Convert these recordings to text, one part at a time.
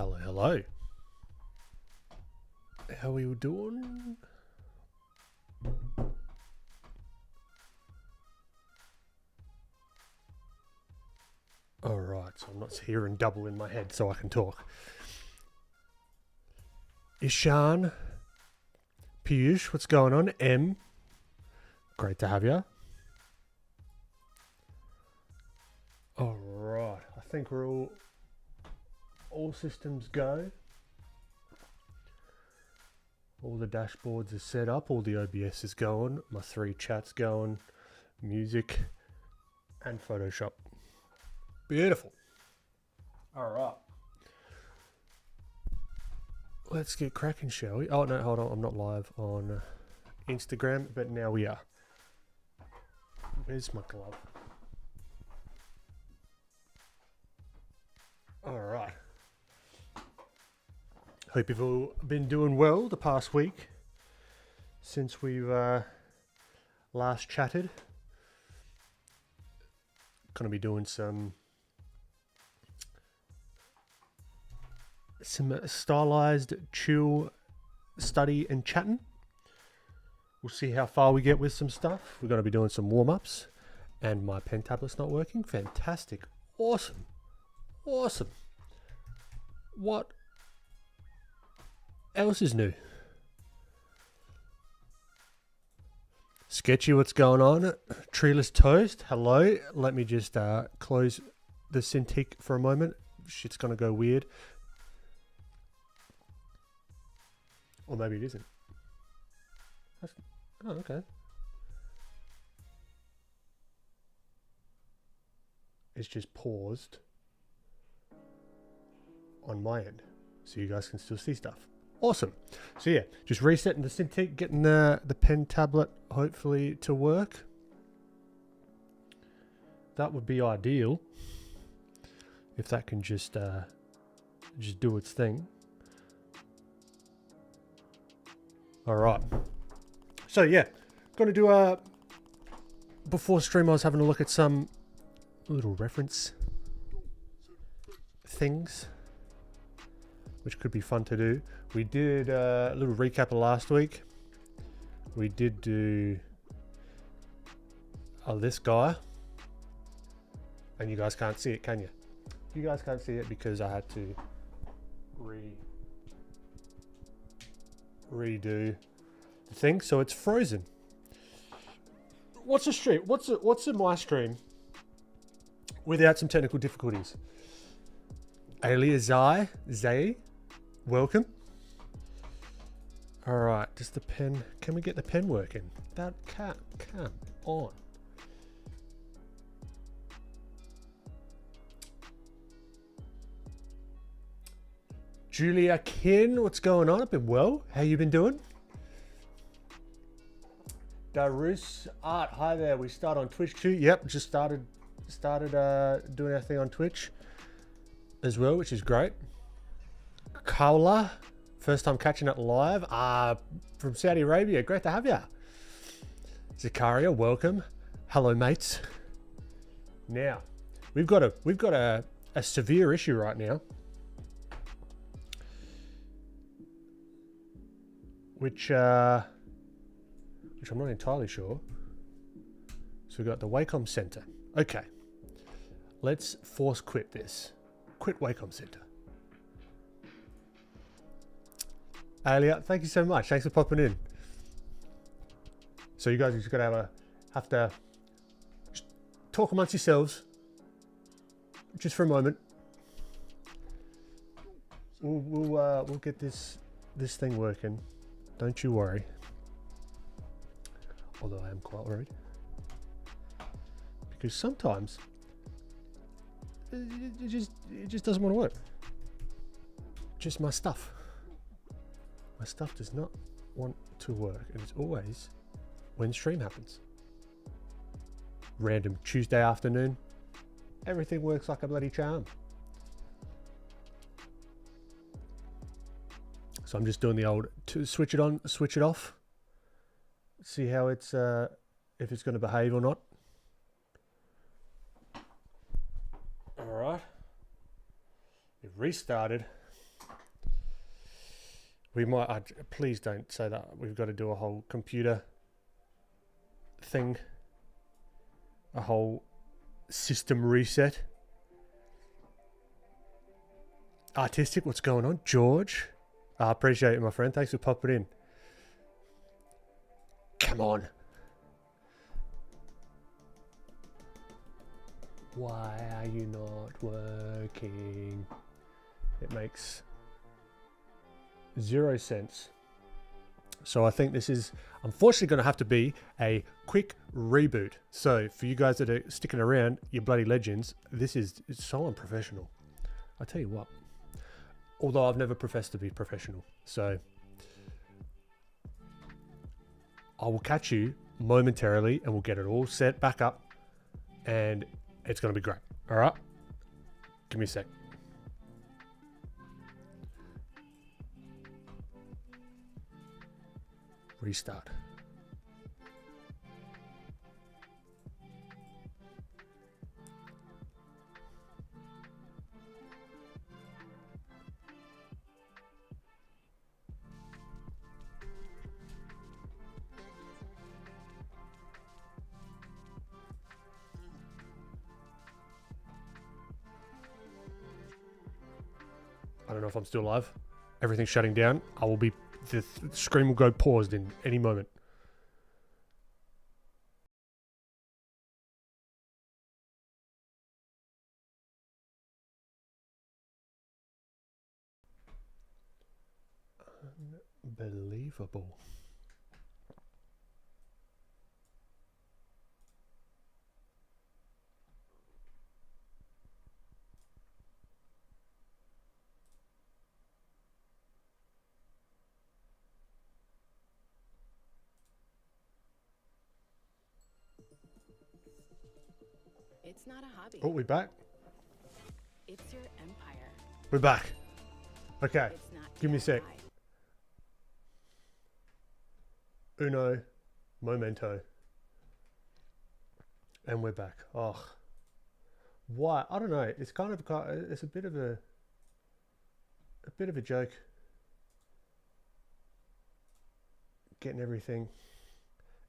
Hello, hello. How are you doing? Alright, so I'm not hearing double in my head so I can talk. Ishan, Piyush, what's going on? M, great to have you. Alright, I think we're all systems go. All the dashboards are set up, all the OBS is going, my 3 chats going, music and Photoshop. Beautiful. Alright. Let's get cracking, shall we? Oh no, hold on, I'm not live on Instagram, but now we are. Where's my glove? Alright. Hope you've all been doing well the past week since we've last chatted. Gonna be doing some stylized chill study and chatting. We'll see how far we get with some stuff. We're going to be doing some warm-ups, and my pen tablet's not working. Fantastic. Awesome. Awesome. What else is new? Sketchy, what's going on? Treeless Toast, hello. Let me just close the Cintiq for a moment. Shit's going to go weird. Or maybe it isn't. Oh, okay. It's just paused on my end, so you guys can still see stuff. Awesome. So yeah, just resetting the Cintiq, getting the pen tablet hopefully to work. That would be ideal if that can just do its thing. All right. So yeah, going to do before stream I was having a look at some little reference things, which could be fun to do. We did a little recap of last week. We did do this guy, and you guys can't see it, can you? You guys can't see it because I had to redo the thing, so it's frozen. What's a stream? What's in my stream without some technical difficulties? Alia Zay, welcome. All right, does the pen? Can we get the pen working? That can't come on. Julia Kin, what's going on? I've been well. How you been doing? Darus Art, hi there. We start on Twitch too. Yep, just started doing our thing on Twitch as well, which is great. Kaula, first time catching it live. From Saudi Arabia. Great to have you. Zakaria, welcome. Hello, mates. Now, we've got a severe issue right now, which I'm not entirely sure. So we've got the Wacom Center. Okay, let's force quit this. Quit Wacom Center. Alia, thank you so much. Thanks for popping in. So you guys are just gonna have to just talk amongst yourselves, just for a moment. We'll get this thing working. Don't you worry. Although I am quite worried, because sometimes it just doesn't want to work. Just my stuff does not want to work, and it's always when stream happens. Random Tuesday afternoon, everything works like a bloody charm. So I'm just doing the old to switch it on, switch it off. See how it's if it's going to behave or not. All right, it restarted. We might, please don't say that. We've got to do a whole computer thing. A whole system reset. Artistic, what's going on? George? I appreciate it, my friend. Thanks for popping in. Come on. Why are you not working? It makes 0 sense. So I think this is unfortunately going to have to be a quick reboot. So for you guys that are sticking around, you bloody legends, this is so unprofessional. I tell you what. Although I've never professed to be professional. So I will catch you momentarily and we'll get it all set back up and it's going to be great. All right? Give me a sec. Restart. I don't know if I'm still live. Everything's shutting down. I will be, the screen will go paused in any moment. Unbelievable. It's not a hobby. Oh, we're back. It's your empire. We're back. Okay. It's not Give me a sec. DIY. Uno, momento. And we're back. Oh. Why? I don't know. It's kind of, it's a bit of a joke. Getting everything.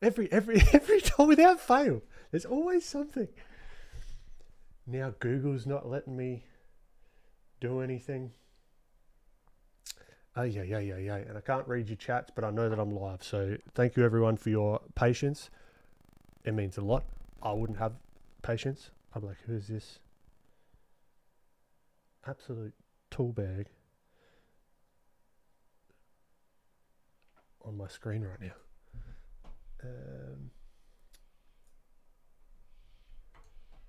Every time without fail. There's always something. Now Google's not letting me do anything. Oh, yeah. And I can't read your chats, but I know that I'm live. So thank you everyone for your patience. It means a lot. I wouldn't have patience. I'm like, who's this? Absolute tool bag on my screen right now.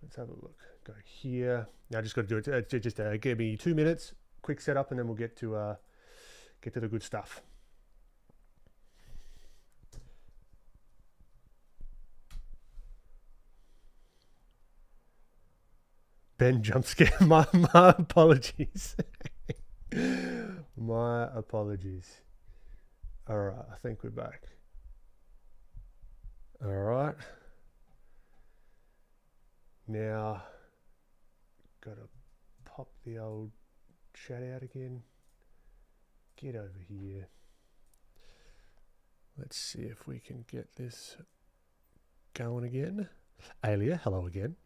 Let's have a look. Go here. Now I just got to do it. Just give me 2 minutes. Quick setup, and then we'll get to the good stuff. Ben jump scare. My apologies. My apologies. All right, I think we're back. All right. Now, gotta pop the old chat out again. Get over here. Let's see if we can get this going again. Alia, hello again.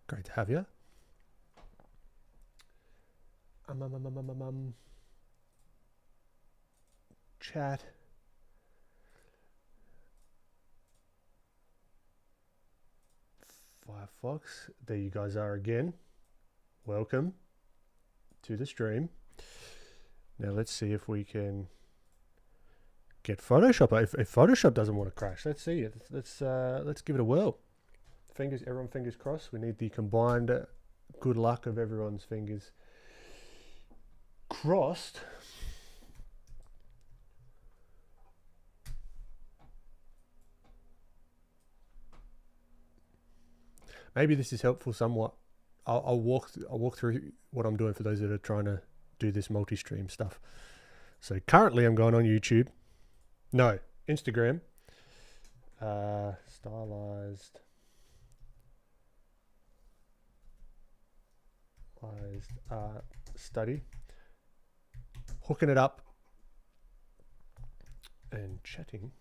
Great to have you. Chat. Firefox, there you guys are again. Welcome to the stream. Now let's see if we can get Photoshop. If Photoshop doesn't want to crash, let's see it. Let's give it a whirl. Everyone fingers crossed. We need the combined good luck of everyone's fingers crossed. Maybe this is helpful somewhat. I'll walk through what I'm doing for those that are trying to do this multi-stream stuff. So currently I'm going on YouTube. No, Instagram. Stylized Art Study. Hooking it up and chatting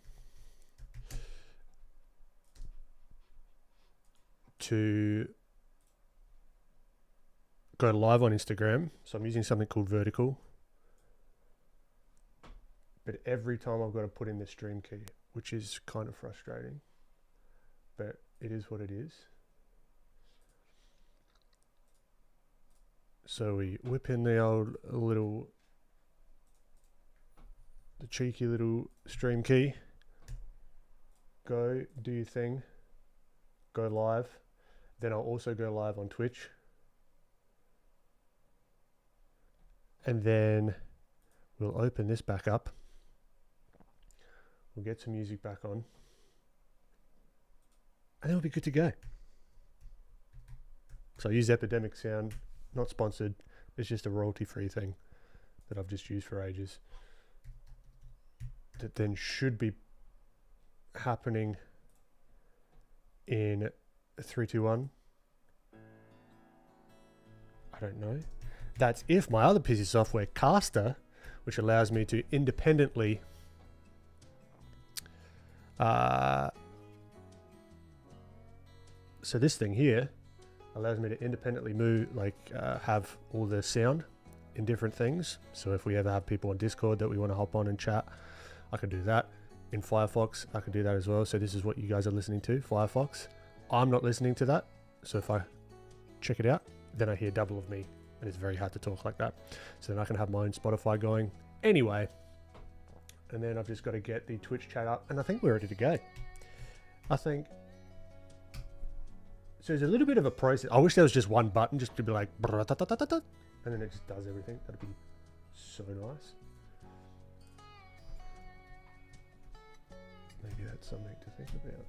to go live on Instagram. So I'm using something called Vertical. But every time I've got to put in the stream key, which is kind of frustrating, but it is what it is. So we whip in the old little, the cheeky little stream key. Go do your thing. Go live. Then I'll also go live on Twitch. And then we'll open this back up. We'll get some music back on. And then we'll be good to go. So I use Epidemic Sound, not sponsored. It's just a royalty-free thing that I've just used for ages. That then should be happening in 3, 2, 1. I don't know. That's if my other piece of software, Caster, which allows me to independently so this thing here allows me to independently move, have all the sound in different things. So if we ever have people on Discord that we want to hop on and chat, I can do that. In Firefox, I can do that as well. So this is what you guys are listening to, Firefox. I'm not listening to that. So if I check it out, then I hear double of me. And it's very hard to talk like that. So then I can have my own Spotify going. Anyway, and then I've just got to get the Twitch chat up. And I think we're ready to go. I think... So there's a little bit of a process. I wish there was just one button just to be like... And then it just does everything. That'd be so nice. Maybe that's something to think about.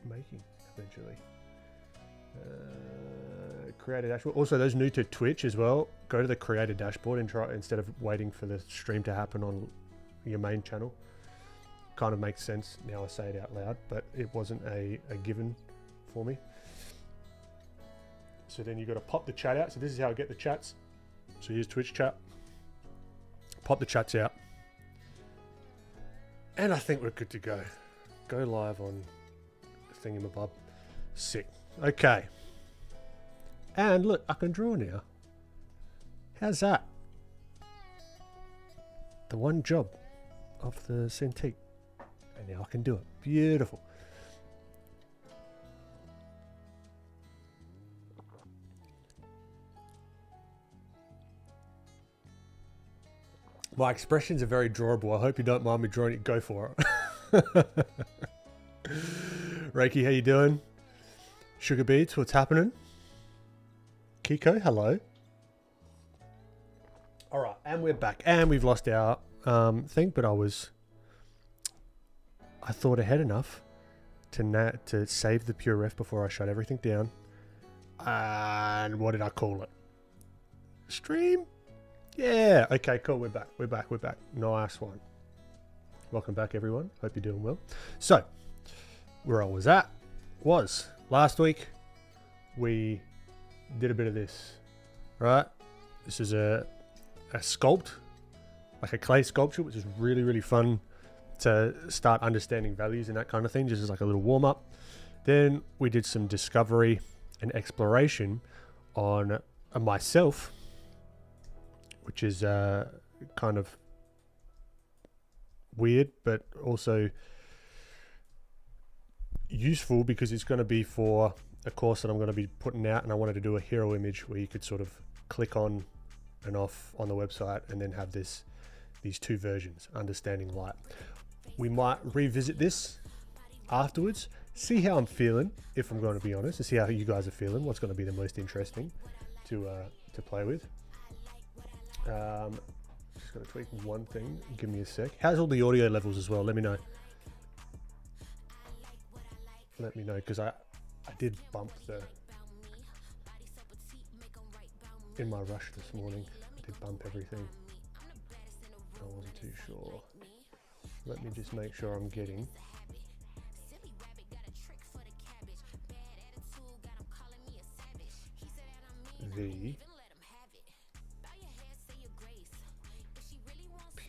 Making, eventually. Create a dashboard. Also, those new to Twitch as well, go to the create a dashboard and try, instead of waiting for the stream to happen on your main channel. Kind of makes sense now I say it out loud, but it wasn't a given for me. So then you've got to pop the chat out. So this is how I get the chats. So here's Twitch chat. Pop the chats out. And I think we're good to go. Go live on Thingamabob. Sick. Okay. And look, I can draw now. How's that? The one job of the Cintiq. And now I can do it. Beautiful. My expressions are very drawable. I hope you don't mind me drawing it. Go for it. Reiki, how you doing? Sugar Beads, what's happening? Kiko, hello. All right, and we're back. And we've lost our thing, but I thought ahead enough to save the pure ref before I shut everything down. And what did I call it? Stream? Yeah. Okay, cool. We're back. We're back. Nice one. Welcome back, everyone. Hope you're doing well. So, where I was at was last week we did a bit of this, right? This is a sculpt, like a clay sculpture, which is really, really fun to start understanding values and that kind of thing, just as like a little warm-up. Then we did some discovery and exploration on myself, which is kind of weird, but also useful because it's going to be for a course that I'm going to be putting out, and I wanted to do a hero image where you could sort of click on and off on the website and then have these two versions, understanding light. We might revisit this afterwards, see how I'm feeling, if I'm going to be honest, and see how you guys are feeling, what's going to be the most interesting to play with. Just got to tweak one thing. Give me a sec. How's all the audio levels as well? Let me know. Let me know, because I did bump in my rush this morning. I did bump everything. I wasn't too sure. Let me just make sure I'm getting the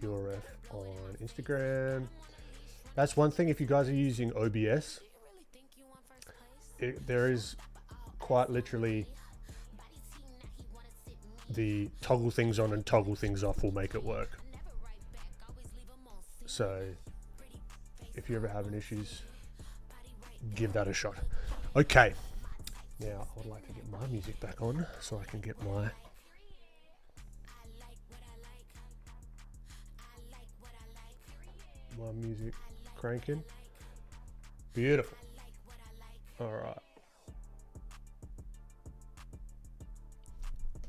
puref on Instagram. That's one thing. If you guys are using OBS, there is quite literally the toggle things on and toggle things off will make it work. So if you're ever having issues, give that a shot. Okay, now I would like to get my music back on so I can get my music cranking. Beautiful. All right.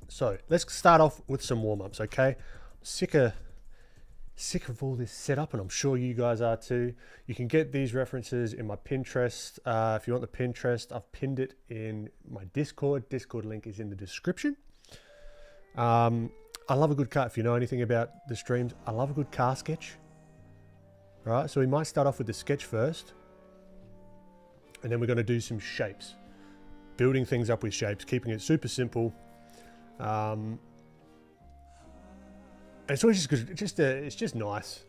So let's start off with some warm-ups, okay? I'm sick of all this setup, and I'm sure you guys are too. You can get these references in my Pinterest. If you want the Pinterest, I've pinned it in my Discord. Discord link is in the description. I love a good car. If you know anything about the streams, I love a good car sketch. All right, so we might start off with the sketch first, and then we're going to do some shapes, building things up with shapes, keeping it super simple. And it's always just good. It's just nice.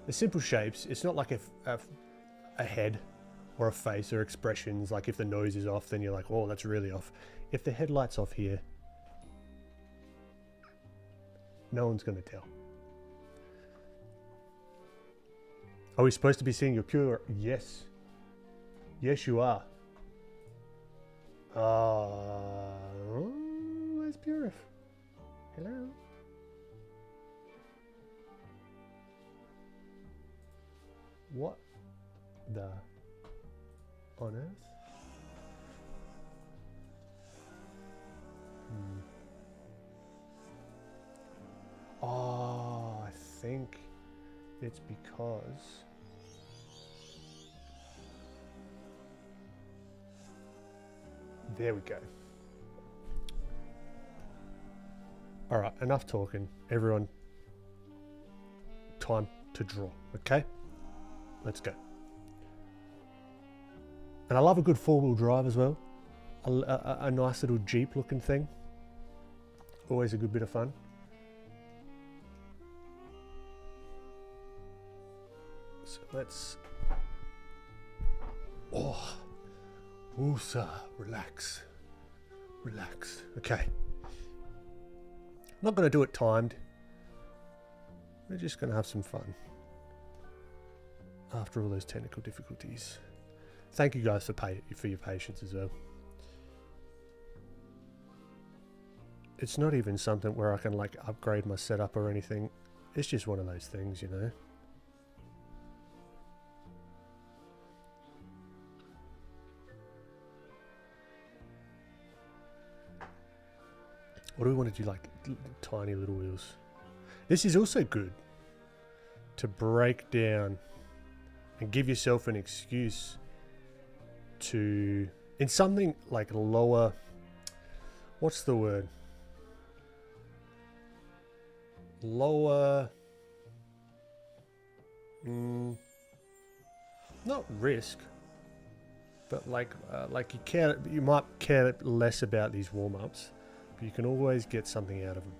The simple shapes. It's not like a head or a face or expressions. Like if the nose is off, then you're like, oh, that's really off. If the headlight's off here, no one's going to tell. Are we supposed to be seeing your pure? Yes. Yes, you are. Where's Purif? Hello? What the on earth? Oh, I think it's because there we go. All right, enough talking. Everyone, time to draw, okay? Let's go. And I love a good four-wheel drive as well. A nice little Jeep looking thing. Always a good bit of fun. So let's... Oh, Woosa, relax. Relax. Okay. I'm not going to do it timed. We're just going to have some fun. After all those technical difficulties. Thank you guys for your patience as well. It's not even something where I can like upgrade my setup or anything. It's just one of those things, you know. What do we want to do, like tiny little wheels? This is also good to break down and give yourself an excuse to, in something like lower, what's the word? Lower, not risk, but like you might care less about these warm-ups, but you can always get something out of them.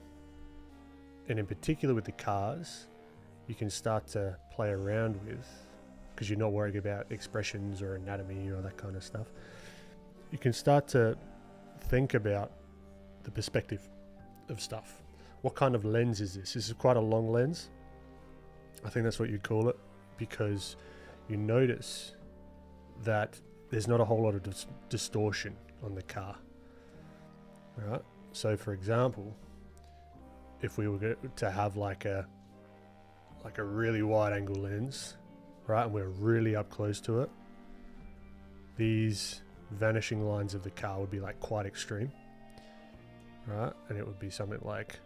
And in particular with the cars, you can start to play around with, because you're not worried about expressions or anatomy or that kind of stuff. You can start to think about the perspective of stuff. What kind of lens is this? This is quite a long lens. I think that's what you'd call it, because you notice that there's not a whole lot of distortion on the car. All right. So for example, if we were to have like a really wide angle lens, right, and we're really up close to it, these vanishing lines of the car would be like quite extreme, right? And it would be something like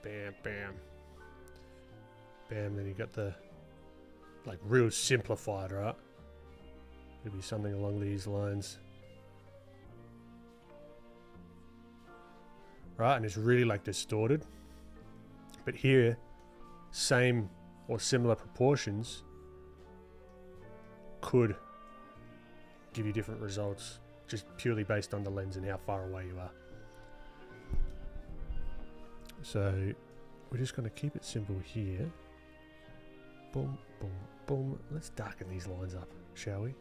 bam, bam, bam. Then you got the like real simplified, right? It'd be something along these lines, right? And it's really like distorted. But here, same or similar proportions could give you different results, just purely based on the lens and how far away you are. So we're just going to keep it simple here. Boom, boom, boom. Let's darken these lines up, shall we?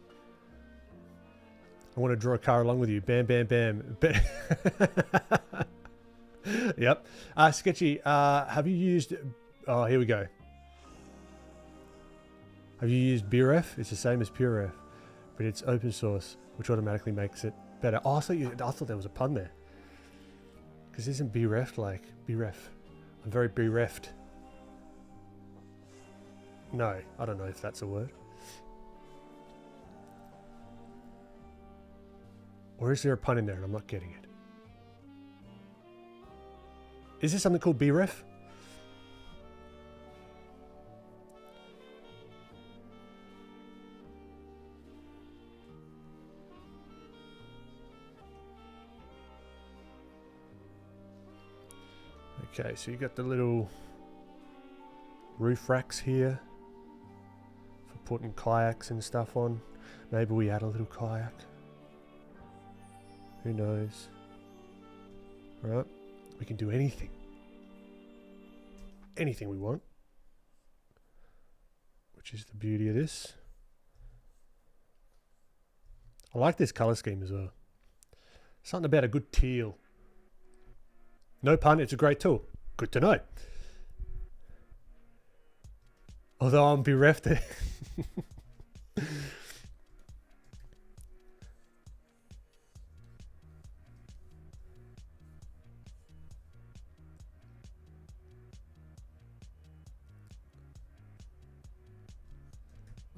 I want to draw a car along with you. Bam, bam, bam. Yep. Sketchy, have you used... Oh, here we go. Have you used BREF? It's the same as PureRef, but it's open source, which automatically makes it better. Oh, I thought there was a pun there. Because isn't BREF like BREF? I'm very bereft. No, I don't know if that's a word. Or is there a pun in there and I'm not getting it? Is there something called BREF? Okay, so you got the little roof racks here for putting kayaks and stuff on. Maybe we add a little kayak. Who knows? Right, we can do anything. Anything we want. Which is the beauty of this. I like this color scheme as well. Something about a good teal. No pun, it's a great tool. Good to know. Although I'm bereft.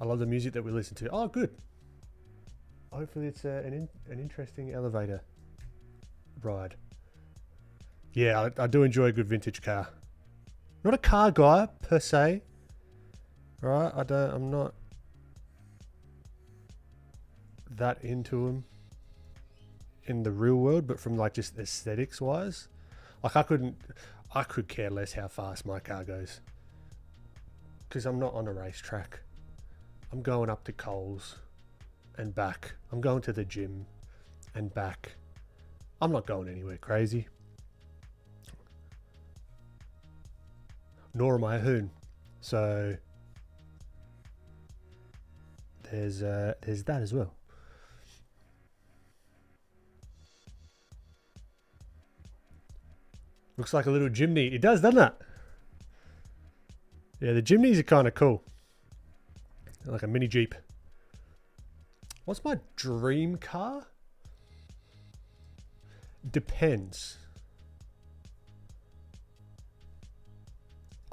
I love the music that we listen to. Oh, good. Hopefully it's an interesting elevator ride. Yeah, I do enjoy a good vintage car. Not a car guy per se, right? I'm not that into them in the real world, but from like just aesthetics wise, like I could care less how fast my car goes because I'm not on a racetrack. I'm going up to Coles and back. I'm going to the gym and back. I'm not going anywhere crazy. Nor am I a hoon. So there's that as well. Looks like a little chimney. It does, doesn't it? Yeah, the chimneys are kind of cool. They're like a mini Jeep. What's my dream car? Depends.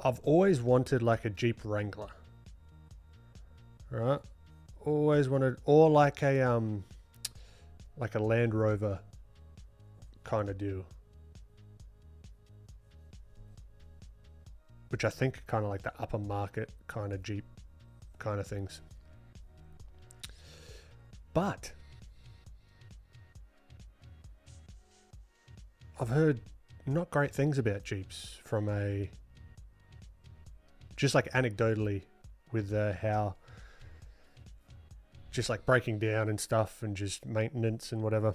I've always wanted like a Jeep Wrangler. Right? Always wanted, or like a Land Rover kind of deal. Which I think are kind of like the upper market kind of Jeep kind of things. But I've heard not great things about Jeeps from just like anecdotally with how just like breaking down and stuff and just maintenance and whatever.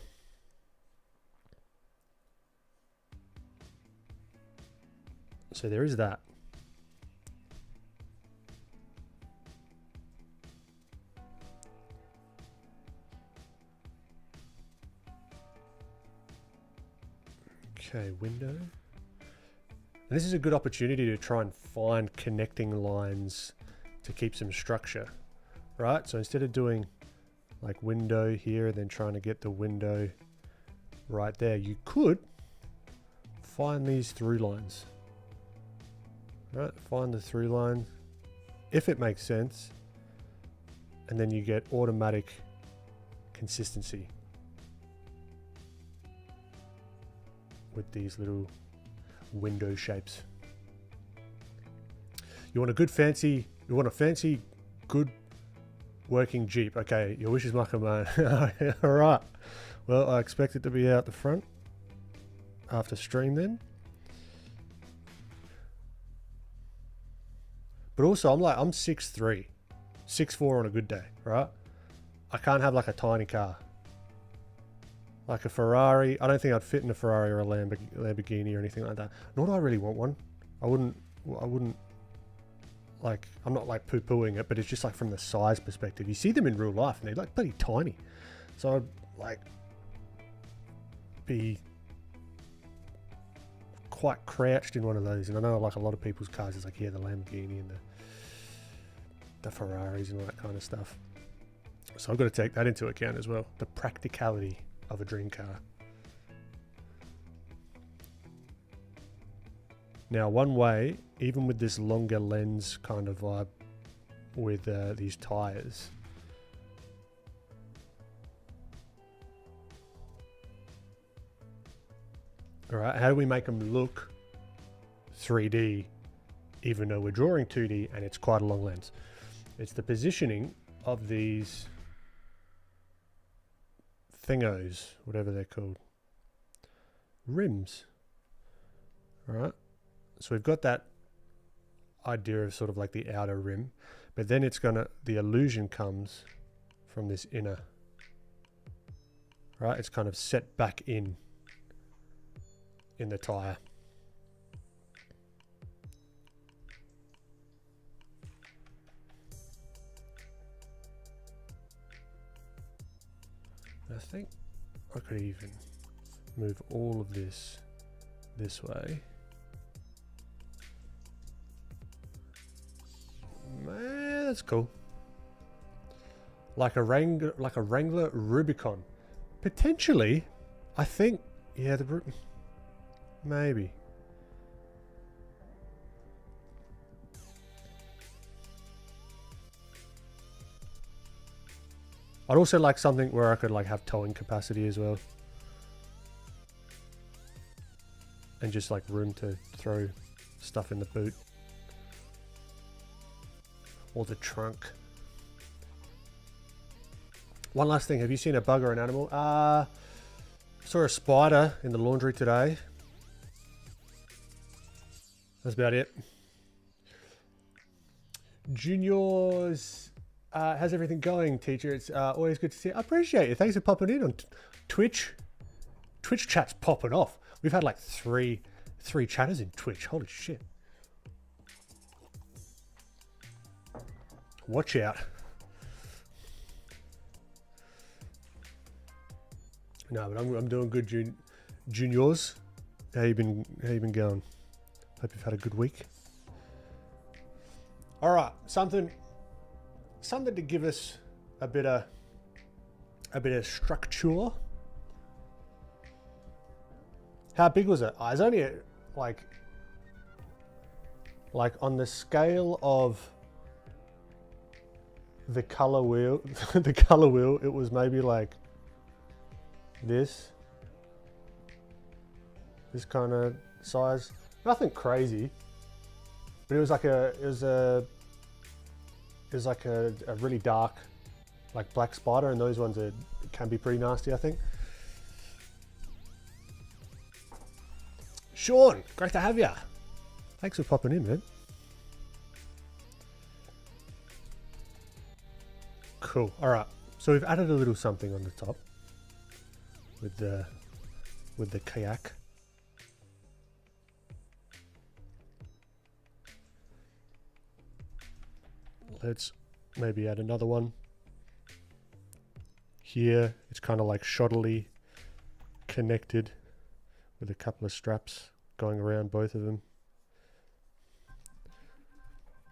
So there is that. Okay, window. And this is a good opportunity to try and find connecting lines to keep some structure, right? So instead of doing like window here and then trying to get the window right there, you could find these through lines, right? Find the through line if it makes sense, and then you get automatic consistency with these little window shapes. You want a fancy, good working Jeep. Okay, your wish is my command. All right. Well, I expect it to be out the front after stream then. But also, I'm 6'3", 6'4" on a good day, right? I can't have like a tiny car. Like a Ferrari. I don't think I'd fit in a Ferrari or a Lamborghini or anything like that. Nor do I really want one. I wouldn't like, I'm not like poo-pooing it, but it's just like from the size perspective. You see them in real life and they're like bloody tiny. So I'd like be quite crouched in one of those. And I know like a lot of people's cars is like, yeah, the Lamborghini and the Ferraris and all that kind of stuff. So I've got to take that into account as well. The practicality of a dream car. Now, one way, even with this longer lens kind of vibe with these tires, all right, how do we make them look 3D, even though we're drawing 2D and it's quite a long lens? It's the positioning of these thingos, whatever they're called, rims, all right? So we've got that idea of sort of like the outer rim, but then it's gonna, the illusion comes from this inner, right? It's kind of set back in the tire. I think I could even move all of this way. Man, that's cool. Like a Wrangler Rubicon. Potentially, I think, yeah, maybe. I'd also like something where I could like have towing capacity as well. And just like room to throw stuff in the boot. Or the trunk. One last thing, have you seen a bug or an animal? Saw a spider in the laundry today. That's about it. Juniors, how's everything going, teacher? It's always good to see you. I appreciate it. Thanks for popping in on Twitch. Twitch chat's popping off. We've had like three chatters in Twitch. Holy shit. Watch out. No, but I'm doing good, juniors. How you been going? Hope you've had a good week. All right, something to give us a bit of structure. How big was it? I was only like on the scale of the color wheel, it was maybe like this kind of size. Nothing crazy, but it was like a really dark, like black spider, and those ones can be pretty nasty, I think. Sean, great to have you. Thanks for popping in, man. Cool. All right. So we've added a little something on the top with the kayak. Let's maybe add another one. Here, it's kind of like shoddily connected with a couple of straps going around both of them.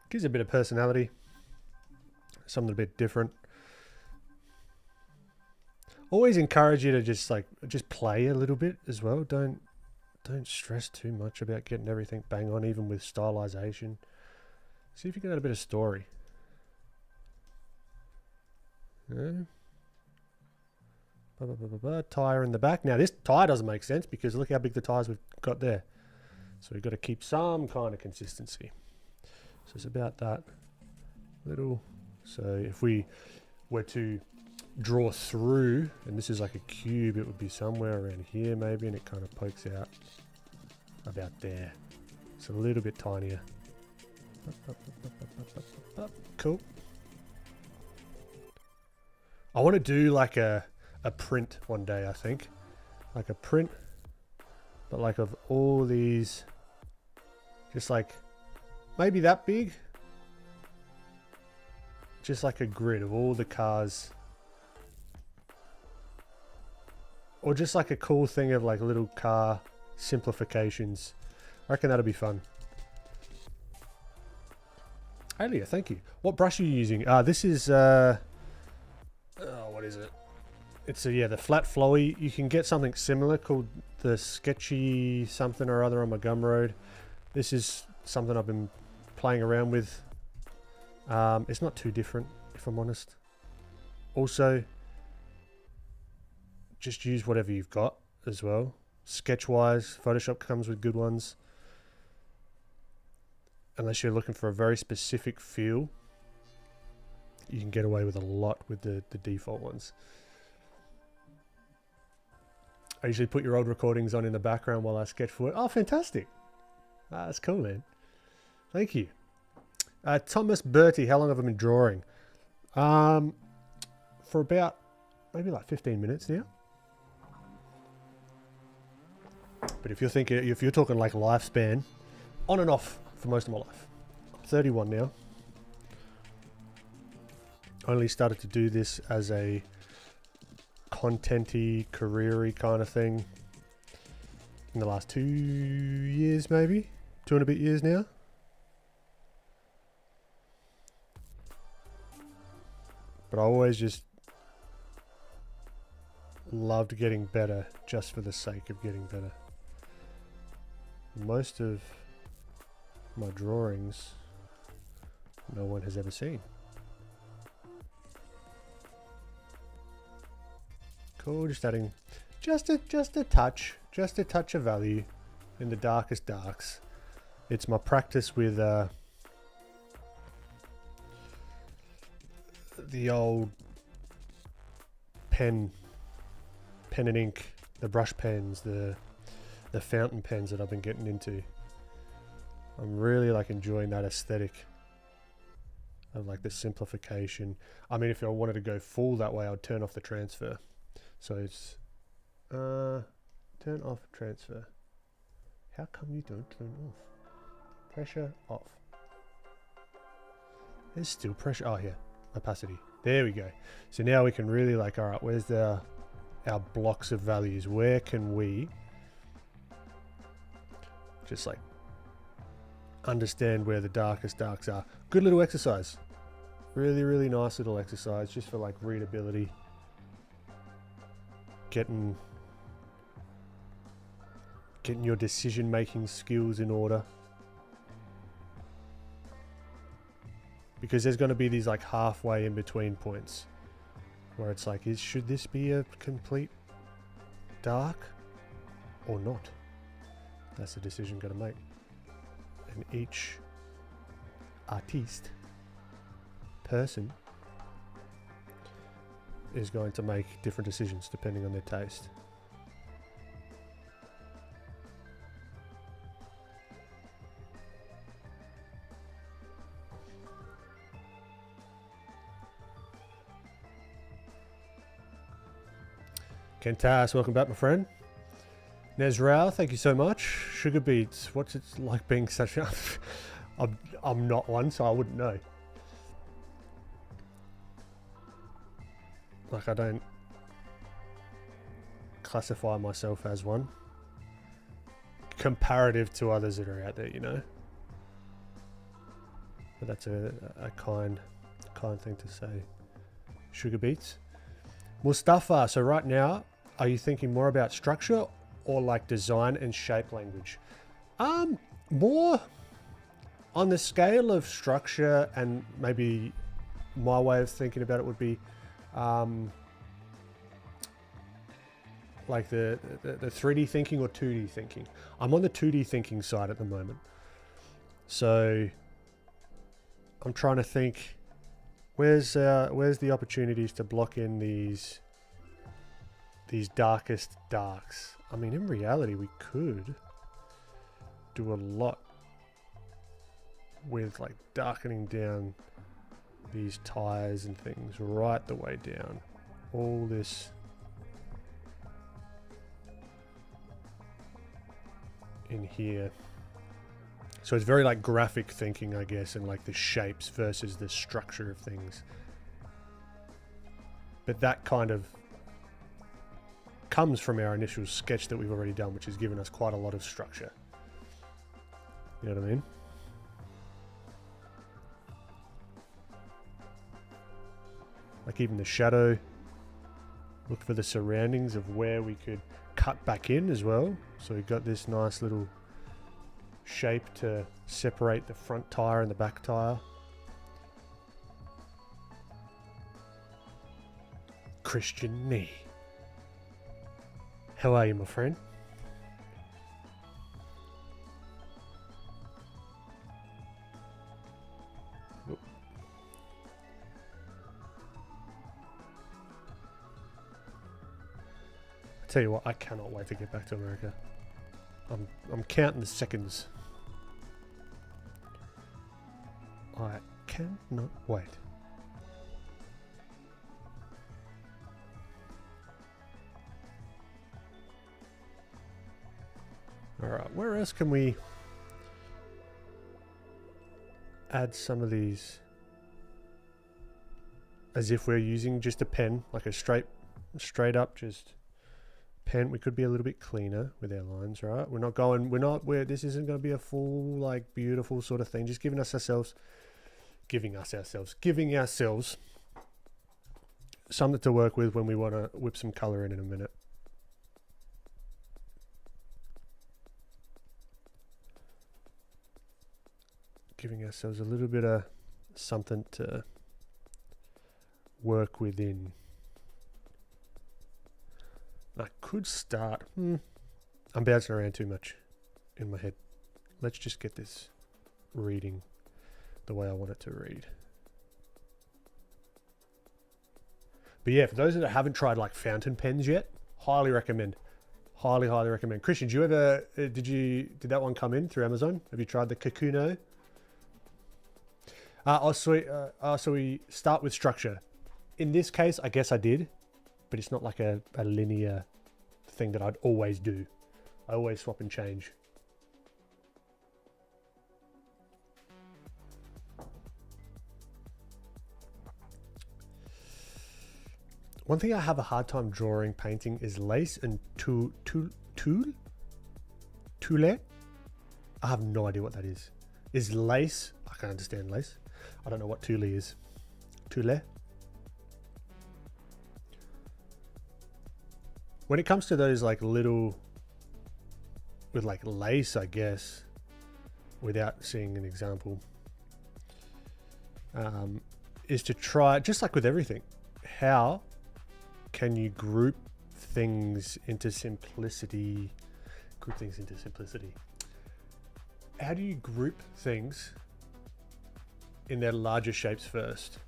Gives it a bit of personality. Something a bit different. Always encourage you to just play a little bit as well. Don't stress too much about getting everything bang on, even with stylization. See if you can add a bit of story. Yeah. Tire in the back. Now this tire doesn't make sense because look how big the tires we've got there. So we've got to keep some kind of consistency. So it's about that little. So if we were to draw through, and this is like a cube, it would be somewhere around here maybe, and it kind of pokes out about there. It's a little bit tinier. Cool. I want to do like a print one day, I think. Like a print, but like of all these, just like maybe that big, just like a grid of all the cars. Or just like a cool thing of like little car simplifications. I reckon that'll be fun. Alia, thank you. What brush are you using? This is what is it? It's yeah, the flat flowy. You can get something similar called the sketchy something or other on my Gumroad. This is something I've been playing around with. It's not too different, if I'm honest. Also, just use whatever you've got as well. Sketch-wise, Photoshop comes with good ones. Unless you're looking for a very specific feel, you can get away with a lot with the default ones. I usually put your old recordings on in the background while I sketch for it. Oh, fantastic. That's cool, man. Thank you. Thomas Bertie, how long have I been drawing? For about maybe like 15 minutes now. But if you're talking like lifespan, on and off for most of my life. I'm 31 now. Only started to do this as a content-y, career-y kind of thing in the last 2 years, maybe 2 and a bit years now. But I always just loved getting better just for the sake of getting better. Most of my drawings no one has ever seen. Cool, just adding just a touch of value in the darkest darks. It's my practice with the old pen and ink, the brush pens, the fountain pens that I've been getting into. I'm really like enjoying that aesthetic of like the simplification. I mean, if I wanted to go full that way, I'd turn off the transfer. So it's turn off transfer. How come you don't turn off? Pressure off. There's still pressure. Oh, here, opacity. There we go. So now we can really like, all right, where's our blocks of values? Where can we just like understand where the darkest darks are? Good little exercise. Really, really nice little exercise just for like readability. Getting your decision-making skills in order. Because there's going to be these like halfway in between points where it's like, should this be a complete dark or not? That's the decision you've got to make. And each artiste, person, is going to make different decisions depending on their taste. Kentas, welcome back, my friend. Nezrao, thank you so much. Sugar beets, what's it like being such a... I'm not one, so I wouldn't know. Like, I don't classify myself as one. Comparative to others that are out there, you know. But that's a kind thing to say. Sugar beets. Mustafa, so right now, are you thinking more about structure or like design and shape language? More on the scale of structure, and maybe my way of thinking about it would be like the 3D thinking or 2D thinking. I'm on the 2D thinking side at the moment. So I'm trying to think, where's the opportunities to block in these darkest darks? I mean, in reality, we could do a lot with like darkening down these tires and things right the way down. All this in here. So it's very like graphic thinking, I guess, and like the shapes versus the structure of things. But that kind of comes from our initial sketch that we've already done, which has given us quite a lot of structure. You know what I mean? Like even the shadow, look for the surroundings of where we could cut back in as well. So we've got this nice little shape to separate the front tire and the back tire. Christian knee. How are you, my friend? Oop. I tell you what, I cannot wait to get back to America. I'm counting the seconds. I cannot wait. Alright, where else can we add some of these as if we're using just a pen, like a straight up just pen? We could be a little bit cleaner with our lines, right? This isn't going to be a full, like, beautiful sort of thing. Just giving ourselves something to work with when we want to whip some color in a minute. Giving ourselves a little bit of something to work within. I could start. I'm bouncing around too much in my head. Let's just get this reading the way I want it to read. But yeah, for those that haven't tried like fountain pens yet, highly recommend. Highly recommend. Christian, did that one come in through Amazon? Have you tried the Kakuno? So we start with structure. In this case, I guess I did, but it's not like a linear thing that I'd always do. I always swap and change. One thing I have a hard time drawing painting is lace and tulle. I have no idea what that is. Is lace? I can't understand lace. I don't know what tulle is. Tulle? When it comes to those like little, with like lace, I guess, without seeing an example, is to try, just like with everything, how can you group things into simplicity? How do you group things in their larger shapes first?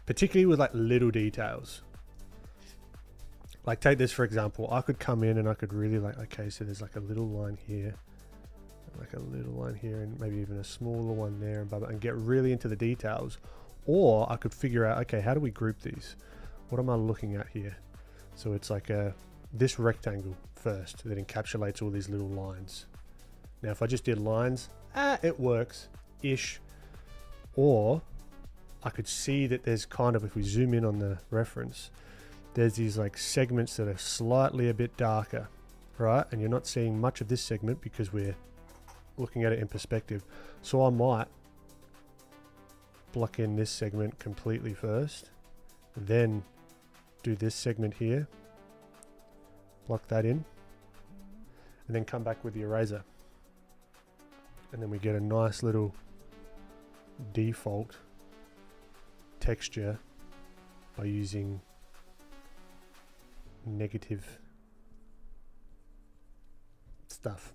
Particularly with like little details. Like take this for example, I could come in and I could really like, okay, so there's like a little line here, like a little line here, and maybe even a smaller one there, and get really into the details. Or I could figure out, okay, how do we group these? What am I looking at here? So it's like this rectangle first that encapsulates all these little lines. Now, if I just did lines, it works-ish. Or I could see that there's kind of, if we zoom in on the reference, there's these like segments that are slightly a bit darker, right? And you're not seeing much of this segment because we're looking at it in perspective. So I might block in this segment completely first, then do this segment here, block that in, and then come back with the eraser. And then we get a nice little default texture by using negative stuff.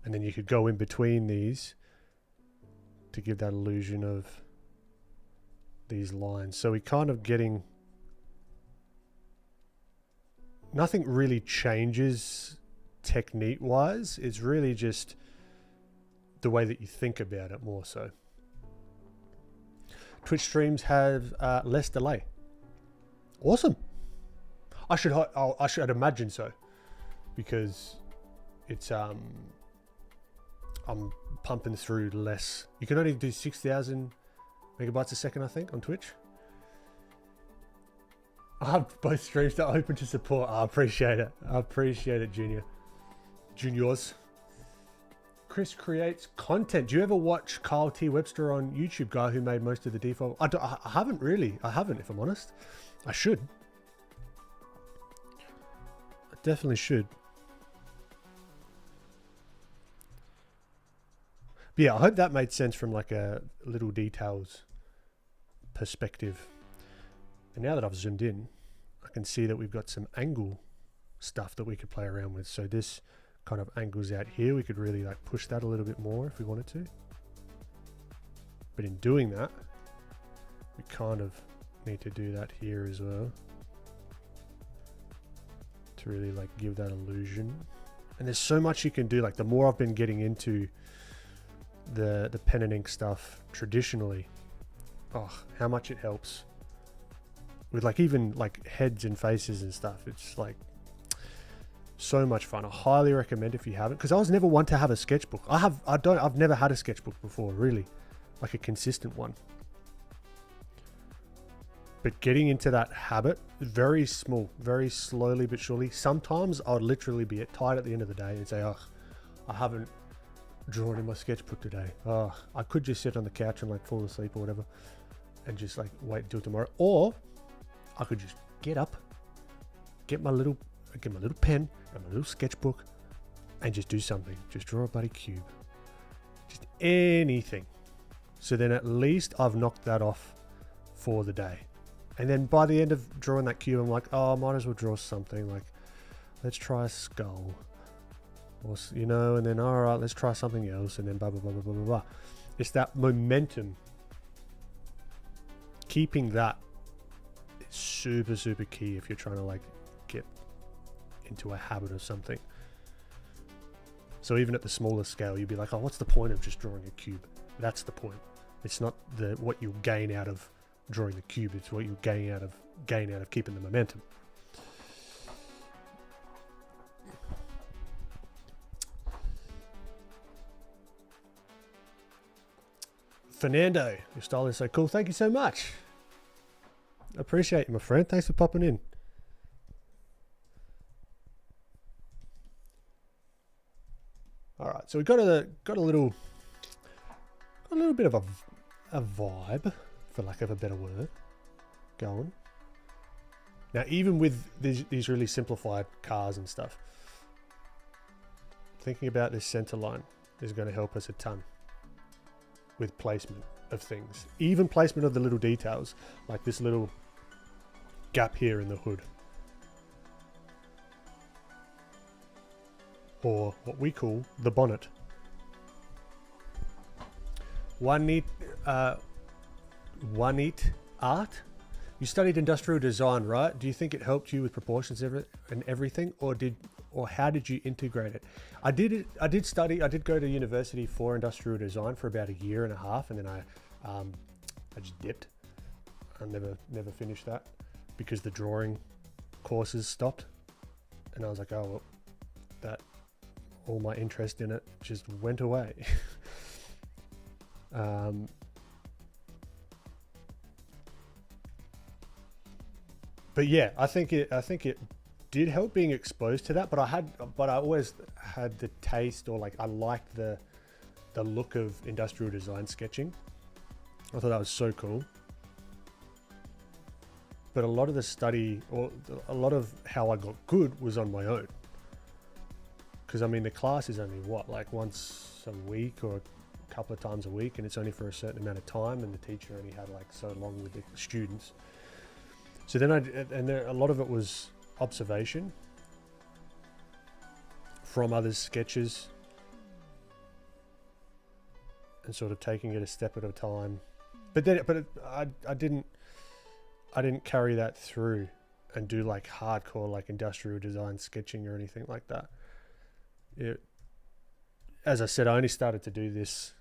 And then you could go in between these to give that illusion of these lines. So we're kind of getting, nothing really changes technique wise. It's really just the way that you think about it more so. Twitch streams have less delay. Awesome. I should imagine so, because it's I'm pumping through less. You can only do 6,000 megabytes a second, I think, on Twitch. Both streams are open to support. I appreciate it. I appreciate it, Juniors. Chris creates content. Do you ever watch Kyle T. Webster on YouTube, guy who made most of the default? I haven't really. I haven't, if I'm honest. I should. I definitely should. But yeah, I hope that made sense from like a little details perspective. And now that I've zoomed in, I can see that we've got some angle stuff that we could play around with. So this kind of angles out here. We could really like push that a little bit more if we wanted to. But in doing that, we kind of need to do that here as well to really like give that illusion. And there's so much you can do. Like the more I've been getting into the pen and ink stuff traditionally, oh, how much it helps with like even like heads and faces and stuff. It's like so much fun. I highly recommend if you haven't, because I was never one to have a sketchbook. I've never had a sketchbook before, really, like a consistent one. But getting into that habit, very small, very slowly but surely. Sometimes I'd literally be tired at the end of the day and say, oh, I haven't drawn in my sketchbook today. Oh, I could just sit on the couch and like fall asleep or whatever and just like wait until tomorrow. Or I could just get up, get my little pen and my little sketchbook and just do something. Just draw a bloody cube. Just anything. So then at least I've knocked that off for the day. And then by the end of drawing that cube, I'm like, oh, I might as well draw something. Like, let's try a skull. Or, you know, and then, all right, let's try something else. And then blah, blah, blah, blah, blah, blah, blah. It's that momentum. Keeping that is super, super key if you're trying to like get into a habit of something. So even at the smaller scale, you'd be like, oh, what's the point of just drawing a cube? That's the point. It's not what you gain out of drawing the cube, it's what you gain out of keeping the momentum. Fernando, your style is so cool. Thank you so much. Appreciate you, my friend. Thanks for popping in. All right, so we got a little bit of a vibe, for lack of a better word, going. Now, even with these really simplified cars and stuff, thinking about this center line is going to help us a ton with placement of things. Even placement of the little details, like this little gap here in the hood. Or what we call the bonnet. One neat art. You studied industrial design, right? Do you think it helped you with proportions and everything, or how did you integrate it? I did go to university for industrial design for about 1.5 years, and then I just dipped. I never finished that because the drawing courses stopped, and I was like, oh well, that all my interest in it just went away. But yeah, I think it did help being exposed to that. But I always had the taste, or like I liked the look of industrial design sketching. I thought that was so cool. But a lot of the study, or a lot of how I got good, was on my own. Because I mean, the class is only like once a week or a couple of times a week, and it's only for a certain amount of time, and the teacher only had like so long with the students. So then a lot of it was observation from others' sketches and sort of taking it a step at a time. But I didn't carry that through and do like hardcore like industrial design sketching or anything like that. As I said, I only started to do this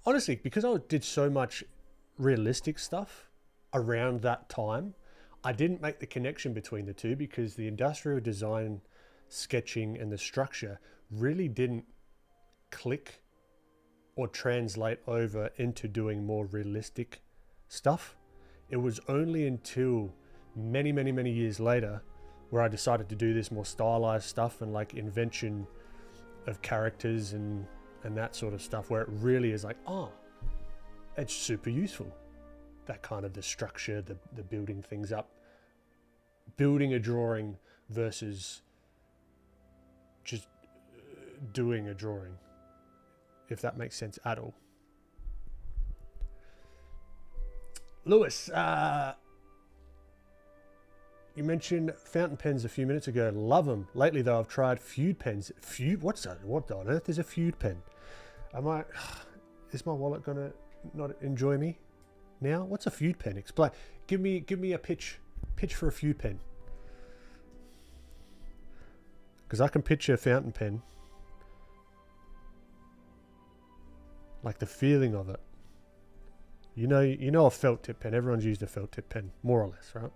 honestly, because I did so much realistic stuff around that time, I didn't make the connection between the two, because the industrial design sketching and the structure really didn't click or translate over into doing more realistic stuff. It was only until many, many, many years later where I decided to do this more stylized stuff and like invention of characters and that sort of stuff, where it really is like, oh, it's super useful. That kind of the structure, the building things up, building a drawing versus just doing a drawing, if that makes sense at all. Lewis, you mentioned fountain pens a few minutes ago. Love them. Lately though, I've tried feud pens. Feud? What's that? What on earth is a feud pen? Is my wallet gonna not enjoy me now? What's a feud pen? Explain. Give me a pitch for a feud pen. Because I can picture a fountain pen, like the feeling of it. You know a felt tip pen. Everyone's used a felt tip pen, more or less, right?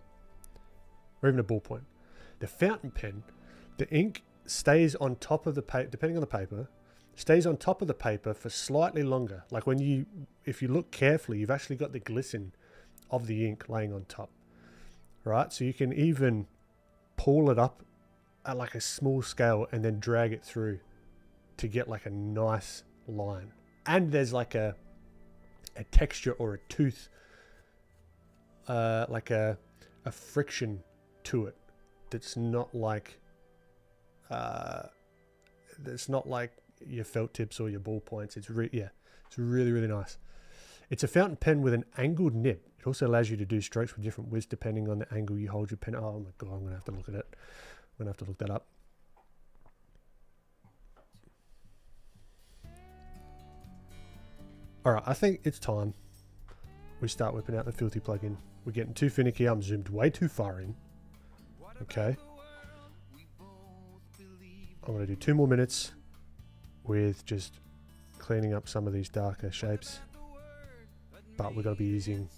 Or even a ballpoint. The fountain pen, the ink stays on top of the paper, depending on the paper, stays on top of the paper for slightly longer. Like if you look carefully, you've actually got the glisten of the ink laying on top, right? So you can even pull it up at like a small scale and then drag it through to get like a nice line. And there's like a texture or a tooth, like a friction to it that's not like your felt tips or your ballpoints. It's really, really nice. It's a fountain pen with an angled nib. It also allows you to do strokes with different widths depending on the angle you hold your pen. Oh my god, I'm gonna have to look at it. I'm gonna have to look that up. Alright, I think it's time we start whipping out the filthy plugin. We're getting too finicky. I'm zoomed way too far in. Okay. I'm going to do 2 more minutes with just cleaning up some of these darker shapes. But we've got to be using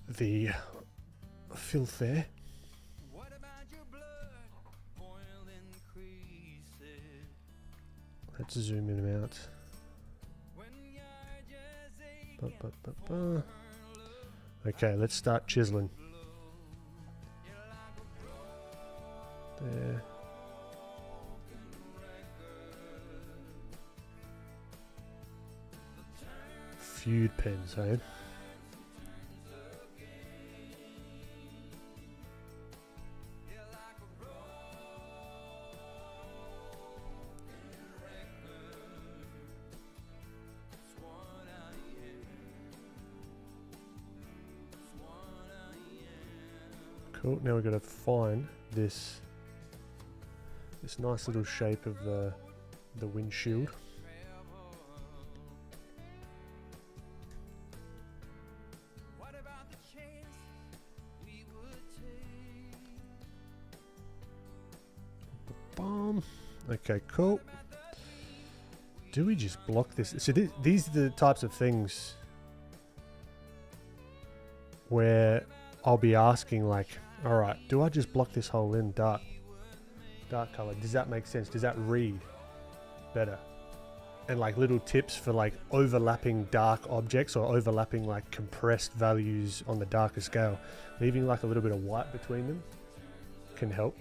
the filth there. Let's zoom in and out. Okay, let's start chiseling. There. Feud pens, hey? Cool, now we've got to find this nice little shape of the windshield. Boom. Okay, cool. Do we just block this? So these are the types of things where I'll be asking, like, all right, do I just block this hole in dark color? Does that make sense? Does that read better? And like little tips for like overlapping dark objects or overlapping like compressed values on the darker scale. Leaving like a little bit of white between them can help.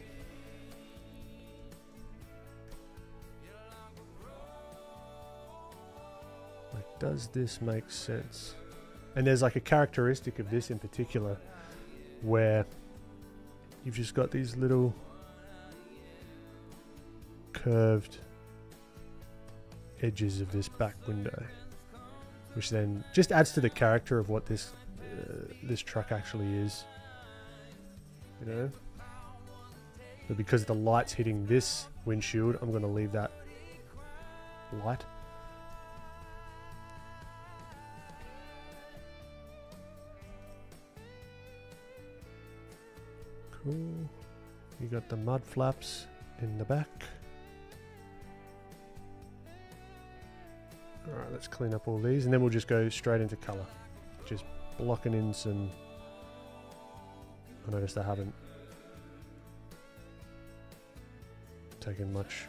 Like, does this make sense? And there's like a characteristic of this in particular where you've just got these little curved edges of this back window, which then just adds to the character of what this truck actually is, you know. But because the light's hitting this windshield, I'm going to leave that light. Cool. You got the mud flaps in the back. Alright, let's clean up all these and then we'll just go straight into colour. Just blocking in some... I noticed I haven't taken much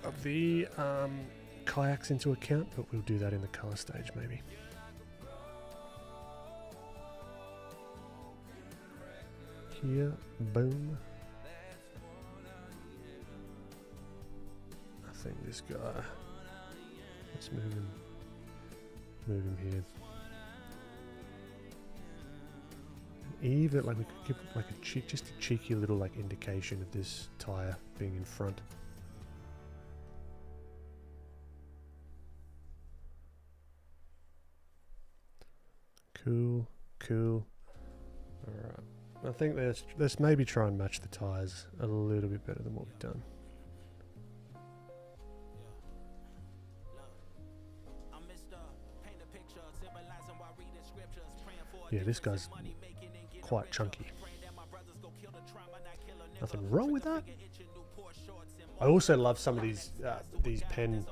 of the kayaks into account, but we'll do that in the color stage maybe. Here, boom. I think this guy, let's move him here. Even like we could give like just a cheeky little like indication of this tire being in front. Cool, cool. All right. I think let's maybe try and match the tires a little bit better than what we've done. Yeah, this guy's quite chunky. Nothing wrong with that. I also love some of these pen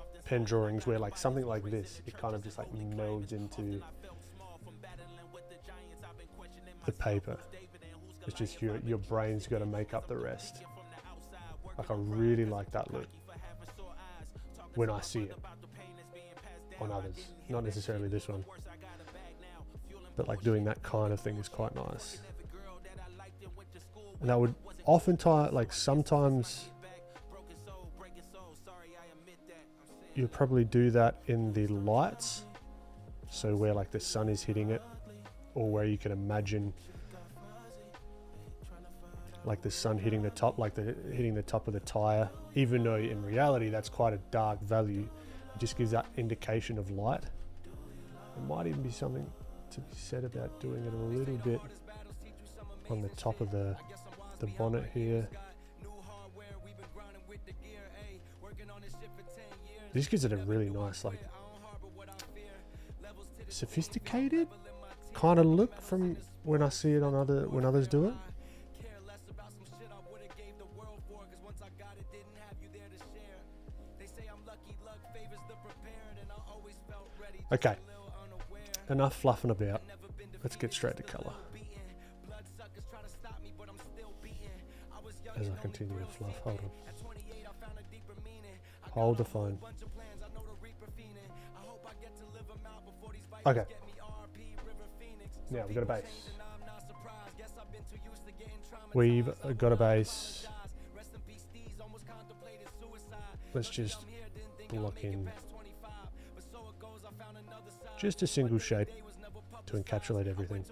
drawings where like something like this, it kind of just like melds into the paper. It's just your brain's got to make up the rest. Like I really like that look when I see it on others, not necessarily this one, but like doing that kind of thing is quite nice. And that would oftentimes, like sometimes you probably do that in the lights, so where like the sun is hitting it, or where you can imagine like the sun hitting the top, like hitting the top of the tire, even though in reality that's quite a dark value. It just gives that indication of light. There might even be something to be said about doing it a little bit on the top of the bonnet here. This gives it a really nice, like sophisticated kind of look from when I see it on when others do it. Okay, enough fluffing about. Let's get straight to colour. As I continue to fluff, hold on. Hold the phone. Okay. Now we've got a base. We've got a base. Let's just block in just a single shape to encapsulate everything.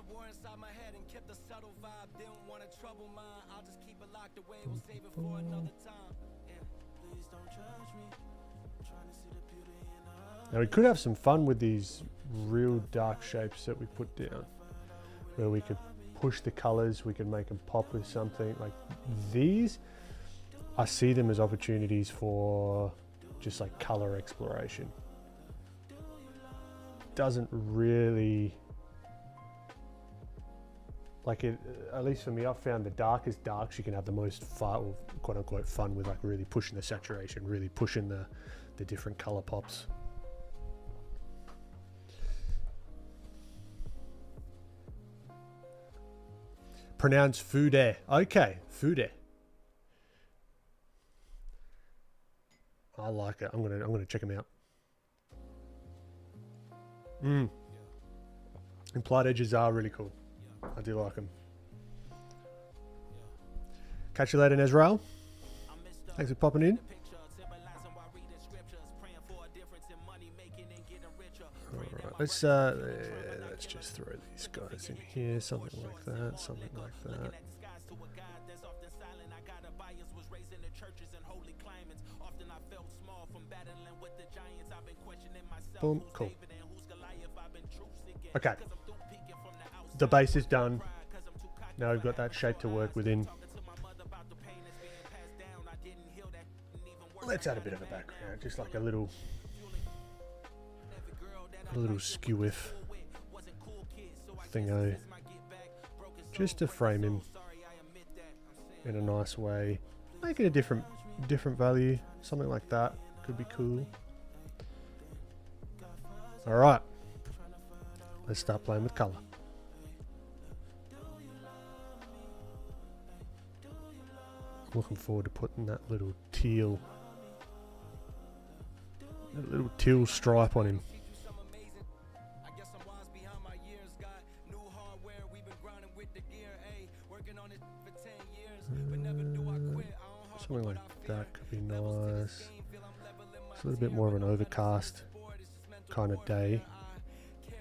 Now we could have some fun with these real dark shapes that we put down, where we could push the colors, we could make them pop with something. Like these, I see them as opportunities for just like color exploration. Doesn't really, like it, at least for me, I've found the darkest darks you can have the most fun, or quote unquote fun with, like really pushing the saturation, really pushing the different color pops. Pronounce Fude. Okay, Fude. I like it. I'm gonna check them out. Implied edges are really cool. I do like them. Catch you later, Nezrael. Thanks for popping in. Alright, let's just throw these guys in here, something like that, something like that. Boom, cool. Okay, the base is done. Now we've got that shape to work within. Let's add a bit of a background, just like a little skew-if thingo, just to frame him in a nice way, make it a different value, something like that could be cool. All right, let's start playing with color. looking forward to putting that little teal stripe on him. Something like that could be nice. It's a little bit more of an overcast kind of day,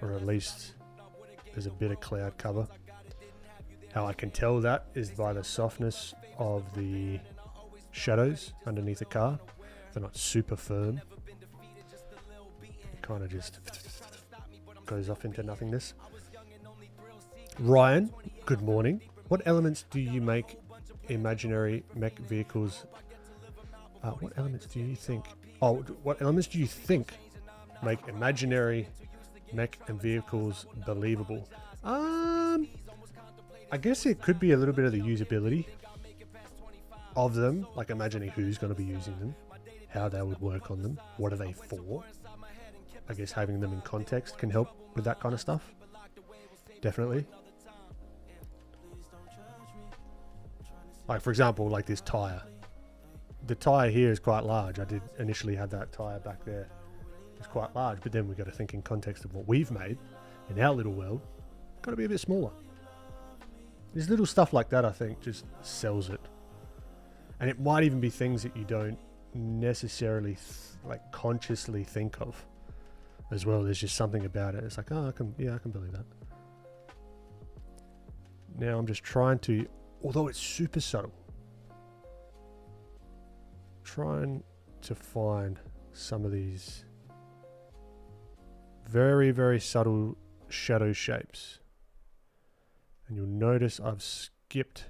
or at least there's a bit of cloud cover. How I can tell that is by the softness of the shadows underneath the car. They're not super firm. It kind of just goes off into nothingness. Ryan, good morning. What elements do you make imaginary mech vehicles? What elements do you think? Oh, what elements do you think make imaginary mech and vehicles believable? I guess it could be a little bit of the usability of them, like imagining who's going to be using them, how they would work on them, what are they for. I guess having them in context can help with that kind of stuff. Definitely. Like for example, like this tire. The tire here is quite large. I did initially have that tire back there. It's quite large, but then we've got to think in context of what we've made in our little world. Got to be a bit smaller. There's little stuff like that, I think, just sells it. And it might even be things that you don't necessarily like consciously think of as well. There's just something about it. It's like, oh, I can believe that. Now I'm just trying to, although it's super subtle, trying to find some of these very, very subtle shadow shapes. And you'll notice I've skipped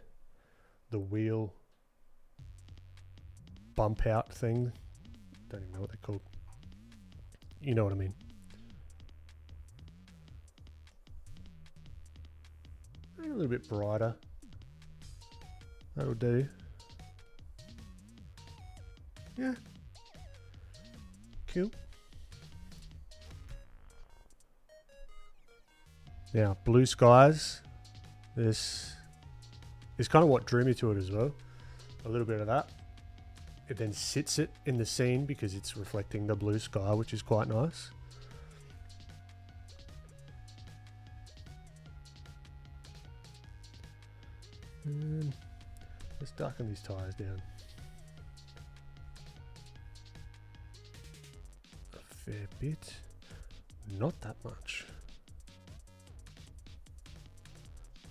the wheel bump out thing. Don't even know what they're called. You know what I mean. A little bit brighter. That'll do. Yeah. Cool. Now, blue skies. This is kind of what drew me to it as well. A little bit of that. It then sits it in the scene because it's reflecting the blue sky, which is quite nice. And let's darken these tires down a fair bit. Not that much.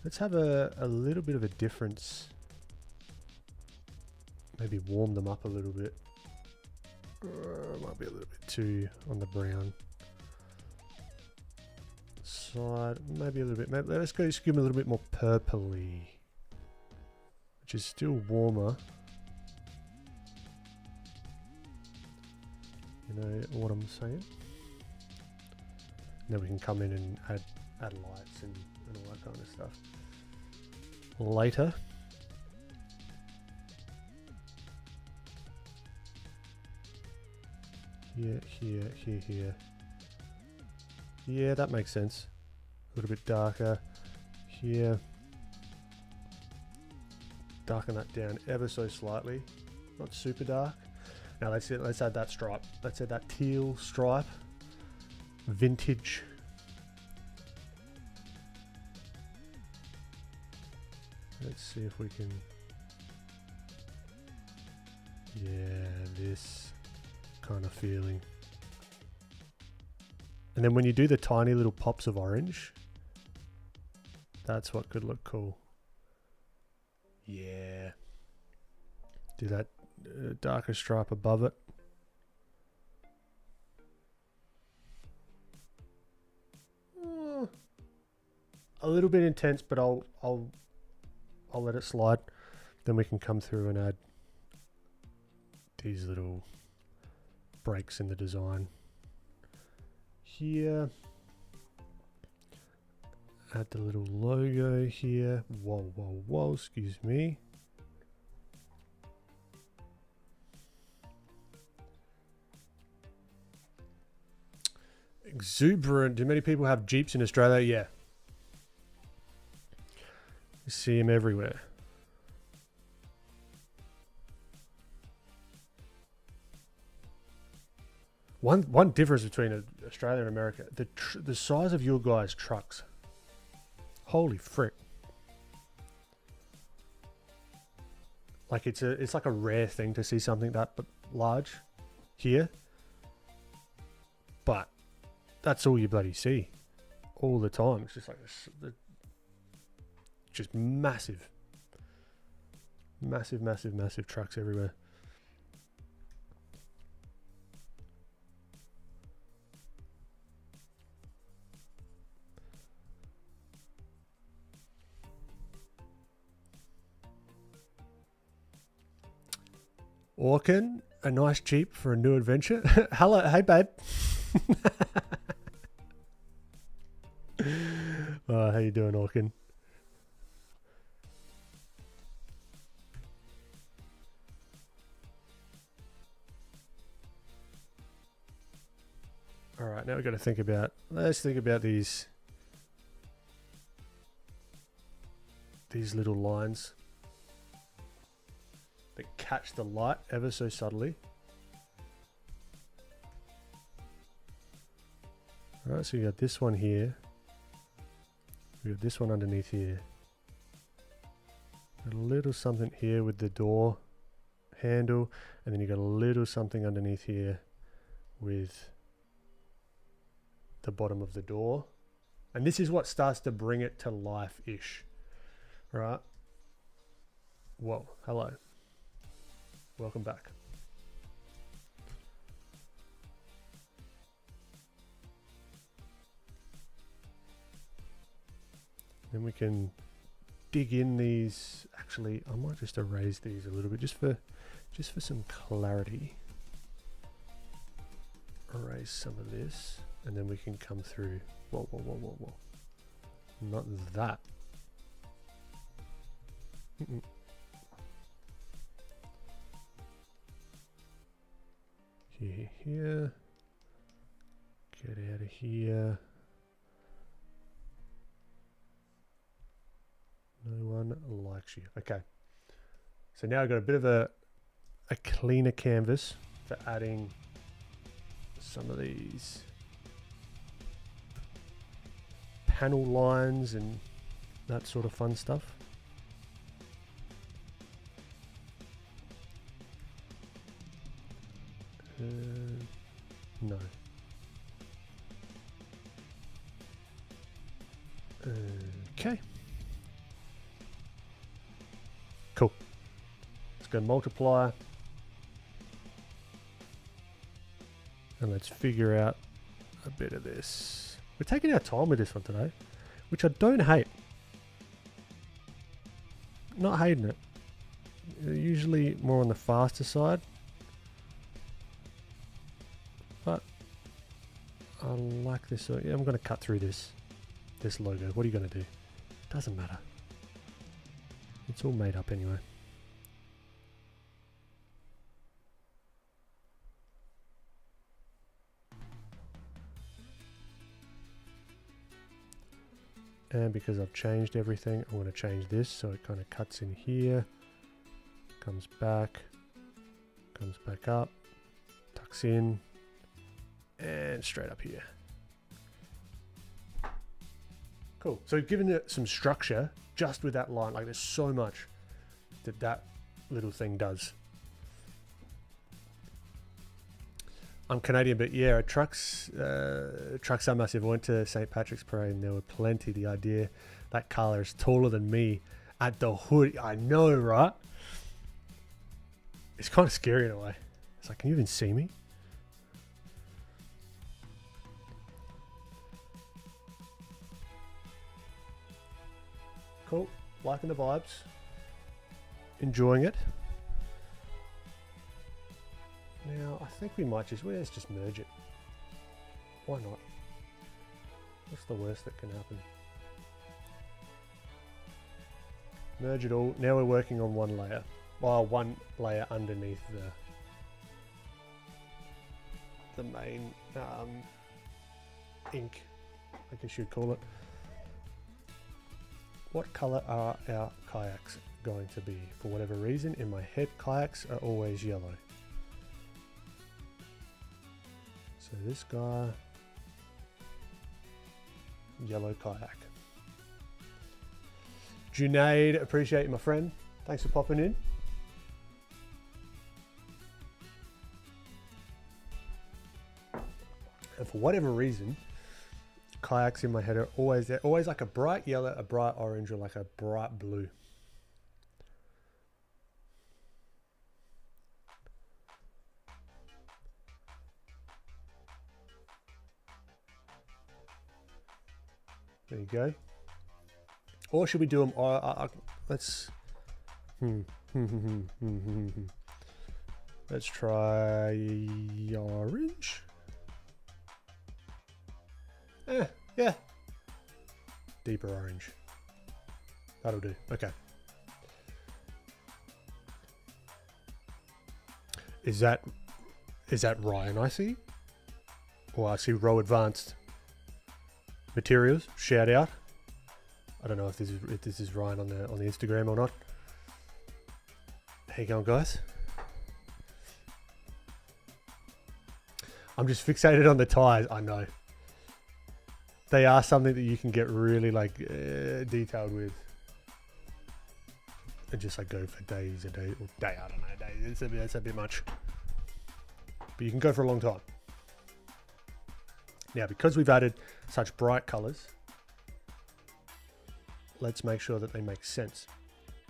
Let's have a little bit of a difference. Maybe warm them up a little bit. Might be a little bit too on the brown side. Maybe a little bit. Maybe, let's go skim a little bit more purpley, which is still warmer. You know what I'm saying? And then we can come in and add lights and all that kind of stuff later. Here. Yeah, that makes sense. A little bit darker here. Darken that down ever so slightly. Not super dark. Now let's add that stripe. Let's add that teal stripe. Vintage. Let's see if we can. Yeah, this kind of feeling. And then when you do the tiny little pops of orange, that's what could look cool. Yeah. Do that darker stripe above it. A little bit intense, but I'll let it slide. Then we can come through and add these little breaks in the design. Here, add the little logo here. Whoa, excuse me. Exuberant. Do many people have Jeeps in Australia? Yeah. You see them everywhere. One difference between Australia and America, the size of your guys' trucks. Holy frick. Like it's like a rare thing to see something that large here. But that's all you bloody see all the time. It's just like just massive. Massive trucks everywhere. Orkin, a nice Jeep for a new adventure. Hello, hey babe. How you doing, Orkin? All right, now we've got to think about. Let's think about these little lines that catch the light ever so subtly. All right, so you got this one here. We got this one underneath here. A little something here with the door handle, and then you got a little something underneath here with the bottom of the door. And this is what starts to bring it to life-ish. Right? Whoa, hello. Welcome back. Then we can dig in these. Actually, I might just erase these a little bit just for some clarity. Erase some of this, and then we can come through. Whoa. Not that. Here. Get out of here. No one likes you. Okay. So now I've got a bit of a cleaner canvas for adding some of these panel lines and that sort of fun stuff. No. Okay. Cool. Let's go multiply. And let's figure out a bit of this. We're taking our time with this one today, which I don't hate. Not hating it. Usually more on the faster side. But I like this. Yeah, I'm going to cut through this logo. What are you going to do? Doesn't matter. It's all made up anyway. And because I've changed everything, I'm going to change this so it kind of cuts in here, comes back up, tucks in, and straight up here. Cool. So giving it some structure just with that line, like there's so much that little thing does. I'm Canadian, but yeah, trucks are massive. I went to St. Patrick's Parade and there were plenty. The idea that Carla is taller than me at the hood, I know, right? It's kind of scary in a way. It's like, can you even see me? Cool. Liking the vibes. Enjoying it. Now, I think we might let's just merge it. Why not? What's the worst that can happen? Merge it all. Now we're working on one layer. Well, one layer underneath the main ink, I guess you'd call it. What color are our kayaks going to be? For whatever reason, in my head, kayaks are always yellow. So this guy, yellow kayak. Junaid, appreciate you, my friend. Thanks for popping in. And for whatever reason, kayaks in my head are always there, always like a bright yellow, a bright orange, or like a bright blue. There you go. Or should we do them? Let's. Let's try orange. Yeah. Deeper orange. That'll do. Okay. Is that Ryan I see? Well, I see Row Advanced Materials. Shout out. I don't know if this is Ryan on the Instagram or not. How you going, guys? I'm just fixated on the tires. I know. They are something that you can get really like detailed with, and just like go for days and days. Or day, I don't know. Days. It's a bit much, but you can go for a long time. Now, because we've added such bright colors, let's make sure that they make sense.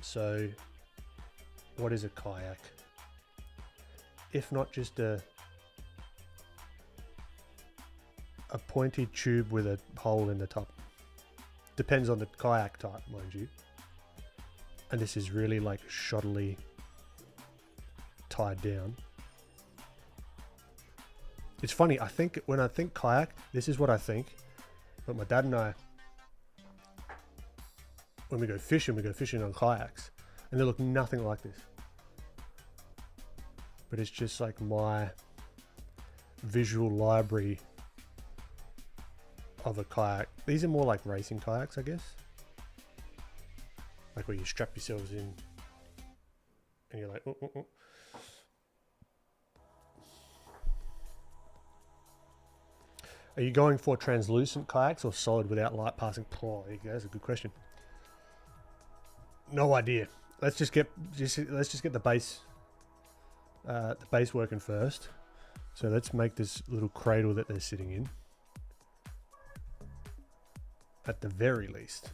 So, what is a kayak? If not just a pointy tube with a hole in the top. Depends on the kayak type, mind you. And this is really like shoddily tied down. It's funny, I think when I think kayak, this is what I think. But my dad and I, when we go fishing on kayaks, and they look nothing like this. But it's just like my visual library of a kayak. These are more like racing kayaks, I guess. Like where you strap yourselves in and you're like, oh. Are you going for translucent kayaks or solid without light passing? Oh, there you go. That's a good question. No idea. Let's just get the base working first. So let's make this little cradle that they're sitting in. At the very least,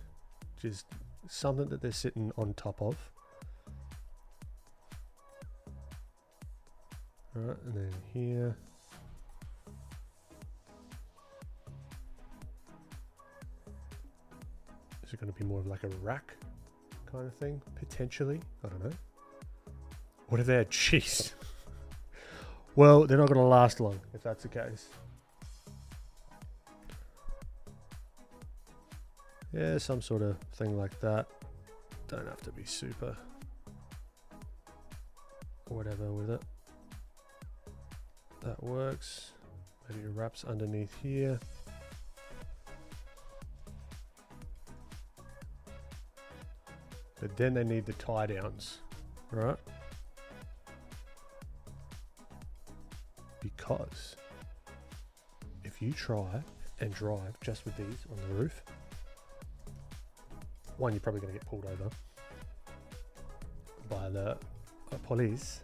just something that they're sitting on top of. All right, and then here. Is it going to be more of like a rack kind of thing? Potentially. I don't know. What if they had cheese? Well, they're not going to last long if that's the case. Yeah, some sort of thing like that. Don't have to be super whatever with it. That works. Maybe it wraps underneath here. But then they need the tie downs, right? Because if you try and drive just with these on the roof, one, you're probably going to get pulled over by the police,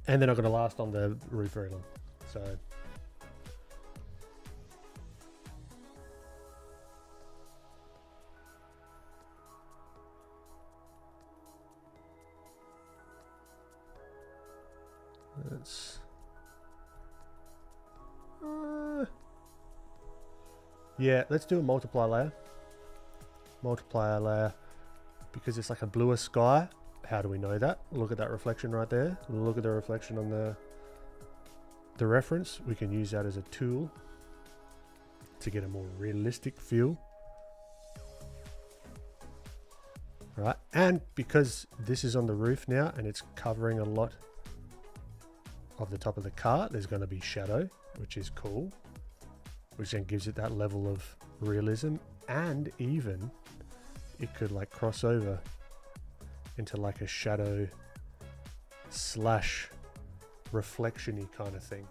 and they're not going to last on the roof very long. So let's yeah, let's do a multiplier layer because it's like a bluer sky. How do we know that? Look at that reflection right there. Look at the reflection on the reference. We can use that as a tool to get a more realistic feel. Right, and because this is on the roof now and it's covering a lot of the top of the car, there's going to be shadow, which is cool, which then gives it that level of realism, and even it could like cross over into like a shadow slash reflection-y kind of thing.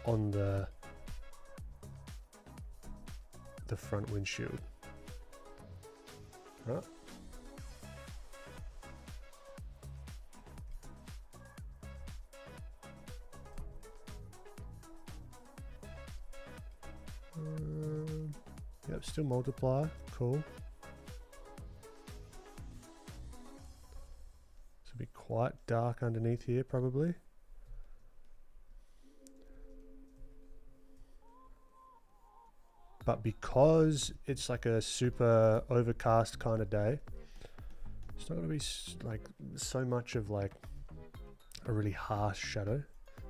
on the front windshield. Right. Yep, still multiply. Cool. This will be quite dark underneath here, probably. But because it's like a super overcast kind of day, it's not going to be like so much of like a really harsh shadow.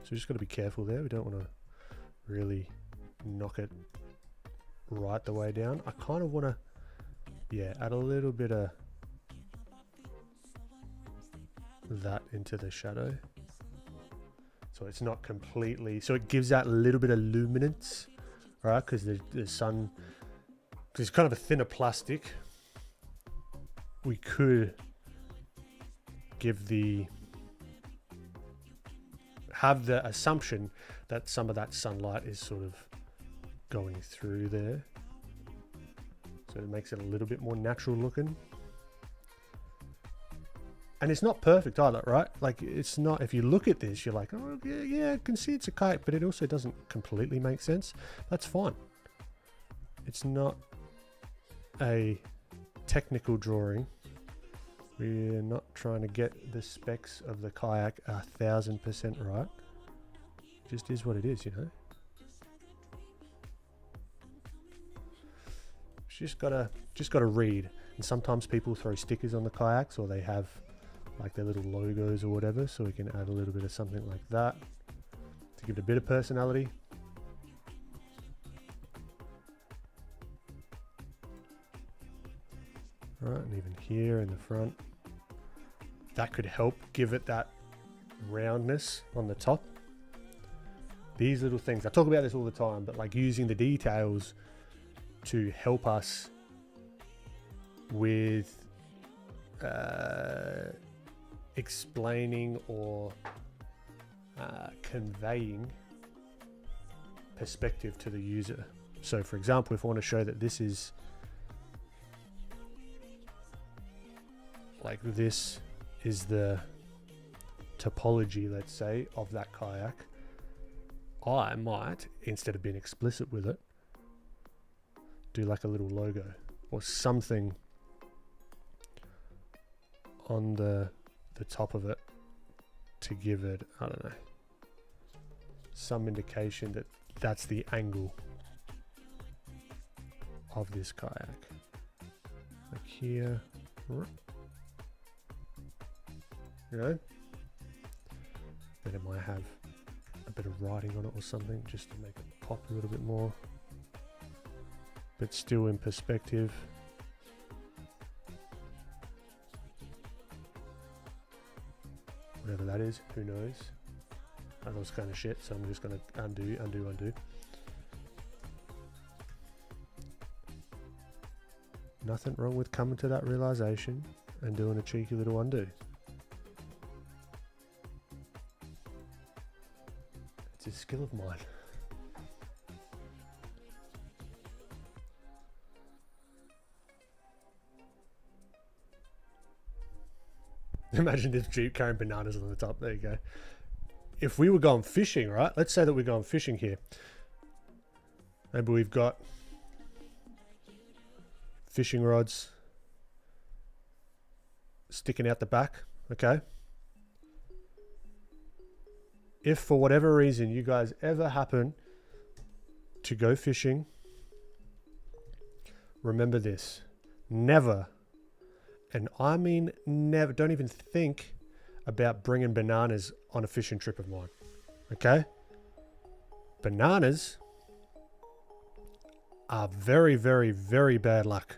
So we just got to be careful there. We don't want to really knock it right the way down. I kind of want to, yeah, add a little bit of that into the shadow. So it's not completely, so it gives that little bit of luminance. Right, because the sun, because it's kind of a thinner plastic, we could have the assumption that some of that sunlight is sort of going through there, so it makes it a little bit more natural looking. And it's not perfect either, right? Like, it's not, if you look at this, you're like, oh, yeah, I can see it's a kite, but it also doesn't completely make sense. That's fine. It's not a technical drawing. We're not trying to get the specs of the kayak 1000% right. It just is what it is, you know? Just gotta read. And sometimes people throw stickers on the kayaks, or they have like their little logos or whatever, so we can add a little bit of something like that to give it a bit of personality. Right, and even here in the front, that could help give it that roundness on the top. These little things, I talk about this all the time, but like using the details to help us with explaining or conveying perspective to the user. So for example, if I want to show that this is like, this is the topology, let's say, of that kayak, I might, instead of being explicit with it, do like a little logo or something on the top of it to give it, I don't know, some indication that that's the angle of this kayak. Like here, you know, then it might have a bit of writing on it or something just to make it pop a little bit more, but still in perspective. Whatever that is, who knows? That was kind of shit, so I'm just going to undo. Nothing wrong with coming to that realization and doing a cheeky little undo. It's a skill of mine. Imagine this Jeep carrying bananas on the top. There you go. If we were going fishing, right? Let's say that we're going fishing here. Maybe we've got fishing rods sticking out the back. Okay. If for whatever reason you guys ever happen to go fishing, remember this. Never, and I mean never, don't even think about bringing bananas on a fishing trip of mine. Okay? Bananas are very, very, very bad luck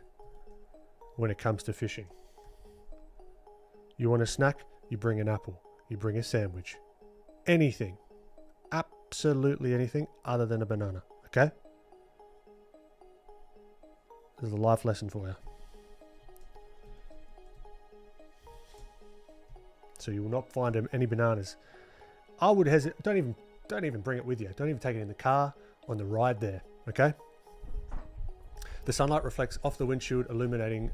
when it comes to fishing. You want a snack? You bring an apple. You bring a sandwich. Anything. Absolutely anything other than a banana. Okay? There's a life lesson for you. So you will not find any bananas. I would hesitate. Don't even don't even bring it with you. Don't even take it in the car on the ride there, okay? The sunlight reflects off the windshield, illuminating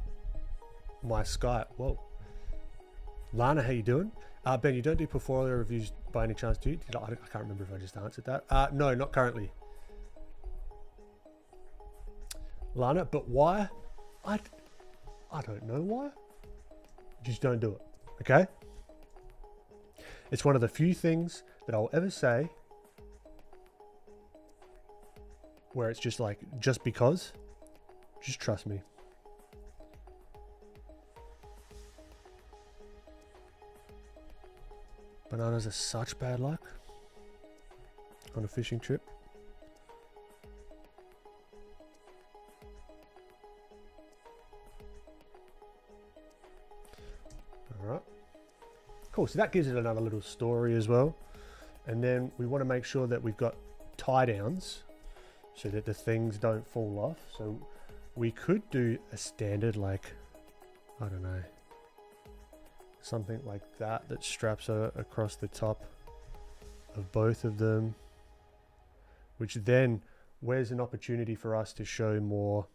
my sky. Whoa. Lana, how you doing? Ben, you don't do portfolio reviews by any chance, do you? I can't remember if I just answered that. No, not currently. Lana, but why? I don't know why. Just don't do it, okay? It's one of the few things that I'll ever say where it's just like, just because. Just trust me. Bananas are such bad luck on a fishing trip. All right. Cool. So that gives it another little story as well. And then we want to make sure that we've got tie downs so that the things don't fall off. So we could do a standard, like, I don't know, something like that that straps across the top of both of them, which then where's an opportunity for us to show more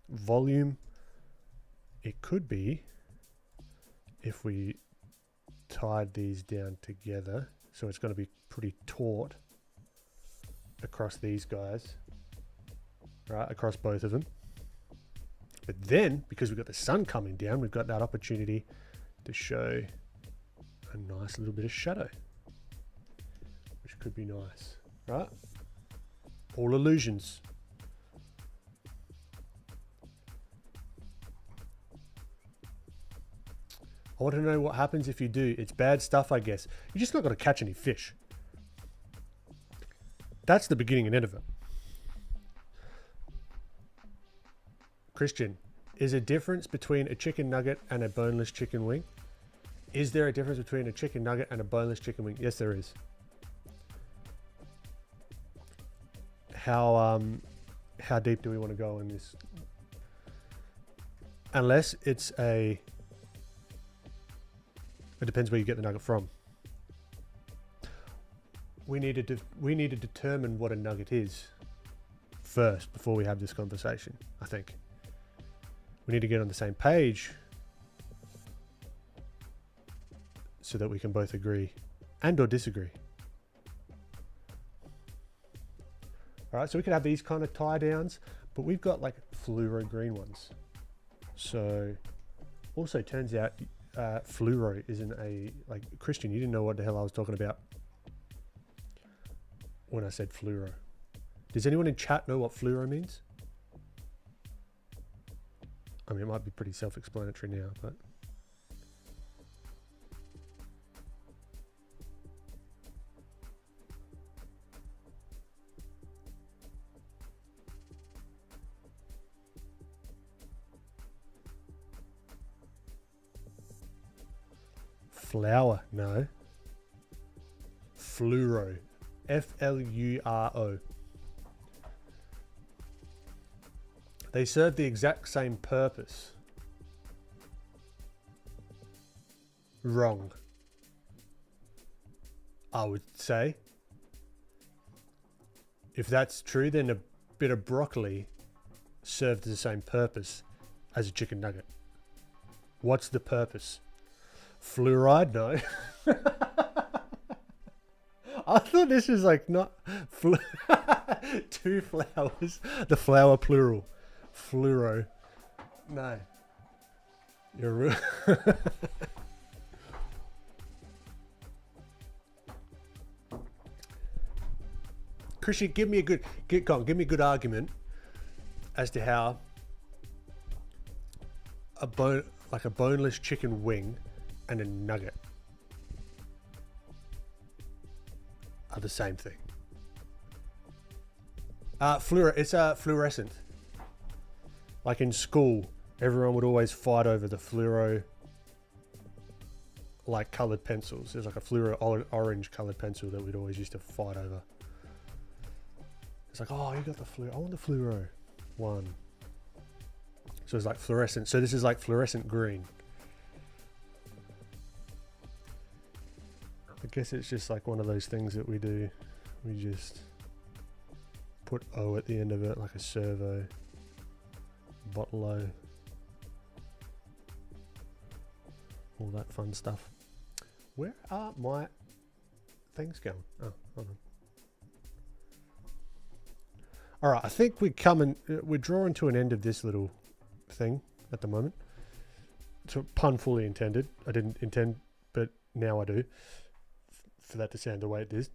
volume. It could be if we tied these down together, so it's going to be pretty taut across these guys, right, across both of them. But then, because we've got the sun coming down, we've got that opportunity to show a nice little bit of shadow, which could be nice, right? All illusions. I want to know what happens if you do. It's bad stuff, I guess. You just not got to catch any fish. That's the beginning and end of it. Christian, is a difference between a chicken nugget and a boneless chicken wing? Is there a difference between a chicken nugget and a boneless chicken wing? Yes, there is. How deep do we want to go in this? Unless it's it depends where you get the nugget from. We need to determine what a nugget is first before we have this conversation, I think. We need to get on the same page so that we can both agree and or disagree. All right, so we can have these kind of tie downs, but we've got like fluoro green ones. So also turns out fluoro isn't a, like, Christian, you didn't know what the hell I was talking about when I said fluoro. Does anyone in chat know what fluoro means? I mean, it might be pretty self-explanatory now, but flour, no. Fluoro, F-L-U-R-O. They serve the exact same purpose. Wrong, I would say. If that's true, then a bit of broccoli served the same purpose as a chicken nugget. What's the purpose? Fluoride? No. I thought this was like not two flowers. The flower plural. Fluoro. No. You're Christian, give me a good argument as to how a boneless chicken wing and a nugget are the same thing. It's fluorescent. Like in school, everyone would always fight over the fluoro, like coloured pencils. There's like a fluoro orange coloured pencil that we'd always used to fight over. It's like, oh, you got the fluoro. I want the fluoro one. So it's like fluorescent. So this is like fluorescent green. I guess it's just like one of those things that we do. We just put O at the end of it, like a servo. Bottle O. All that fun stuff. Where are my things going? Oh, hold on. All right, I think we're drawing to an end of this little thing at the moment. It's a pun fully intended. I didn't intend, but now I do. For that to sound the way it is.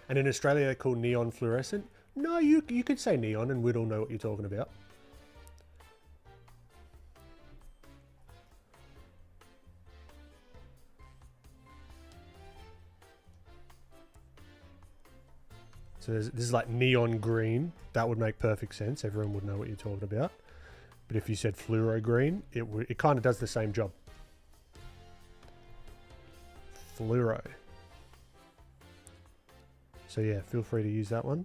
And in Australia, they're called neon fluorescent. No, you could say neon and we'd all know what you're talking about. So this is like neon green. That would make perfect sense. Everyone would know what you're talking about. But if you said fluoro green, it kind of does the same job. Fluoro. So yeah, feel free to use that one.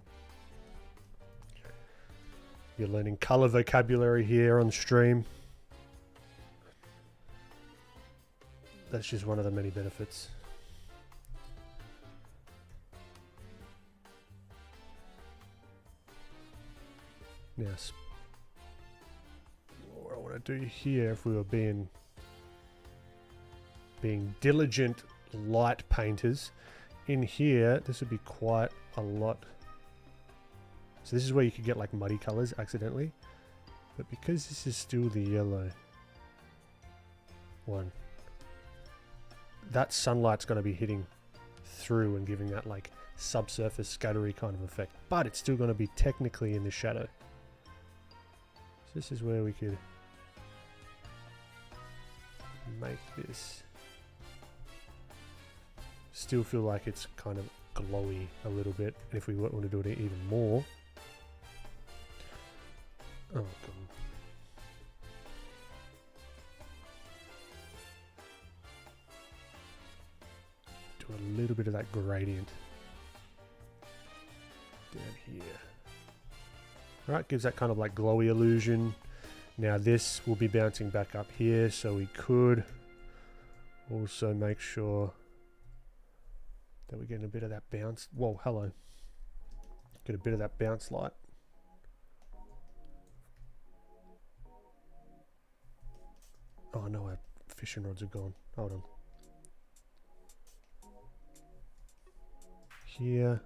You're learning color vocabulary here on stream. That's just one of the many benefits. Yes. What I want to do here, if we were being diligent light painters, in here, this would be quite a lot. So this is where you could get like muddy colors accidentally. But because this is still the yellow one, that sunlight's going to be hitting through and giving that like subsurface scattery kind of effect. But it's still going to be technically in the shadow. So this is where we could make this still feel like it's kind of glowy a little bit. And if we want to do it even more, oh god, do a little bit of that gradient down here. Alright, gives that kind of like glowy illusion. Now this will be bouncing back up here, so we could also make sure that we're getting a bit of that bounce. Whoa, hello. Get a bit of that bounce light. Oh no, our fishing rods are gone. Hold on. Here.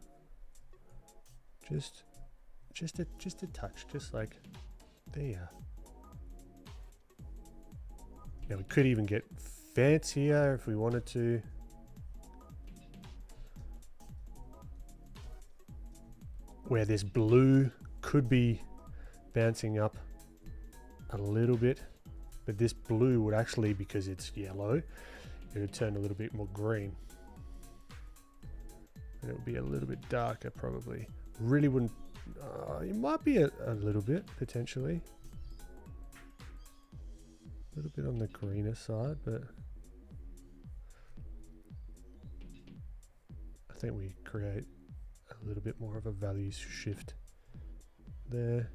Just a touch, just like there. Now we could even get fancier if we wanted to. Where this blue could be bouncing up a little bit, but this blue would actually, because it's yellow, it would turn a little bit more green. And it would be a little bit darker probably. Really wouldn't, it might be a little bit potentially. A little bit on the greener side, but I think we create a little bit more of a values shift there.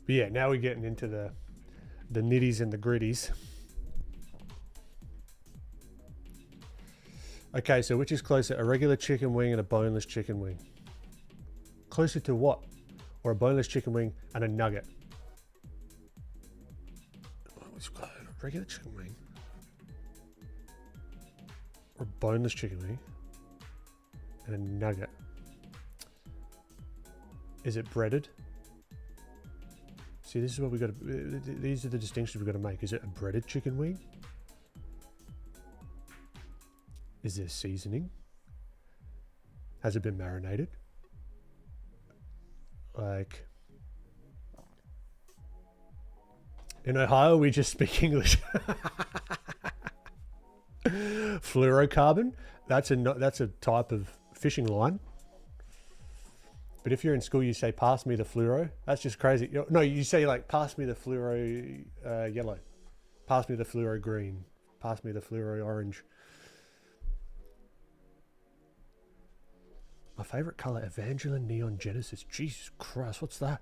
But yeah, now we're getting into the nitties and the gritties. Okay, so which is closer, a regular chicken wing and a boneless chicken wing? Closer to what? Or a boneless chicken wing and a nugget? A regular chicken wing or a boneless chicken wing and a nugget. Is it breaded? See, this is what we got to, these are the distinctions we've got to make. Is it a breaded chicken wing? Is there seasoning? Has it been marinated? Like, in Ohio, we just speak English. Fluorocarbon, that's a type of fishing line. But if you're in school, you say, pass me the fluoro. That's just crazy. No, you say like, pass me the fluoro yellow. Pass me the fluoro green. Pass me the fluoro orange. My favorite color, Evangeline Neon Genesis. Jesus Christ, what's that?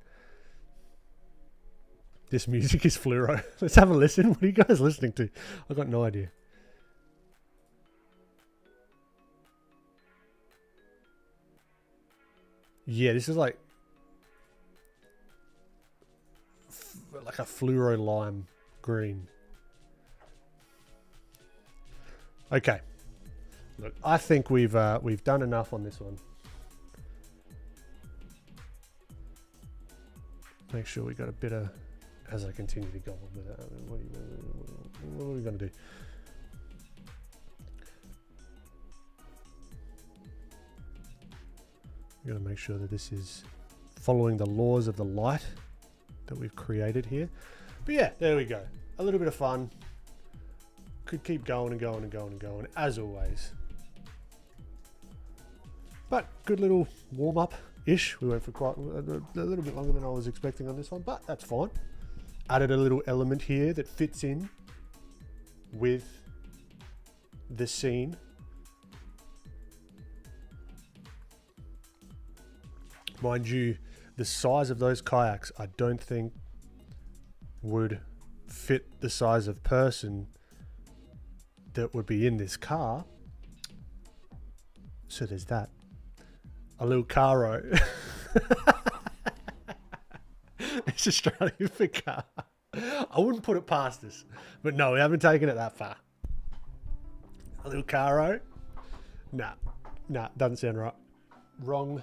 This music is fluoro. Let's have a listen. What are you guys listening to? I've got no idea. Yeah, this is like a fluoro lime green. Okay. Look, I think we've done enough on this one. Make sure we got a bit of, as I continue to go on with it. What are we going to do? We're going to make sure that this is following the laws of the light that we've created here. But yeah, there we go. A little bit of fun. Could keep going and going and going and going, as always. But good little warm-up-ish. We went for quite a little bit longer than I was expecting on this one, but that's fine. Added a little element here that fits in with the scene. Mind you, the size of those kayaks, I don't think would fit the size of person that would be in this car. So there's that. A little caro. It's Australian for car. I wouldn't put it past us. But no, we haven't taken it that far. A little caro. Nah, doesn't sound right. Wrong.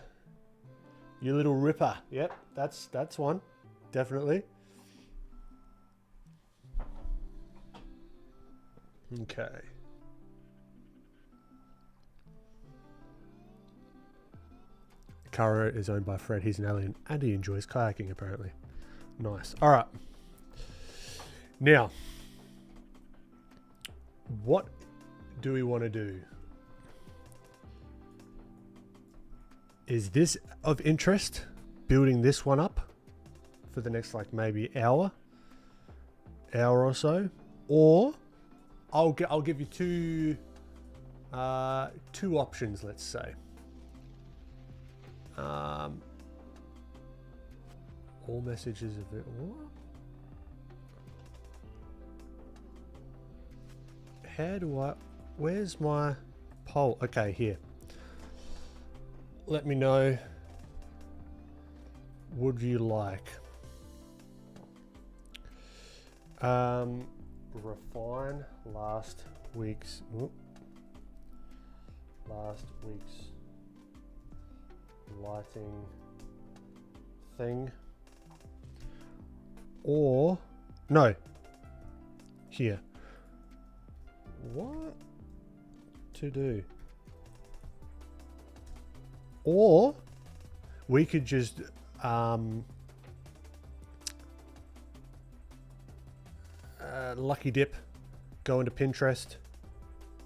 You little ripper. Yep, that's one. Definitely. Okay. Caro is owned by Fred. He's an alien and he enjoys kayaking apparently. Nice. All right. Now, what do we want to do? Is this of interest? Building this one up for the next like maybe hour or so, or I'll give you two options. Let's say. All messages of it. What? How do I? Where's my poll? Okay, here. Let me know. Would you like refine last week's lighting thing, or no, here, what to do, or we could just lucky dip, go into Pinterest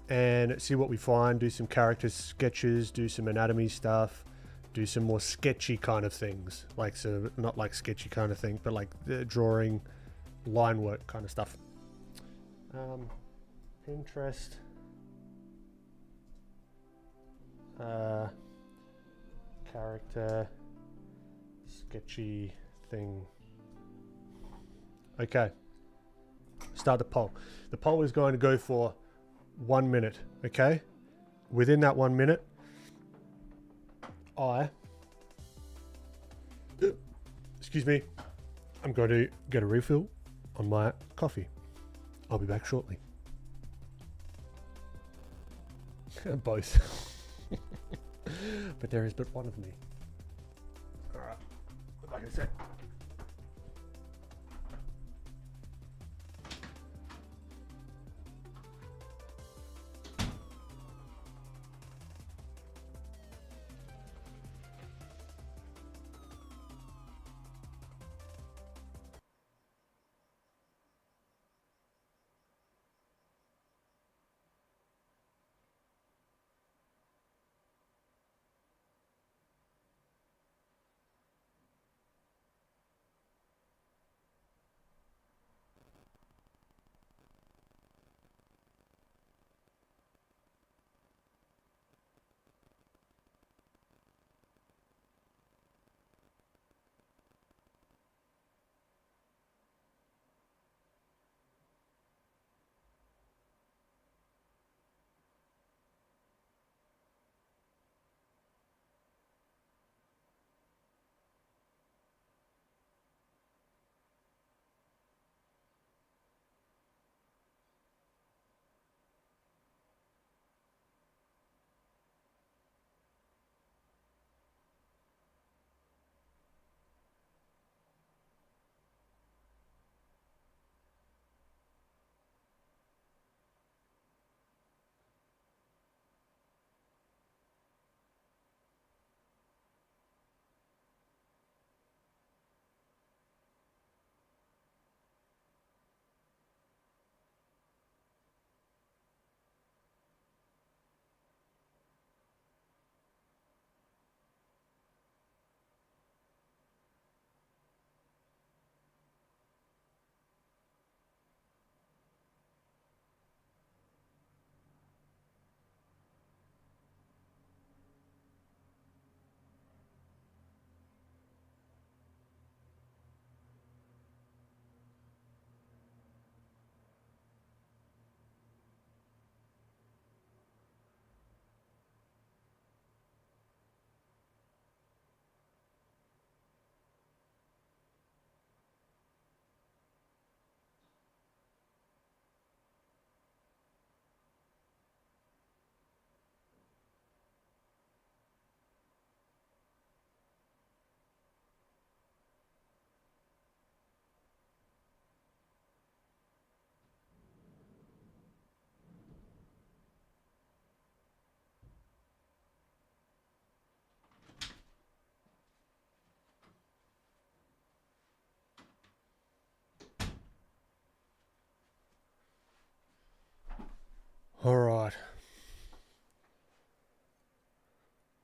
and see what we find, do some character sketches, do some anatomy stuff, do some more sketchy kind of things, like, so not like sketchy kind of thing, but like drawing, line work kind of stuff. Pinterest, character sketchy thing. Okay, start the poll. The poll is going to go for 1 minute. Okay, within that 1 minute, excuse me, I'm going to get a refill on my coffee. I'll be back shortly. Both. But there is but one of me. Alright, like I said.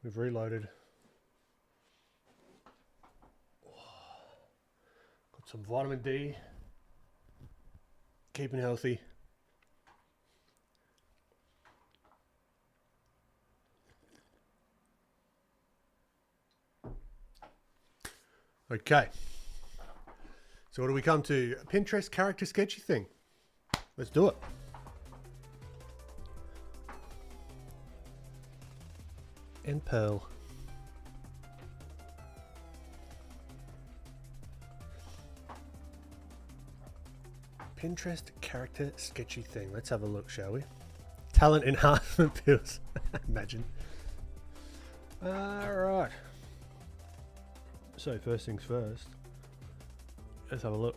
We've reloaded. Got some vitamin D. Keeping healthy. Okay. So what do we come to? A Pinterest character sketchy thing. Let's do it. And Pearl. Pinterest character sketchy thing. Let's have a look, shall we? Talent enhancement pills. Imagine. Alright. So first things first. Let's have a look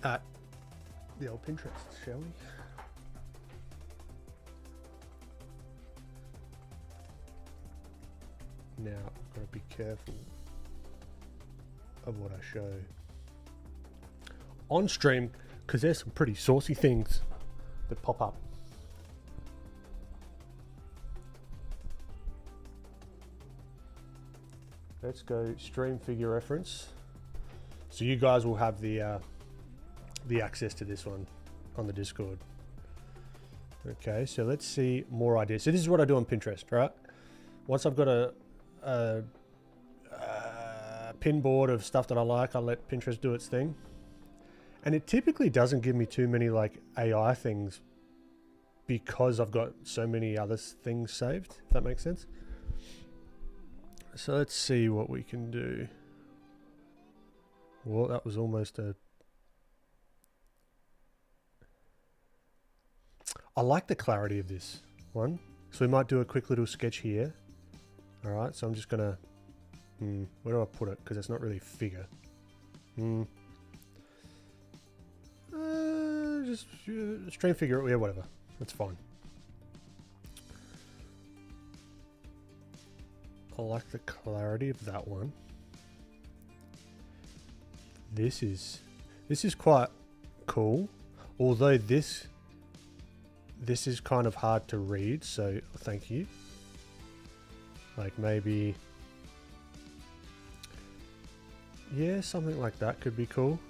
at the old Pinterest, shall we? Now, I've got to be careful of what I show on stream, because there's some pretty saucy things that pop up. Let's go stream figure reference. So you guys will have the access to this one on the Discord. Okay, so let's see more ideas. So this is what I do on Pinterest, right? Once I've got a pin board of stuff that I like, I let Pinterest do its thing. And it typically doesn't give me too many like AI things because I've got so many other things saved, if that makes sense. So let's see what we can do. Well, that was almost a... I like the clarity of this one. So we might do a quick little sketch here. Alright, so I'm just gonna... where do I put it? Because it's not really a figure. Just stream figure, yeah, whatever. That's fine. I like the clarity of that one. This is quite cool, although this is kind of hard to read, so thank you. Like maybe, yeah, something like that could be cool.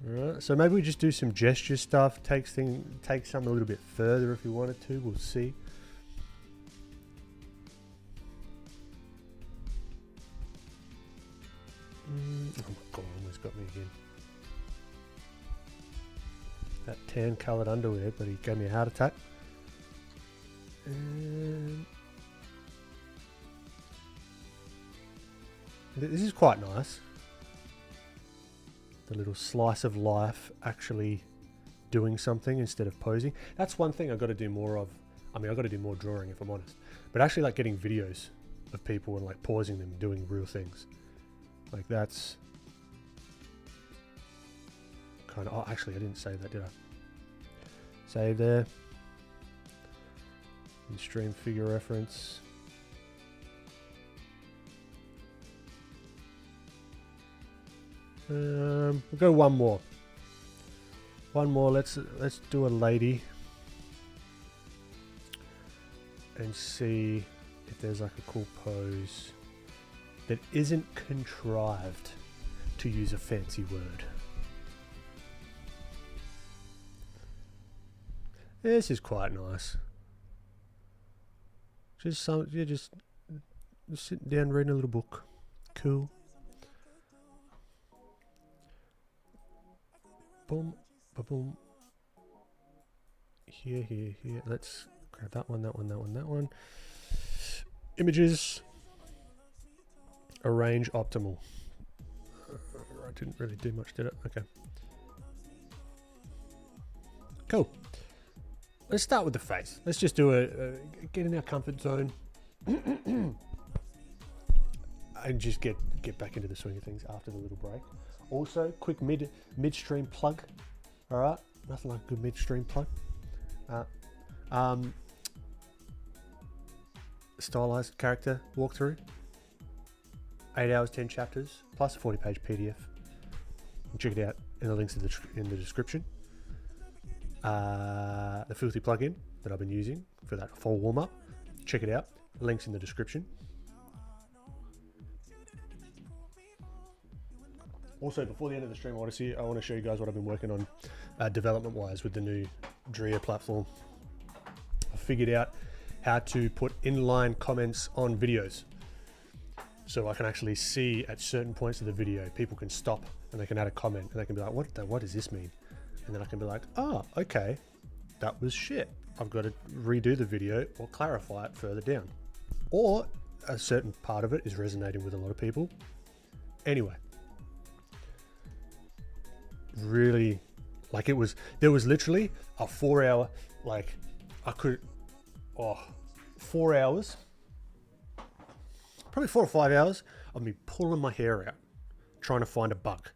Alright, so maybe we just do some gesture stuff, take some a little bit further if we wanted to, we'll see. Oh my god, almost got me again. That tan coloured underwear, but he gave me a heart attack. And this is quite nice. The little slice of life actually doing something instead of posing. That's one thing I've got to do more of. I mean, I've got to do more drawing if I'm honest. But actually like getting videos of people and like pausing them doing real things. Like that's kind of... Oh, actually I didn't save that, did I? Save there. And stream figure reference. We'll go one more. One more. Let's do a lady and see if there's like a cool pose that isn't contrived, to use a fancy word. This is quite nice. Just just sitting down reading a little book. Cool. Boom, ba-boom. Here. Let's grab that one, that one. Images. Arrange optimal. I didn't really do much, did it? Okay. Cool. Let's start with the face. Let's just do get in our comfort zone. And just get back into the swing of things after the little break. Also, quick midstream plug. All right, nothing like a good midstream plug. Stylized character walkthrough. 8 hours, 10 chapters, plus a 40-page PDF. Check it out in the links in the description. The Filthy plugin that I've been using for that full warm-up. Check it out. Links in the description. Also, before the end of the stream, I want to show you guys what I've been working on development-wise with the new Drea platform. I figured out how to put inline comments on videos. So I can actually see at certain points of the video, people can stop and they can add a comment and they can be like, what does this mean? And then I can be like, oh, okay, that was shit. I've got to redo the video or clarify it further down. Or a certain part of it is resonating with a lot of people. Anyway, really, like there was literally a 4 hour, like 4 hours, probably 4 or 5 hours of me pulling my hair out, trying to find a bug.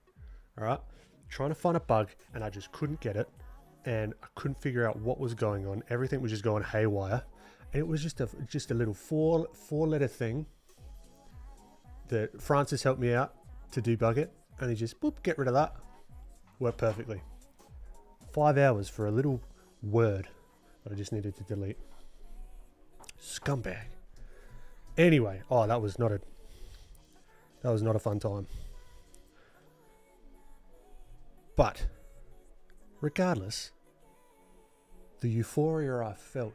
All right, trying to find a bug, and I just couldn't get it, and I couldn't figure out what was going on. Everything was just going haywire, and it was just a little four letter thing that Francis helped me out to debug it, and he just boop, get rid of that. Worked perfectly. 5 hours for a little word that I just needed to delete. Scumbag. Anyway, oh, that was not a fun time. But regardless, the euphoria I felt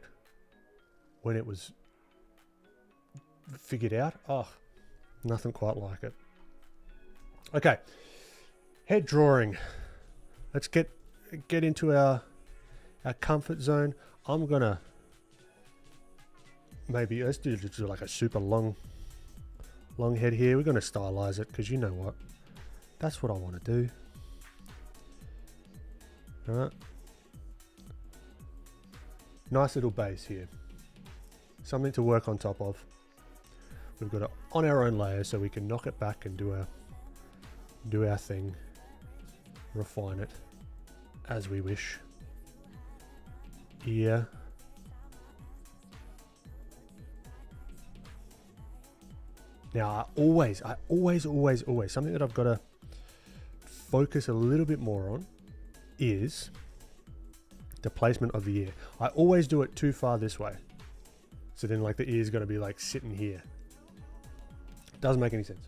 when it was figured out, oh, nothing quite like it. Okay, head drawing. Let's get into our comfort zone. I'm gonna let's do like a super long head here. We're gonna stylize it because you know what, that's what I want to do. All right, nice little base here, something to work on top of. We've got it on our own layer, so we can knock it back and do our thing, refine it as we wish. Ear. Now I always something that I've got to focus a little bit more on is the placement of the ear. I always do it too far this way, so then like the ear is going to be like sitting here. Doesn't make any sense.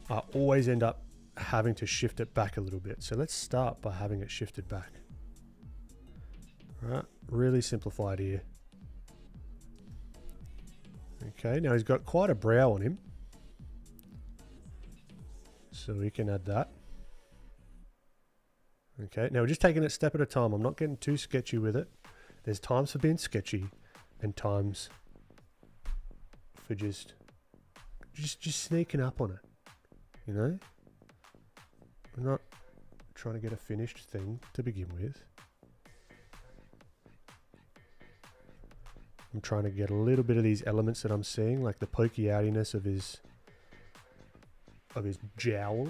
I always end up having to shift it back a little bit. So let's start by having it shifted back. All right, really simplified here. Okay, now he's got quite a brow on him, so we can add that. Okay, now we're just taking it step at a time. I'm not getting too sketchy with it. There's times for being sketchy and times for just sneaking up on it, you know? I'm not trying to get a finished thing to begin with. I'm trying to get a little bit of these elements that I'm seeing, like the pokey outiness of his jowl.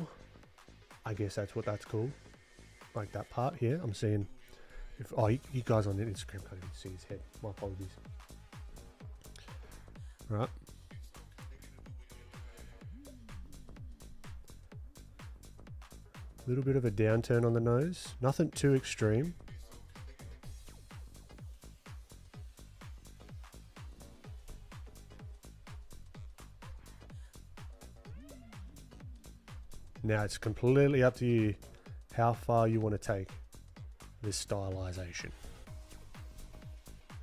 I guess that's what that's called. Like that part here, I'm seeing. You guys on Instagram can't even see his head. My apologies. Right. Little bit of a downturn on the nose. Nothing too extreme. Now it's completely up to you how far you want to take this stylization.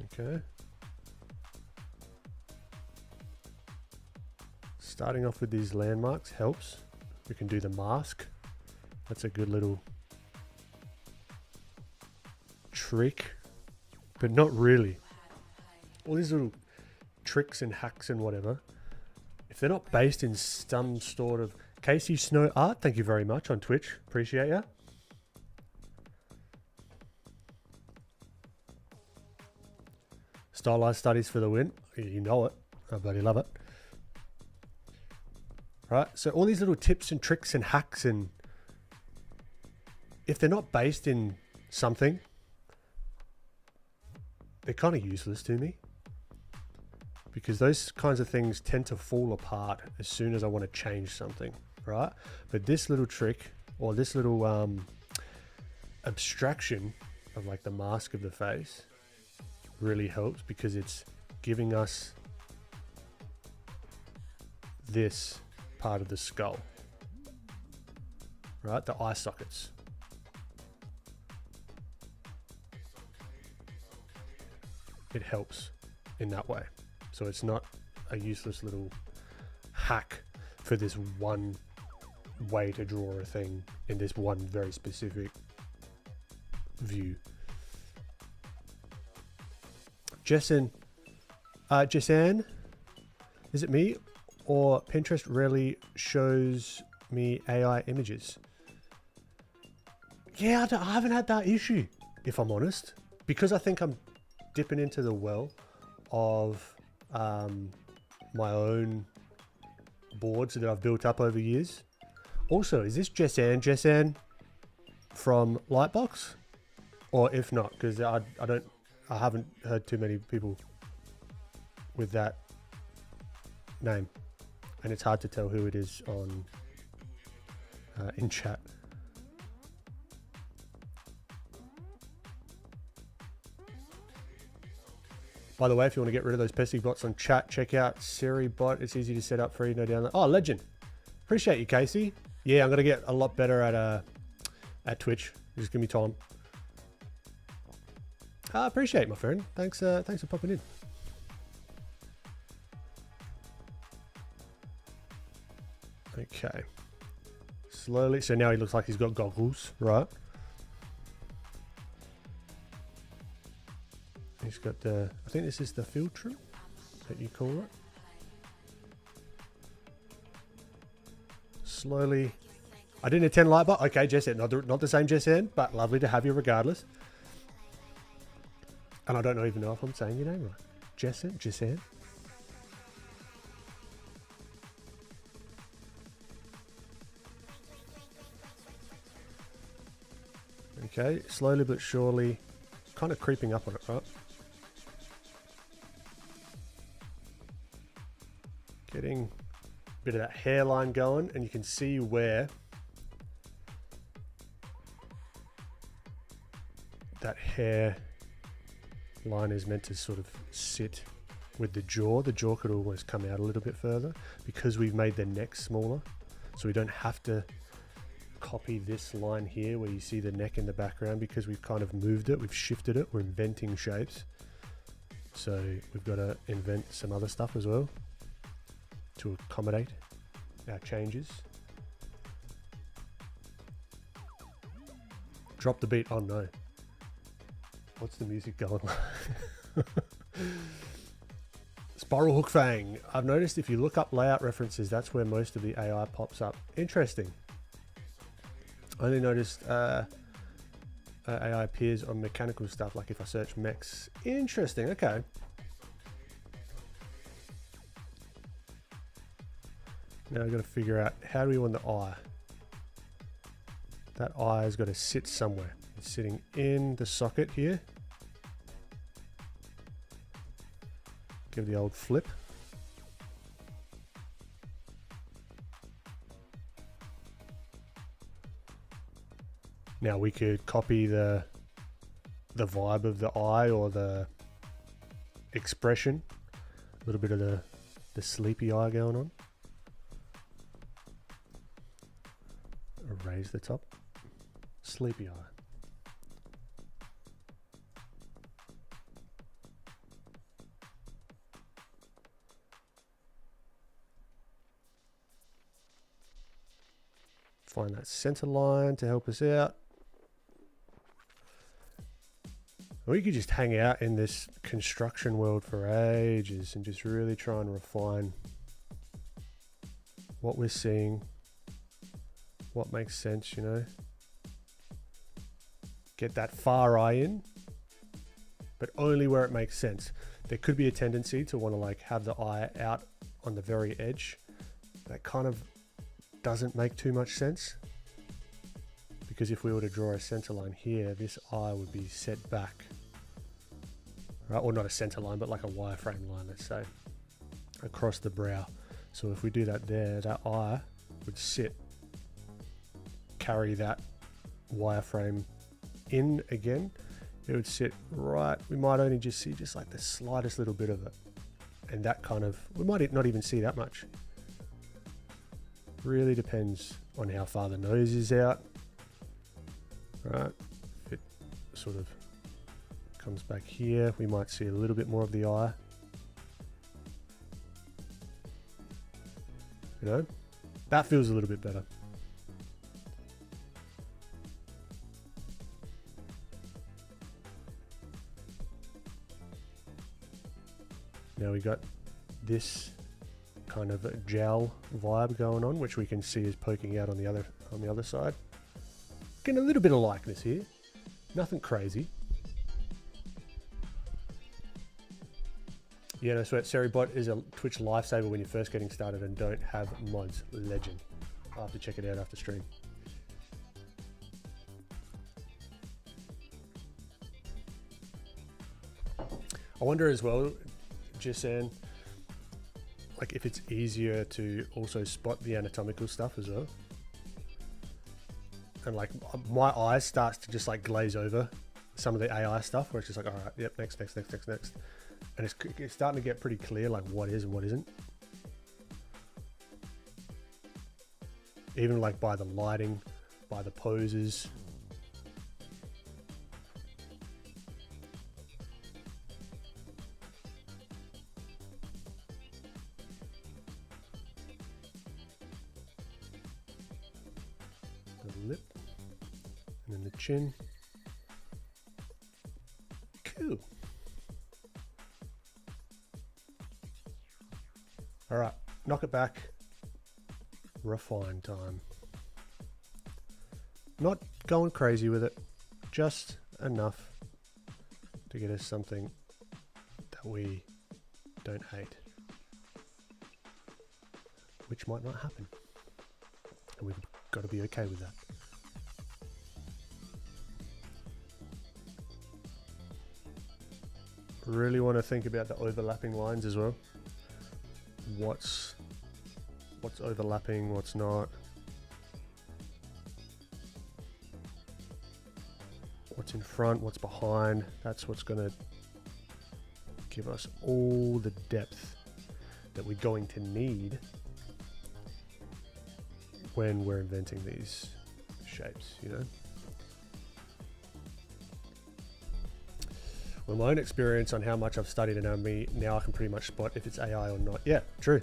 Okay. Starting off with these landmarks helps. We can do the mask. That's a good little trick, but not really. All these little tricks and hacks and whatever, if they're not based in some sort of Casey Snow Art, thank you very much on Twitch. Appreciate ya. Stylized studies for the win. You know it. I bloody love it. Right, so all these little tips and tricks and hacks, and if they're not based in something, they're kind of useless to me, because those kinds of things tend to fall apart as soon as I want to change something, right? But this little trick, or this little abstraction of like the mask of the face, really helps because it's giving us this part of the skull, right? The eye sockets. It helps in that way. So it's not a useless little hack for this one way to draw a thing in this one very specific view. Jessen, is it me or Pinterest rarely shows me AI images? Yeah, I haven't had that issue, if I'm honest, because I think I'm dipping into the well of my own boards that I've built up over years. Also, is this Jessan from Lightbox? Or if not, because I haven't heard too many people with that name, and it's hard to tell who it is on in chat. By the way, if you want to get rid of those pesky bots on chat, check out Siri bot. It's easy to set up, free, no download. Oh, legend! Appreciate you, Casey. Yeah, I'm gonna get a lot better at Twitch. Just give me time. I appreciate it, my friend. Thanks for popping in. Okay. Slowly. So now he looks like he's got goggles, right? He's got the, I think this is the filter that you call it. Slowly. I didn't attend Lightbot. Okay, Jessan. Not the same Jessan, but lovely to have you regardless. And I don't even know if I'm saying your name right. Jessan. Okay, slowly but surely, kind of creeping up on it, right? Getting a bit of that hairline going, and you can see where that hair line is meant to sort of sit with the jaw. The jaw could almost come out a little bit further because we've made the neck smaller, so we don't have to copy this line here where you see the neck in the background, because we've kind of moved it, we've shifted it, we're inventing shapes. So we've got to invent some other stuff as well to accommodate our changes. Drop the beat. Oh no. What's the music going like? Spiral Hook Fang. I've noticed if you look up layout references, that's where most of the AI pops up. Interesting. I only noticed AI appears on mechanical stuff, like if I search mechs. Interesting, okay. Now I've got to figure out, how do we want the eye? That eye has got to sit somewhere. It's sitting in the socket here. Give the old flip. Now we could copy the vibe of the eye or the expression. A little bit of the sleepy eye going on. Erase the top. Sleepy eye. Find that center line to help us out. Or you could just hang out in this construction world for ages and just really try and refine what we're seeing, what makes sense, you know. Get that far eye in, but only where it makes sense. There could be a tendency to want to like have the eye out on the very edge. That kind of doesn't make too much sense, because if we were to draw a center line here, this eye would be set back, right? Or not a center line, but like a wireframe line, let's say, across the brow. So if we do that there, that eye would sit, carry that wireframe in again, it would sit right, we might only just see just like the slightest little bit of it. And that kind of, we might not even see that much. Really depends on how far the nose is out. Right, if it sort of comes back here, we might see a little bit more of the eye. You know, that feels a little bit better. Now we got this kind of a gel vibe going on, which we can see is poking out on the other side. Getting a little bit of likeness here, nothing crazy. Yeah, no sweat. Seribot is a Twitch lifesaver when you're first getting started and don't have mods. Legend. I'll have to check it out after stream. I wonder as well, Jisan, like if it's easier to also spot the anatomical stuff as well. And like my eye starts to just like glaze over some of the AI stuff where it's just like, all right, yep, next. And it's starting to get pretty clear like what is and what isn't. Even like by the lighting, by the poses. The lip. And then the chin. Cool. All right, knock it back. Refine time. Not going crazy with it, just enough to get us something that we don't hate, which might not happen, and we've got to be okay with that. Really want to think about the overlapping lines as well. What's overlapping, what's not. What's in front, what's behind. That's what's going to give us all the depth that we're going to need when we're inventing these shapes, you know. Well, my own experience on how much I've studied anatomy, now I can pretty much spot if it's AI or not. Yeah, true.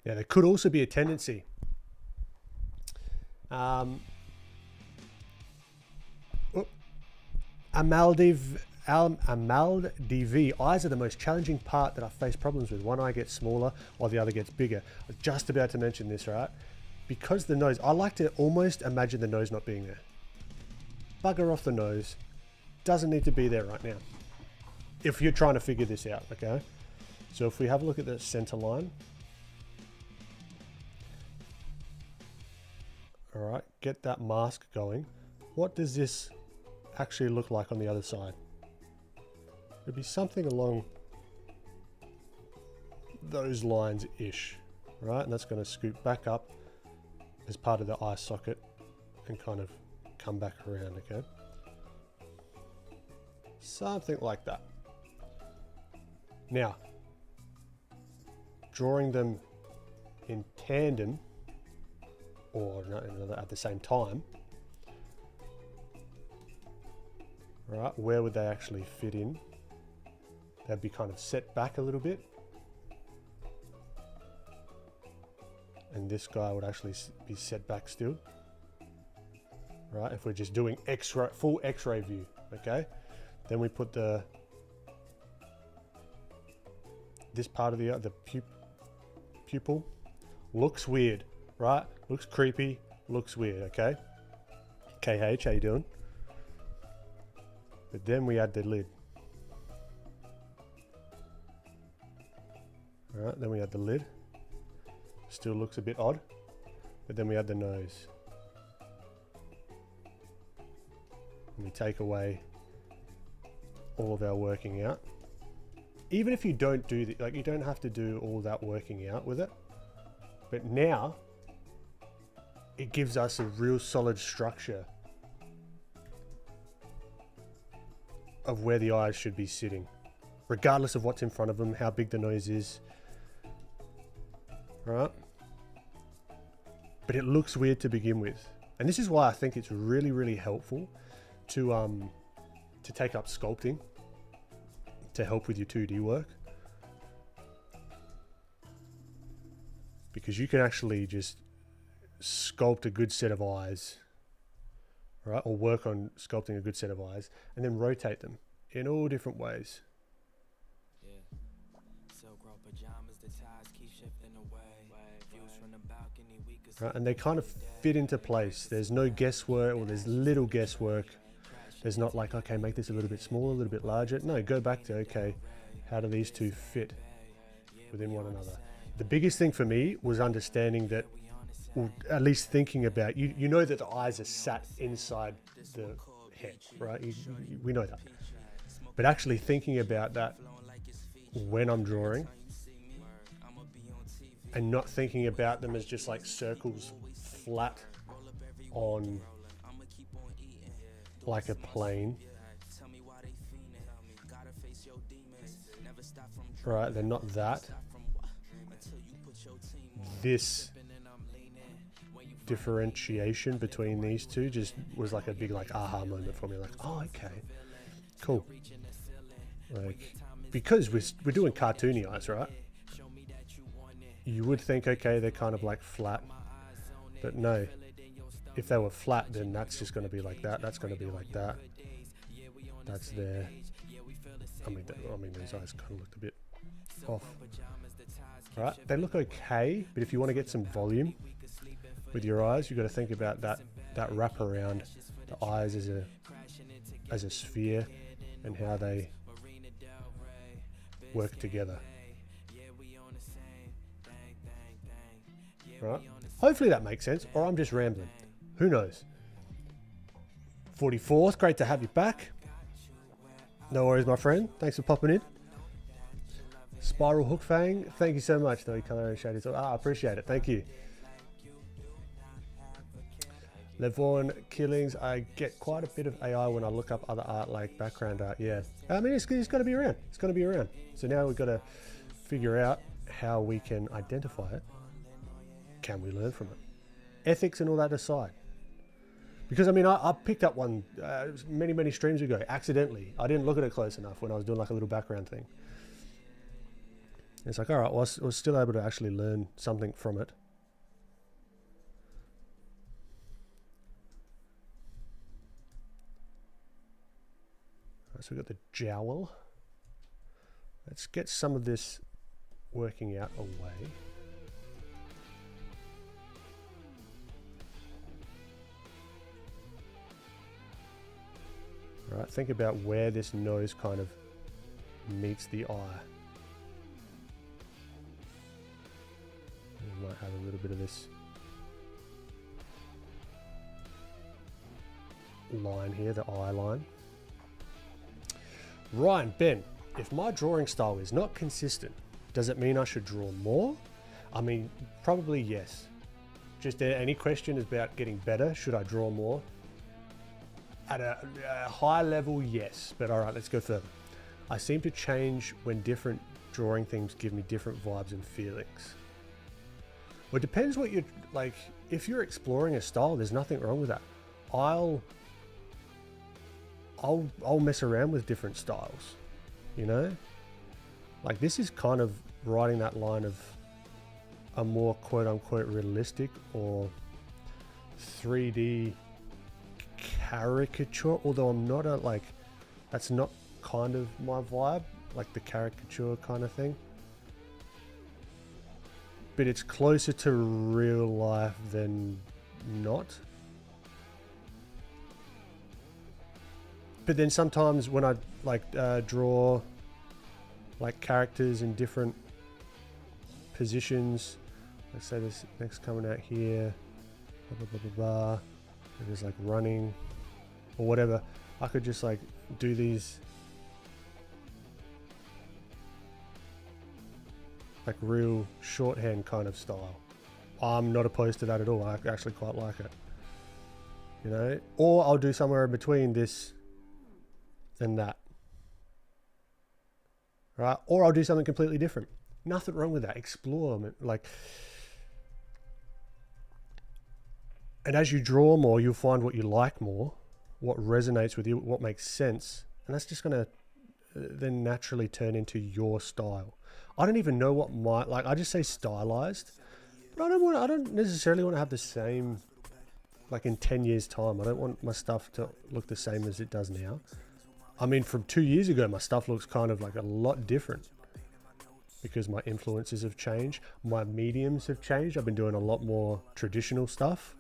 Yeah, there could also be a tendency. Amaldiv, eyes are the most challenging part that I face problems with. One eye gets smaller while the other gets bigger. I was just about to mention this, right? Because the nose, I like to almost imagine the nose not being there. Bugger off the nose. Doesn't need to be there right now. If you're trying to figure this out, okay? So if we have a look at the center line. All right, get that mask going. What does this actually look like on the other side? It'd be something along those lines-ish, right? And that's going to scoop back up as part of the eye socket and kind of come back around, okay? Something like that. Now, drawing them in tandem or at the same time, right, where would they actually fit in? They'd be kind of set back a little bit. And this guy would actually be set back still. Right, if we're just doing X-ray, full X-ray view, okay? Then we put this part of the pupil. Looks weird, right? Looks creepy, looks weird, okay? KH, how you doing? But then we add the lid. All right, then we add the lid. Still looks a bit odd. But then we add the nose. and we take away all of our working out. Even if you don't do the, like, you don't have to do all that working out with it, but now it gives us a real solid structure of where the eyes should be sitting, regardless of what's in front of them, how big the nose is, right? But it looks weird to begin with. And this is why I think it's really, really helpful to take up sculpting to help with your 2D work. Because you can actually just sculpt a good set of eyes, right? Or work on sculpting a good set of eyes and then rotate them in all different ways. Right, and they kind of fit into place. There's no guesswork, or there's little guesswork. There's not like, okay, make this a little bit smaller, a little bit larger. No, go back to, okay, how do these two fit within one another? The biggest thing for me was understanding that, or at least thinking about, you know that the eyes are sat inside the head, right? We know that. But actually thinking about that when I'm drawing, and not thinking about them as just like circles flat on like a plane. Right, they're not that. This differentiation between these two just was like a big like aha moment for me, like, oh, okay, cool. Like, because we're doing cartoony eyes, right? You would think, okay, they're kind of like flat, but no, if they were flat, then that's just going to be like that. That's going to be like that. That's there. I mean, those eyes kind of looked a bit off. All right, they look okay, but if you want to get some volume with your eyes, you've got to think about that wrap around the eyes as a sphere and how they work together. Right? Hopefully that makes sense, or I'm just rambling. Who knows? 44th, great to have you back. No worries, my friend. Thanks for popping in. Spiral Hook Fang, thank you so much. Though color and shade, I appreciate it. Thank you. Levon Killings, I get quite a bit of AI when I look up other art like background art. Yeah, I mean, it's got to be around. It's going to be around. So now we've got to figure out how we can identify it. Can we learn from it? Ethics and all that aside. Because I mean, I picked up one many streams ago, accidentally. I didn't look at it close enough when I was doing like a little background thing. It's like, all right, well, I was still able to actually learn something from it. Right, so we've got the jowl. Let's get some of this working out away. Right, think about where this nose kind of meets the eye. We might have a little bit of this line here, the eye line. Ryan, Ben, if my drawing style is not consistent, does it mean I should draw more? I mean, probably yes. Just any question about getting better, should I draw more? At a high level, yes, but all right, let's go further. I seem to change when different drawing things give me different vibes and feelings. Well, it depends what you're like. If you're exploring a style, there's nothing wrong with that. I'll mess around with different styles, you know? Like, this is kind of riding that line of a more quote unquote realistic or 3D caricature, although I'm not that's not kind of my vibe, like the caricature kind of thing, but it's closer to real life than not. But then sometimes when I draw like characters in different positions, let's say this next coming out here, blah blah blah blah blah, it is like running or whatever, I could just like do these like real shorthand kind of style. I'm not opposed to that at all. I actually quite like it. You know, or I'll do somewhere in between this and that. Right? Or I'll do something completely different. Nothing wrong with that. Explore them. Like, and as you draw more, you'll find what you like more, what resonates with you, what makes sense. And that's just going to then naturally turn into your style. I don't even know what my, like, I just say stylized, but I don't necessarily want to have the same, like in 10 years time. I don't want my stuff to look the same as it does now. I mean, from 2 years ago, my stuff looks kind of like a lot different because my influences have changed. My mediums have changed. I've been doing a lot more traditional stuff,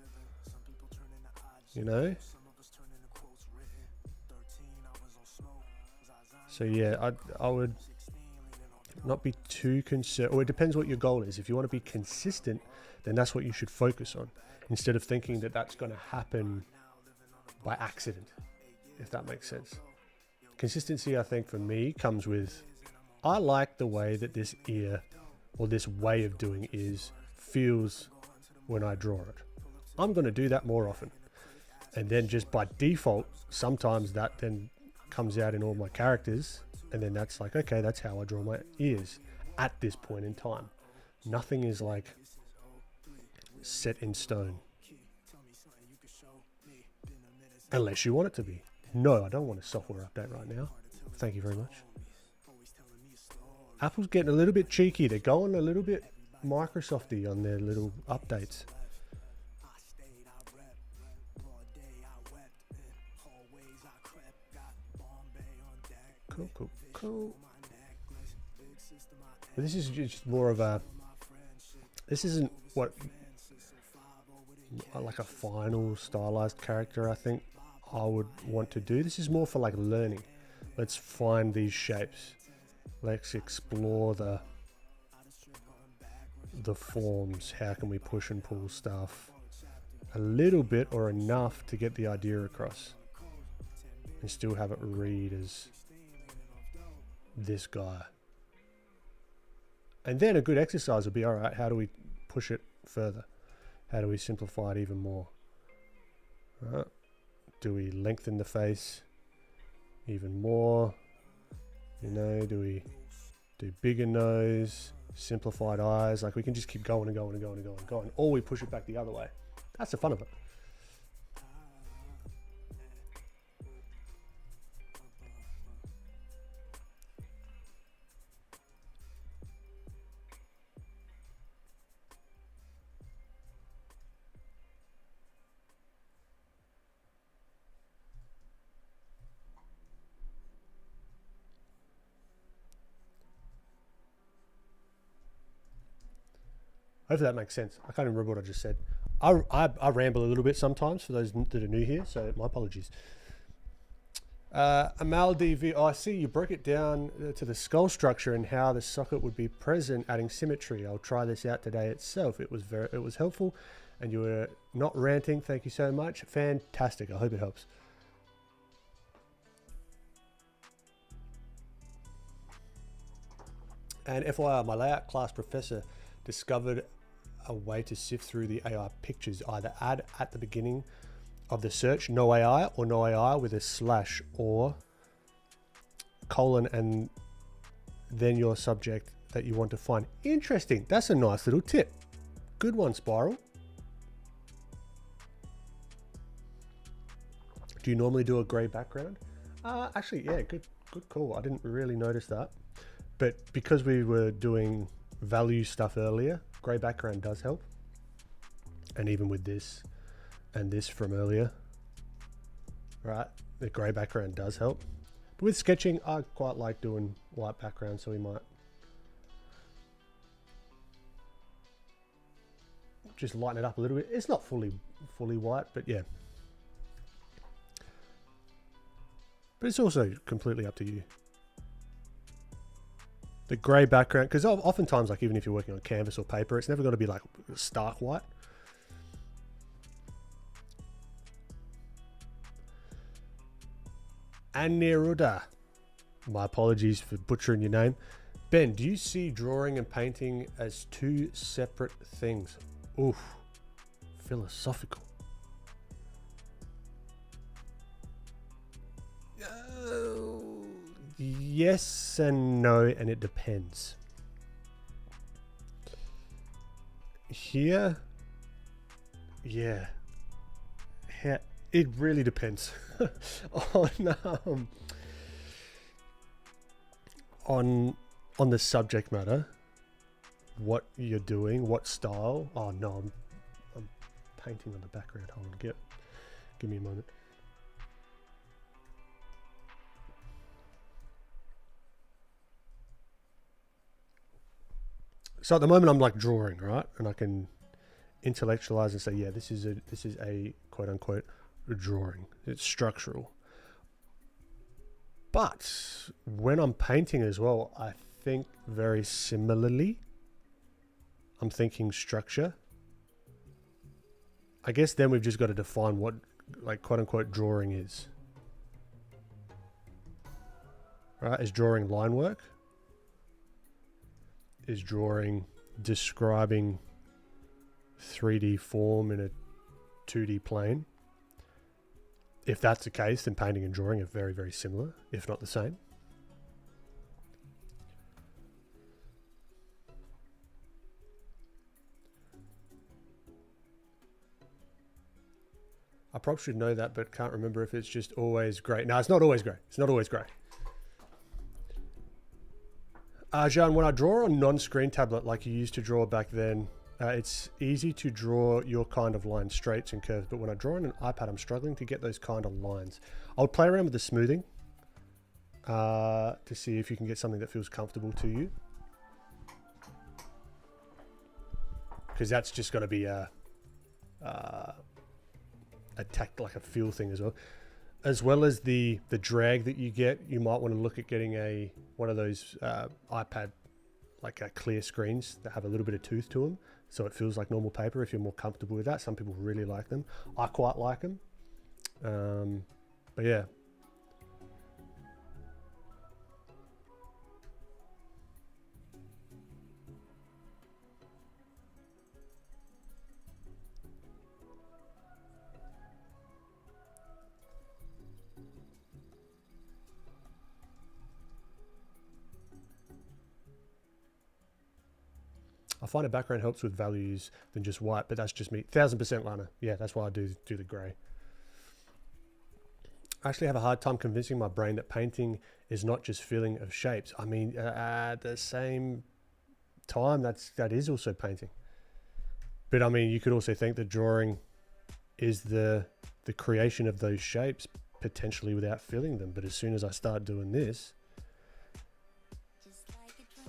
you know? So yeah, I would not be too concerned, or it depends what your goal is. If you want to be consistent, then that's what you should focus on, instead of thinking that that's going to happen by accident, if that makes sense. Consistency, I think, for me comes with, I like the way that this ear, or this way of doing is, feels when I draw it. I'm going to do that more often. And then just by default, sometimes that then comes out in all my characters, and then that's like, okay, that's how I draw my ears at this point in time. Nothing is like set in stone, unless you want it to be. No, I don't want a software update right now. Thank you very much. Apple's getting a little bit cheeky. They're going a little bit Microsofty on their little updates. Cool. But this is just more of a, this isn't what, like a final stylized character I think I would want to do. This is more for like learning. Let's find these shapes. Let's explore the forms. How can we push and pull stuff a little bit or enough to get the idea across and still have it read as this guy. And then a good exercise would be, all right, how do we push it further? How do we simplify it even more? All right. Do we lengthen the face even more? You know, do we do bigger nose, simplified eyes? Like, we can just keep going and going and going and going and going, or we push it back the other way. That's the fun of it. Hopefully that makes sense. I can't even remember what I just said. I ramble a little bit sometimes for those that are new here, so my apologies. Amal DV, I see you broke it down to the skull structure and how the socket would be present, adding symmetry. I'll try this out today itself. It was helpful, and you were not ranting. Thank you so much. Fantastic. I hope it helps. And FYI, my layout class professor discovered a way to sift through the AI pictures. Either add at the beginning of the search no AI, or no AI with a slash or colon and then your subject that you want to find. Interesting. That's a nice little tip. Good one, Spiral. Do you normally do a gray background? Actually, yeah, good call. I didn't really notice that. But because we were doing value stuff earlier, gray background does help. And even with this and this from earlier, right, the gray background does help. But with sketching, I quite like doing white background, so we might just lighten it up a little bit. It's not fully white, but yeah. But it's also completely up to you. The grey background, because oftentimes, like even if you're working on canvas or paper, it's never going to be like stark white. Aniruda. My apologies for butchering your name. Ben, do you see drawing and painting as two separate things? Oof, philosophical. Yes and no, and it depends. Here, yeah, it really depends on the subject matter, what you're doing, what style. Oh no, I'm painting on the background. Hold on, give me a moment. So at the moment I'm like drawing, right? And I can intellectualize and say, yeah, this is a quote unquote drawing. It's structural. But when I'm painting as well, I think very similarly. I'm thinking structure. I guess then we've just got to define what like quote unquote drawing is. Right? Is drawing line work? Is drawing describing 3D form in a 2D plane? If that's the case, then painting and drawing are very, very similar, if not the same. I probably should know that, but can't remember if it's just always grey. No, it's not always grey. It's not always grey. Jean, when I draw on non-screen tablet like you used to draw back then, it's easy to draw your kind of line, straights and curves, but when I draw on an iPad, I'm struggling to get those kind of lines. I'll play around with the smoothing to see if you can get something that feels comfortable to you. Because that's just going to be a like a feel thing as well as the drag that you get. You might want to look at getting one of those iPad like clear screens that have a little bit of tooth to them, so it feels like normal paper if you're more comfortable with that. Some people really like them. I quite like them, but yeah. I find a background helps with values than just white, but that's just me. 1000% Lana. Yeah, that's why I do the grey. I actually have a hard time convincing my brain that painting is not just feeling of shapes. I mean, at the same time, that is also painting. But I mean, you could also think that drawing is the creation of those shapes potentially without feeling them. But as soon as I start doing this,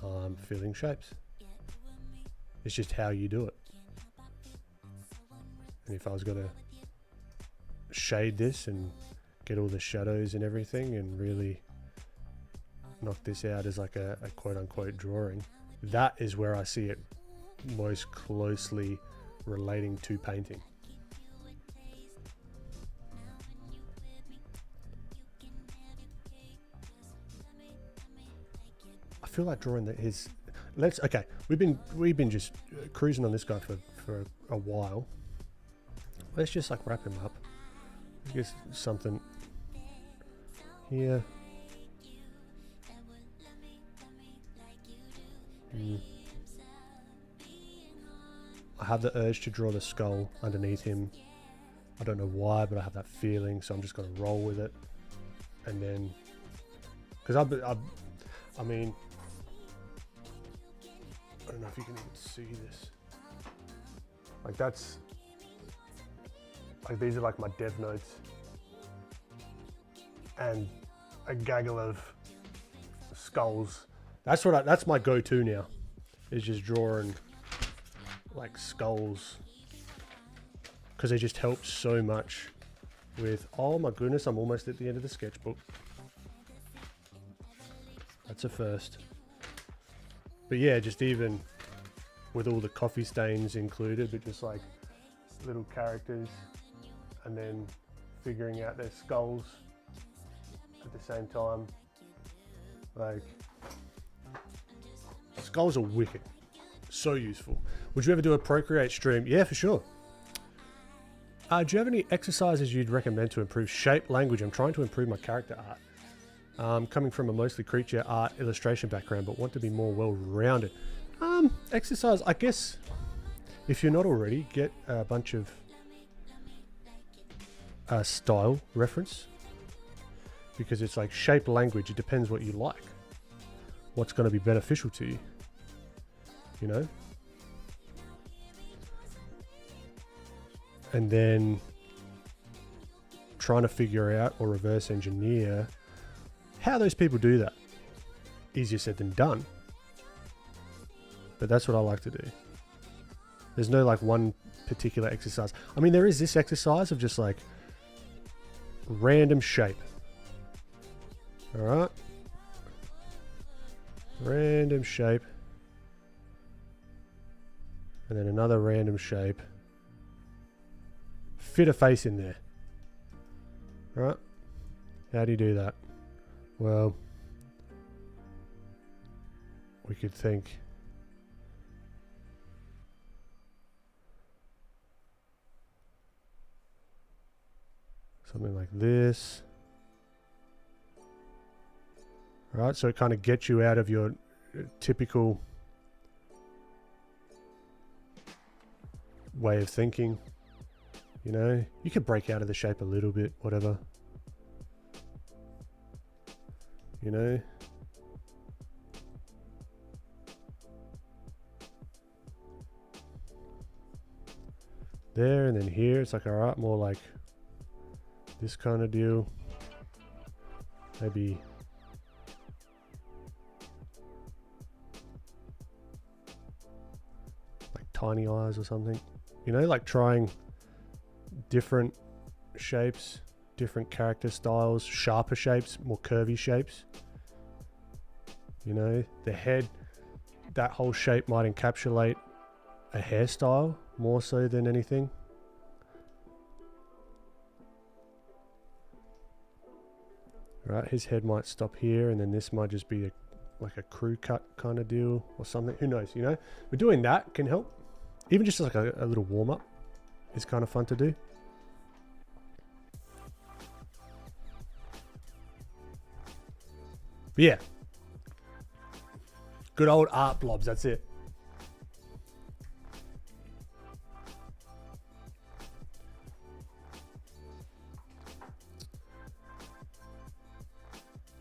I'm feeling shapes. It's just how you do it. And if I was going to shade this and get all the shadows and everything and really knock this out as like a quote unquote drawing, that is where I see it most closely relating to painting. I feel like drawing that is... Okay, we've been just cruising on this guy for a while. Let's just like wrap him up. Let's get something here. I have the urge to draw the skull underneath him. I don't know why, but I have that feeling, so I'm just going to roll with it. And then, because I mean, I don't know if you can even see this. Like that's, like these are like my dev notes. And a gaggle of skulls. That's my go-to now, is just drawing like skulls. Because they just help so much with, oh my goodness, I'm almost at the end of the sketchbook. That's a first. But yeah, just even with all the coffee stains included, but just like little characters and then figuring out their skulls at the the same time. Like, skulls are wicked. So useful. Would you ever do a Procreate stream? Yeah, for sure. Do you have any exercises you'd recommend to improve shape, language? I'm trying to improve my character art. Coming from a mostly creature art illustration background, but want to be more well-rounded. Exercise, I guess, if you're not already, get a bunch of style reference, because it's like shape, language. It depends what you like. What's going to be beneficial to you, you know? And then trying to figure out or reverse engineer how those people do that. Easier said than done. But that's what I like to do. There's no like one particular exercise. I mean, there is this exercise of just like random shape. All right. Random shape. And then another random shape. Fit a face in there. Right? How do you do that? Well, we could think something like this. Right? So it kind of gets you out of your typical way of thinking. You know, you could break out of the shape a little bit, whatever. You know? There, and then here, it's like, alright, more like this kind of deal. Maybe like tiny eyes or something. You know, like trying different shapes, different character styles, sharper shapes, more curvy shapes. You know, the head, that whole shape might encapsulate a hairstyle more so than anything. Right, his head might stop here, and then this might just be like a crew cut kind of deal or something. Who knows, you know? But doing that can help. Even just like a little warm-up is kind of fun to do. But yeah. Good old art blobs, that's it.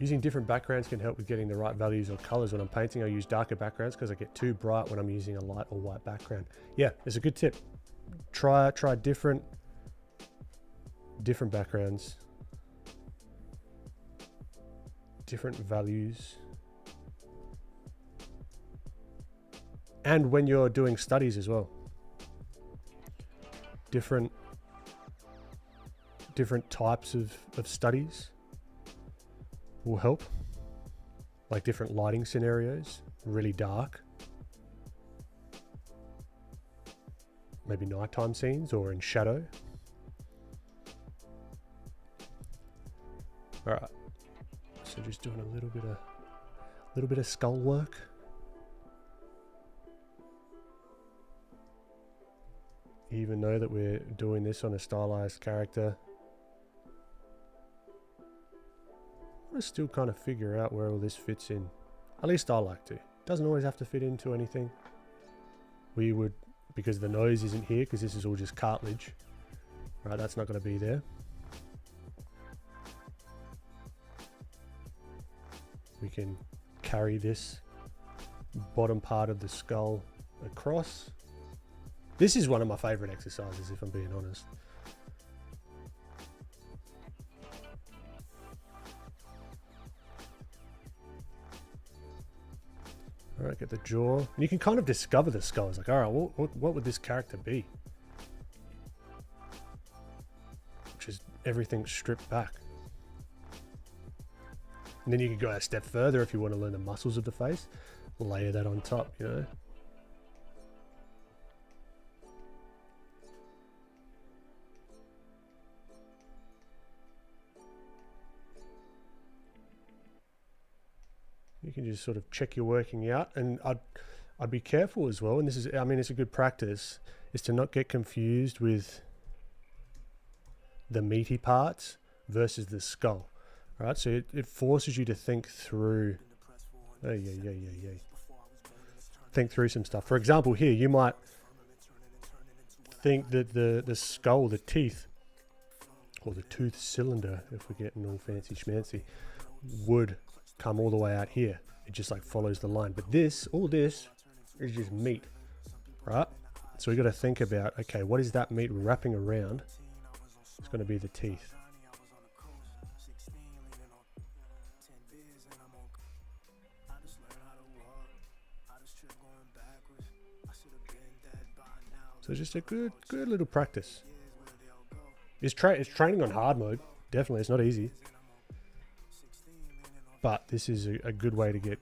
Using different backgrounds can help with getting the right values or colors. When I'm painting, I use darker backgrounds because I get too bright when I'm using a light or white background. Yeah, it's a good tip. Try different backgrounds, different values. And when you're doing studies as well, different types of studies will help, like different lighting scenarios, really dark, maybe nighttime scenes or in shadow. All right, so just doing a little bit of skull work. Even though that we're doing this on a stylized character, I want to still kind of figure out where all this fits in. At least I like to. Doesn't always have to fit into anything. We would, because the nose isn't here, because this is all just cartilage. Right, that's not going to be there. We can carry this bottom part of the skull across. This is one of my favorite exercises, if I'm being honest. All right, get the jaw. And you can kind of discover the skull. It's like, all right, what would this character be? Which is everything stripped back. And then you can go a step further if you want to learn the muscles of the face. Layer that on top, you know. You can just sort of check your working out, and I'd be careful as well. And this is, I mean, it's a good practice, is to not get confused with the meaty parts versus the skull. All right, so it forces you to think through. Think through some stuff. For example, here you might think that the skull, the teeth, or the tooth cylinder, if we're getting all fancy schmancy, would come all the way out here. It just like follows the line. But this, all this, is just meat, right? So we got to think about, okay, what is that meat wrapping around? It's going to be the teeth. So just a good little practice. It's training on hard mode. Definitely, it's not easy. But this is a good way to get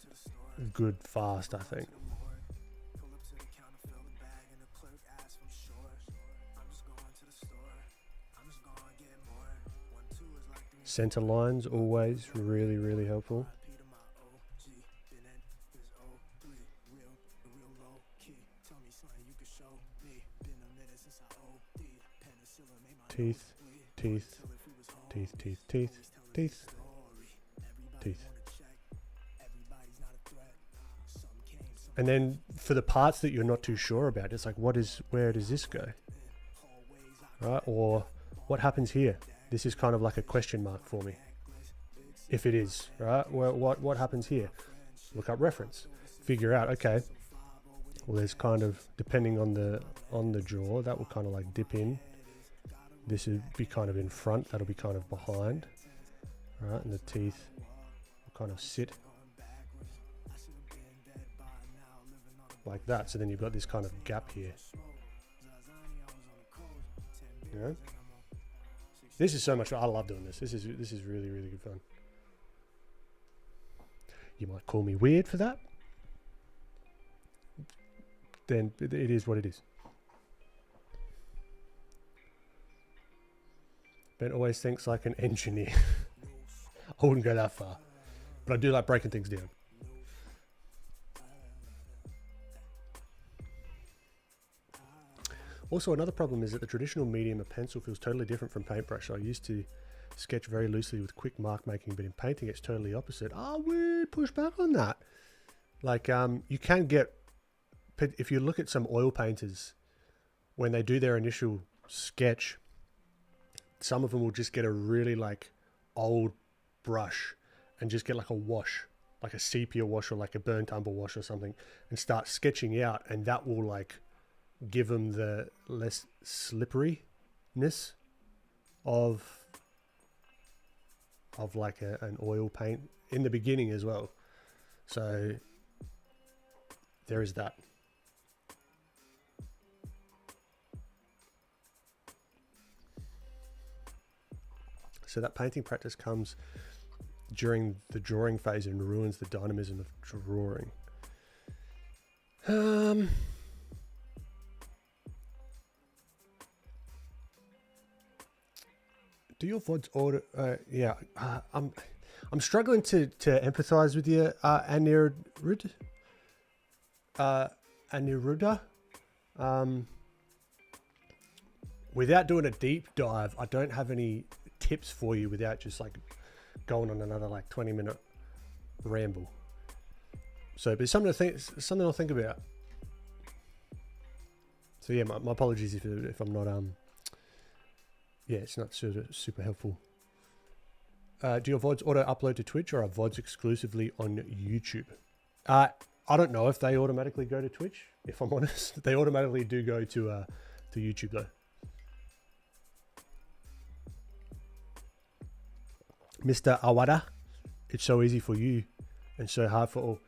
good fast, I think. Center lines, always really, really helpful. Teeth, teeth, teeth, teeth, teeth, teeth, teeth. And then for the parts that you're not too sure about, it's like, where does this go? Right? Or what happens here? This is kind of like a question mark for me. If it is, right? Well, what happens here? Look up reference. Figure out, okay, well, there's kind of, depending on the jaw, that will kind of like dip in. This would be kind of in front, that'll be kind of behind. Right, and the teeth will kind of sit like that. So then you've got this kind of gap here. You know? This is so much fun. I love doing this. This is really, really good fun. You might call me weird for that. Then it is what it is. Ben always thinks like an engineer. I wouldn't go that far, but I do like breaking things down. Also, another problem is that the traditional medium of pencil feels totally different from paintbrush. I used to sketch very loosely with quick mark making, but in painting it's totally opposite. I would push back on that. Like you can get, if you look at some oil painters, when they do their initial sketch, some of them will just get a really like old brush and just get like a wash, like a sepia wash or like a burnt umber wash or something, and start sketching out, and that will like give them the less slipperiness of like an oil paint in the beginning as well. So there is that. So that painting practice comes during the drawing phase and ruins the dynamism of drawing. Do your VODs order? Yeah, I'm struggling to empathize with you, Aniruddha. Without doing a deep dive, I don't have any tips for you without just like going on another like 20-minute ramble. So, but it's something I'll think about. So yeah, my apologies if I'm not yeah, it's not super helpful. Do your VODs auto upload to Twitch, or are VODs exclusively on YouTube? I don't know if they automatically go to Twitch. If I'm honest, they automatically do go to YouTube though. Mr. Awada, it's so easy for you and so hard for all.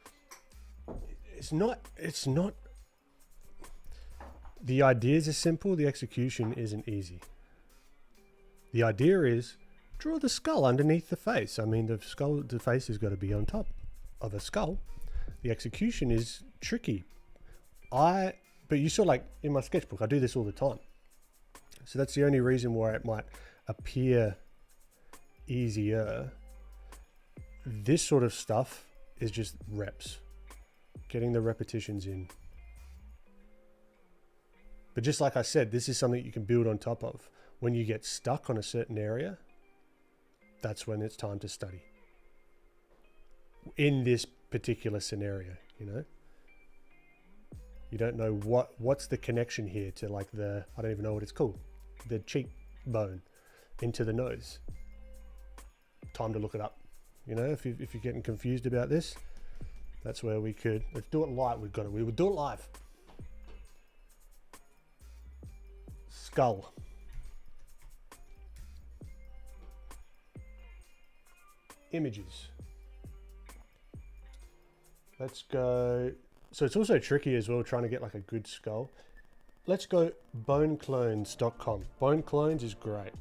It's not. The ideas are simple. The execution isn't easy. The idea is draw the skull underneath the face. I mean, the face has got to be on top of a skull. The execution is tricky. But you saw, like in my sketchbook, I do this all the time. So that's the only reason why it might appear easier. This sort of stuff is just reps, getting the repetitions in. But just like I said, this is something you can build on top of. When you get stuck on a certain area, that's when it's time to study. In this particular scenario, you know, you don't know what's the connection here to like the, I don't even know what it's called, the cheekbone into the nose. Time to look it up. You know, if you're getting confused about this, that's where we could, let's do it live. We would do it live. Skull. Images. Let's go. So it's also tricky as well trying to get like a good skull. Let's go boneclones.com. Bone Clones is great.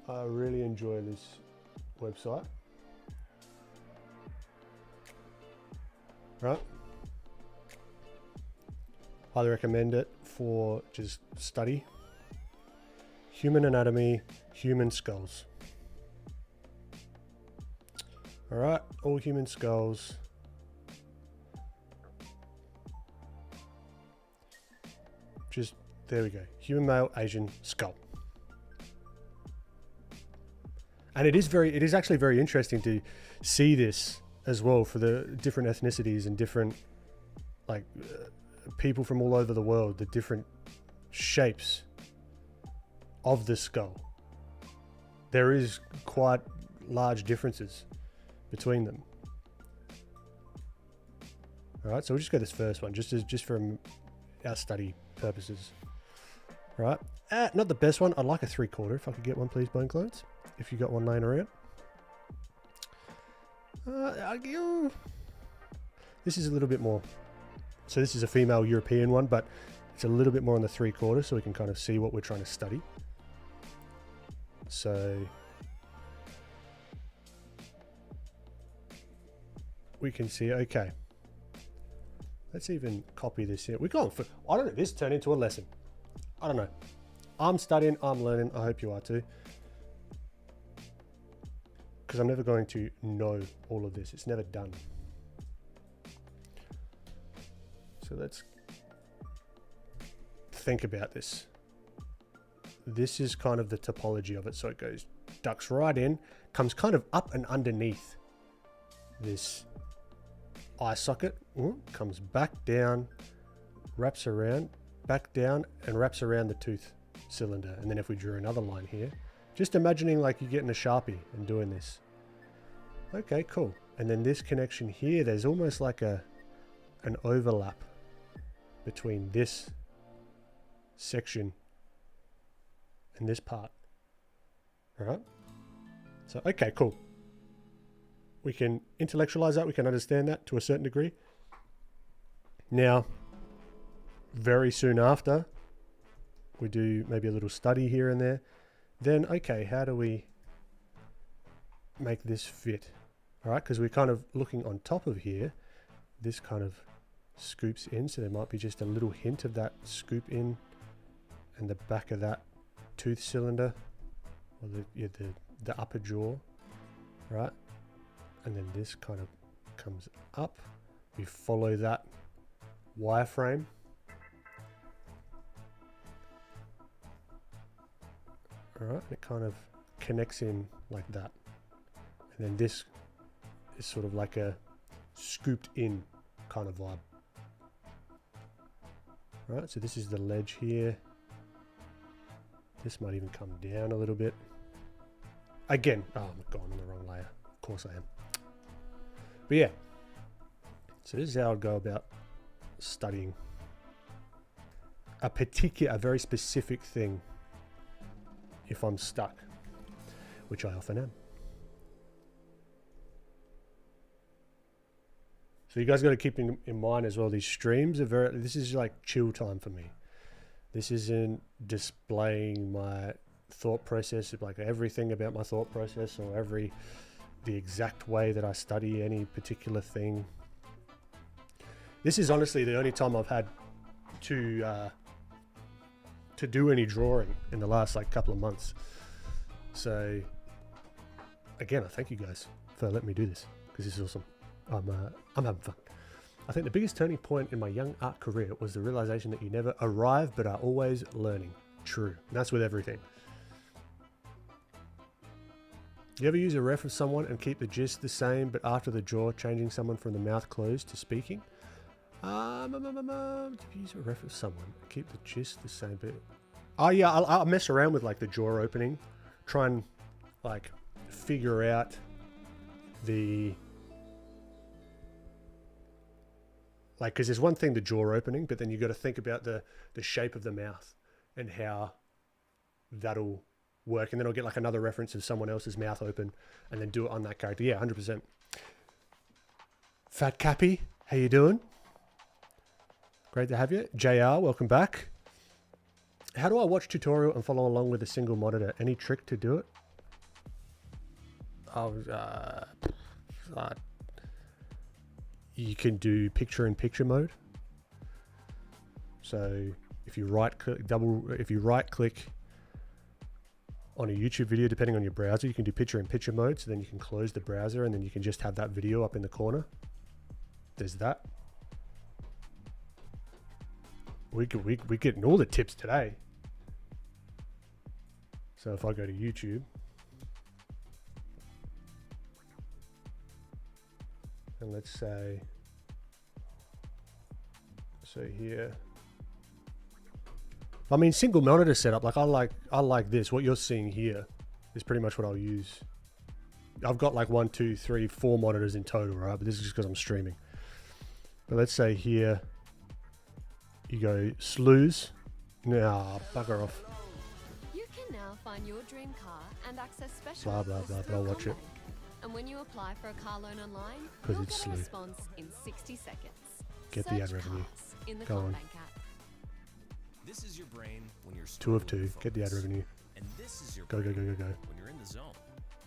I really enjoy this website. Right. Highly recommend it for just study. Human anatomy, human skulls. All right, all human skulls. Just, there we go. Human male, Asian skull. And it is actually very interesting to see this as well for the different ethnicities and different like people from all over the world, the different shapes of the skull. There is quite large differences between them. All right, so we'll just go this first one, just for our study purposes. All right, not the best one. I'd like a 3/4 if I could get one, please, Bone Clones. If you got one laying around. This is a little bit more. So this is a female European one, but it's a little bit more on the 3/4, so we can kind of see what we're trying to study. So we can see, okay, let's even copy this here. We're going for, I don't know, this turned into a lesson. I don't know. I'm studying, I'm learning. I hope you are too. Because I'm never going to know all of this. It's never done. So let's think about this. This is kind of the topology of it. So it goes, ducks right in, comes kind of up and underneath this eye socket, comes back down, wraps around, back down, and wraps around the tooth cylinder. And then if we drew another line here, just imagining like you're getting a Sharpie and doing this. Okay, cool. And then this connection here, there's almost like an overlap between this section and this part. All right. So, okay, cool. We can intellectualize that. We can understand that to a certain degree. Now, very soon after, we do maybe a little study here and there. Then, okay, how do we make this fit? All right, because we're kind of looking on top of here. This kind of scoops in, so there might be just a little hint of that scoop in and the back of that tooth cylinder, or the upper jaw, right? And then this kind of comes up. We follow that wireframe. All right, and it kind of connects in like that. And then this is sort of like a scooped in kind of vibe. All right, so this is the ledge here. This might even come down a little bit. Again, oh my God, I'm on the wrong layer. Of course I am. But yeah, so this is how I'd go about studying a very specific thing if I'm stuck, which I often am. So you guys got to keep in mind as well, these streams are this is like chill time for me. This isn't displaying my thought process, like everything about my thought process or the exact way that I study any particular thing. This is honestly the only time I've had to do any drawing in the last like couple of months. So again, I thank you guys for letting me do this because this is awesome. I'm having fun. I think the biggest turning point in my young art career was the realization that you never arrive but are always learning. True. And that's with everything. You ever use a ref of someone and keep the gist the same, but after the jaw, changing someone from the mouth closed to speaking? Use a ref of someone, keep the gist the same, but... Oh yeah, I'll mess around with like the jaw opening, try and like figure out the... Like, because there's one thing, the jaw opening, but then you got to think about the shape of the mouth and how that'll work. And then I'll get like another reference of someone else's mouth open and then do it on that character. Yeah, 100%. Fat Cappy, how you doing? Great to have you. JR, welcome back. How do I watch tutorial and follow along with a single monitor? Any trick to do it? You can do picture-in-picture mode. So if you right click on a YouTube video, depending on your browser, you can do picture-in-picture mode. So then you can close the browser and then you can just have that video up in the corner. There's that. We're getting all the tips today. So if I go to YouTube and let's say, so here, I mean, single monitor setup, like I like this. What you're seeing here is pretty much what I'll use. I've got like 1, 2, 3, 4 monitors in total, right? But this is just because I'm streaming. But let's say here, you go slews. Nah, bugger off. You can now find your dream car and access special Blah, blah, offers blah, through but I'll watch it. CommBank. And when you apply for a car loan online, 'Cause you'll it's get slow. a response in 60 seconds. Get the ad Search revenue. cars in the Go on. CommBank app. This is your brain when you're 2 of struggling 2. to Get the ad focus. revenue. And this is your Go, go, brain go, go, go. when you're in the zone.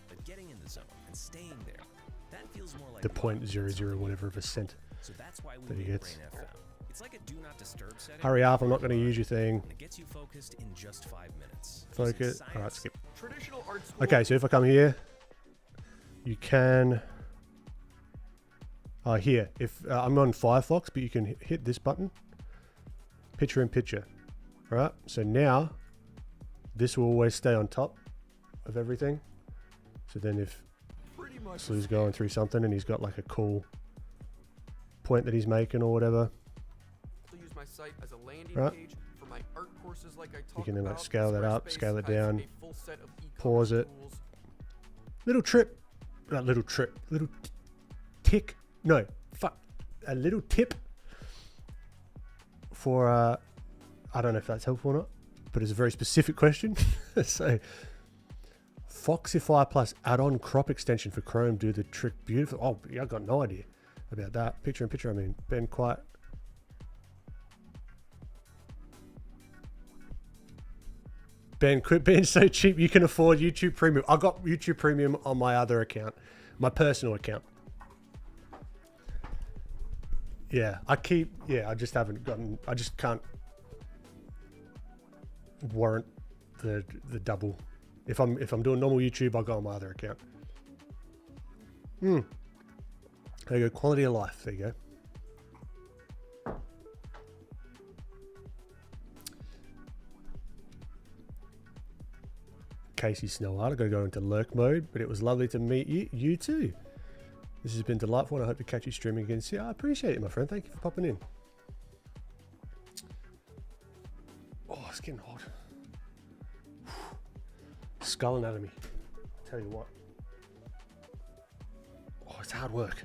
But getting in the zone and staying there, that feels more like The work than 0.00 something whatever you of a cent So that's why we that he made gets. Brain FM. It's like a do not disturb setting. Hurry up, I'm not going to use your thing. And it gets you focused in just 5 minutes. Focus. Using Alright, science, skip. traditional art school, Okay, so if I come here, you can... here, if I'm on Firefox, but you can hit this button. Picture in picture. Alright, so now, this will always stay on top of everything. So then if Slew's going through something and he's got like a cool point that he's making or whatever, To use my site as a landing Right. page for my art courses like I you talked can then like about. scale that up, Squarespace scale it has down, a full set of e-commerce pause it. tools. little trip, little tick, no, fuck, a little tip for, I don't know if that's helpful or not, but it's a very specific question. So, Foxify Plus add-on crop extension for Chrome do the trick beautiful. Oh, yeah, I've got no idea about that. Picture in picture, I mean, Ben quite... Ben, quit being so cheap you can afford YouTube Premium. I got YouTube Premium on my other account, my personal account. Yeah, I just haven't gotten, I just can't warrant the double. If I'm doing normal YouTube, I'll go on my other account. There you go, quality of life, there you go. Casey Snowart, I gotta go into lurk mode, but it was lovely to meet you too. This has been delightful and I hope to catch you streaming again soon. I appreciate it, my friend. Thank you for popping in. Oh, it's getting hot. Skull anatomy. Tell you what. Oh, it's hard work.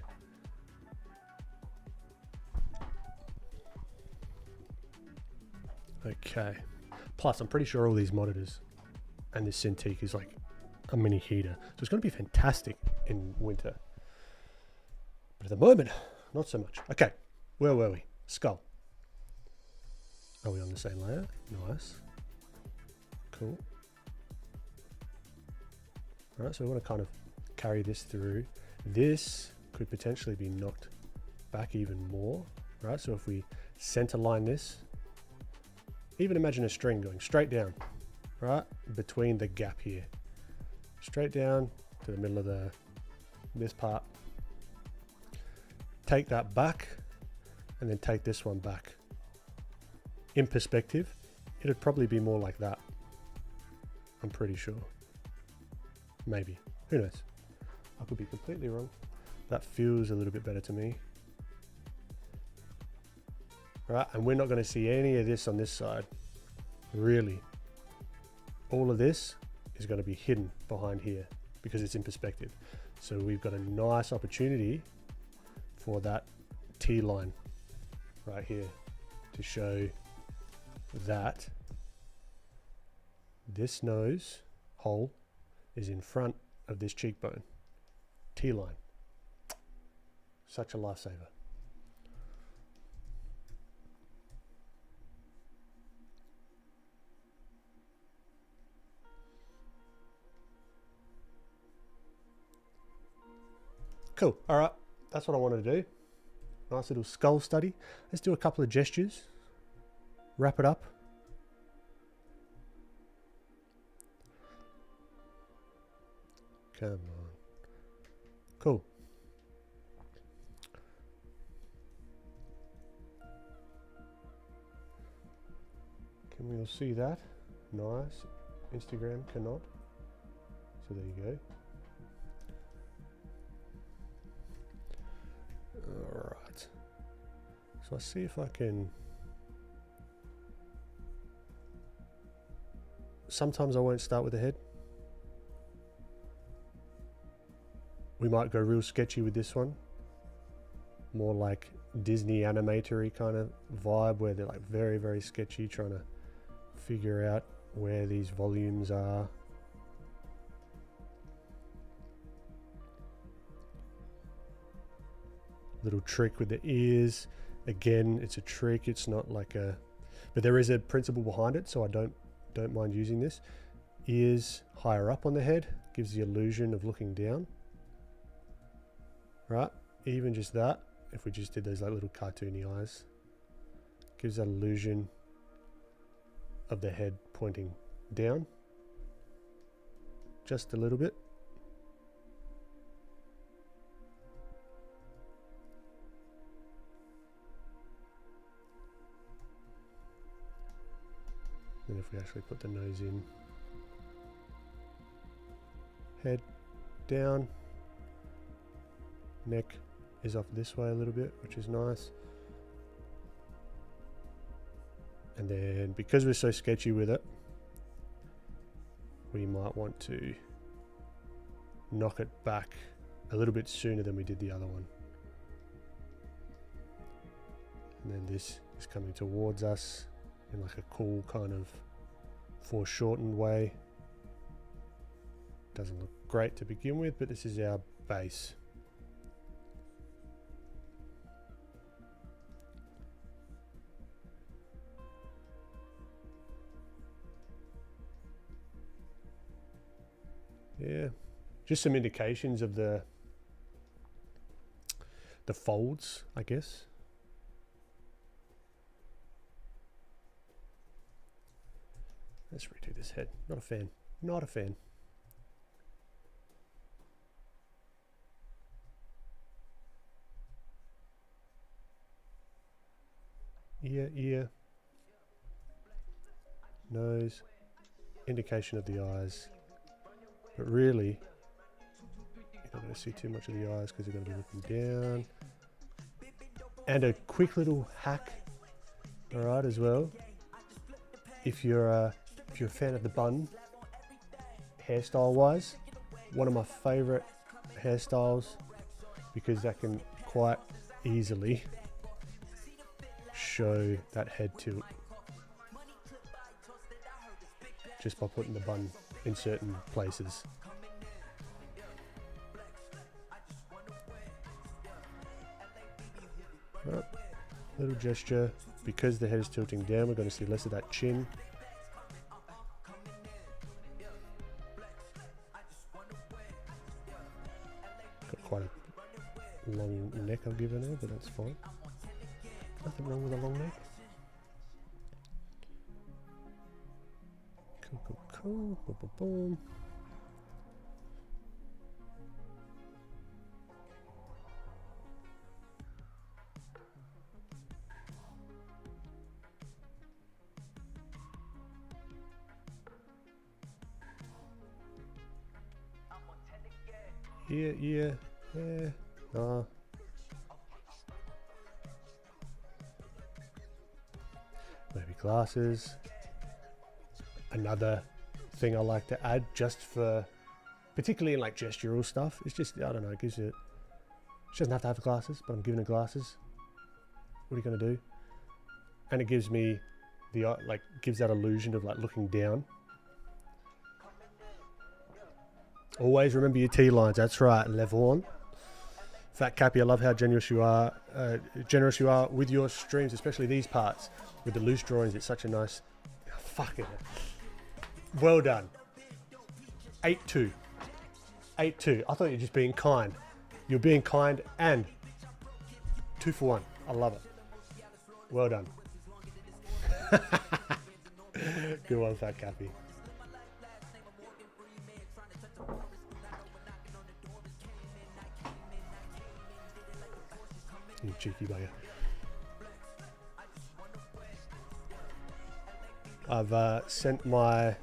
Okay. Plus, I'm pretty sure all these monitors and this Cintiq is like a mini heater. So it's going to be fantastic in winter. But at the moment, not so much. Okay, where were we? Skull. Are we on the same layer? Nice. Cool. Alright, so we want to kind of carry this through. This could potentially be knocked back even more. Right, so if we center line this, even imagine a string going straight down, right, between the gap here. Straight down to to the middle of this part. Take that back, and then take this one back. In perspective, it'd probably be more like that. I'm pretty sure. Maybe. Who knows? I could be completely wrong. That feels a little bit better to me. Right, and we're not going to see any of this on this side. Really. All of this is going to be hidden behind here because it's in perspective. So we've got a nice opportunity for that T line right here to show that this nose hole is in front of this cheekbone. T line. Such a lifesaver. Cool. All right. That's what I wanted to do. Nice little skull study. Let's do a couple of gestures. Wrap it up. Come on. Cool. Can we all see that? Nice. Instagram cannot. So there you go. Alright. So I see if I can... Sometimes I won't start with the head. We might go real sketchy with this one. More like Disney animatory kind of vibe where they're like very, very sketchy, trying to figure out where these volumes are. Little trick with the ears. Again, it's a trick. It's not like a... But there is a principle behind it, so I don't mind using this. Ears higher up on the head gives the illusion of looking down. Right? Even just that, if we just did those like little cartoony eyes, gives that illusion of the head pointing down. Just a little bit. And if we actually put the nose in, head down, neck is off this way a little bit, which is nice. And then because we're so sketchy with it, we might want to knock it back a little bit sooner than we did the other one. And then this is coming towards us in like a cool kind of foreshortened way. Doesn't look great to begin with, but this is our base. Yeah, just some indications of the folds, I guess. Let's redo this head. Not a fan. Not a fan. Ear. Nose. Indication of the eyes. But really, you're not going to see too much of the eyes because you're going to be looking down. And a quick little hack, all right, as well. If you're a fan of the bun, hairstyle-wise, one of my favourite hairstyles, because that can quite easily show that head tilt just by putting the bun in certain places. Right. Little gesture. Because the head is tilting down, we're going to see less of that chin. Got quite a long neck I've given her, but that's fine. Nothing wrong with a long neck. Cool. Boom, boom, boom. ear, hair. No. Maybe glasses. Another thing I like to add, just for, particularly in like gestural stuff, it's just, I don't know, it gives it. She doesn't have to have glasses, but I'm giving her glasses. What are you gonna do? And it gives me the like, gives that illusion of like looking down. Always remember your T lines. That's right. Level on. Fat Cappy, I love how generous you are with your streams, especially these parts with the loose drawings. It's such a nice. Fucking. Well done. 8-2. 8-2. I thought you were just being kind. You're being kind and 2 for 1. I love it. Well done. Good one, Fat Cappy. You cheeky bugger. I've sent my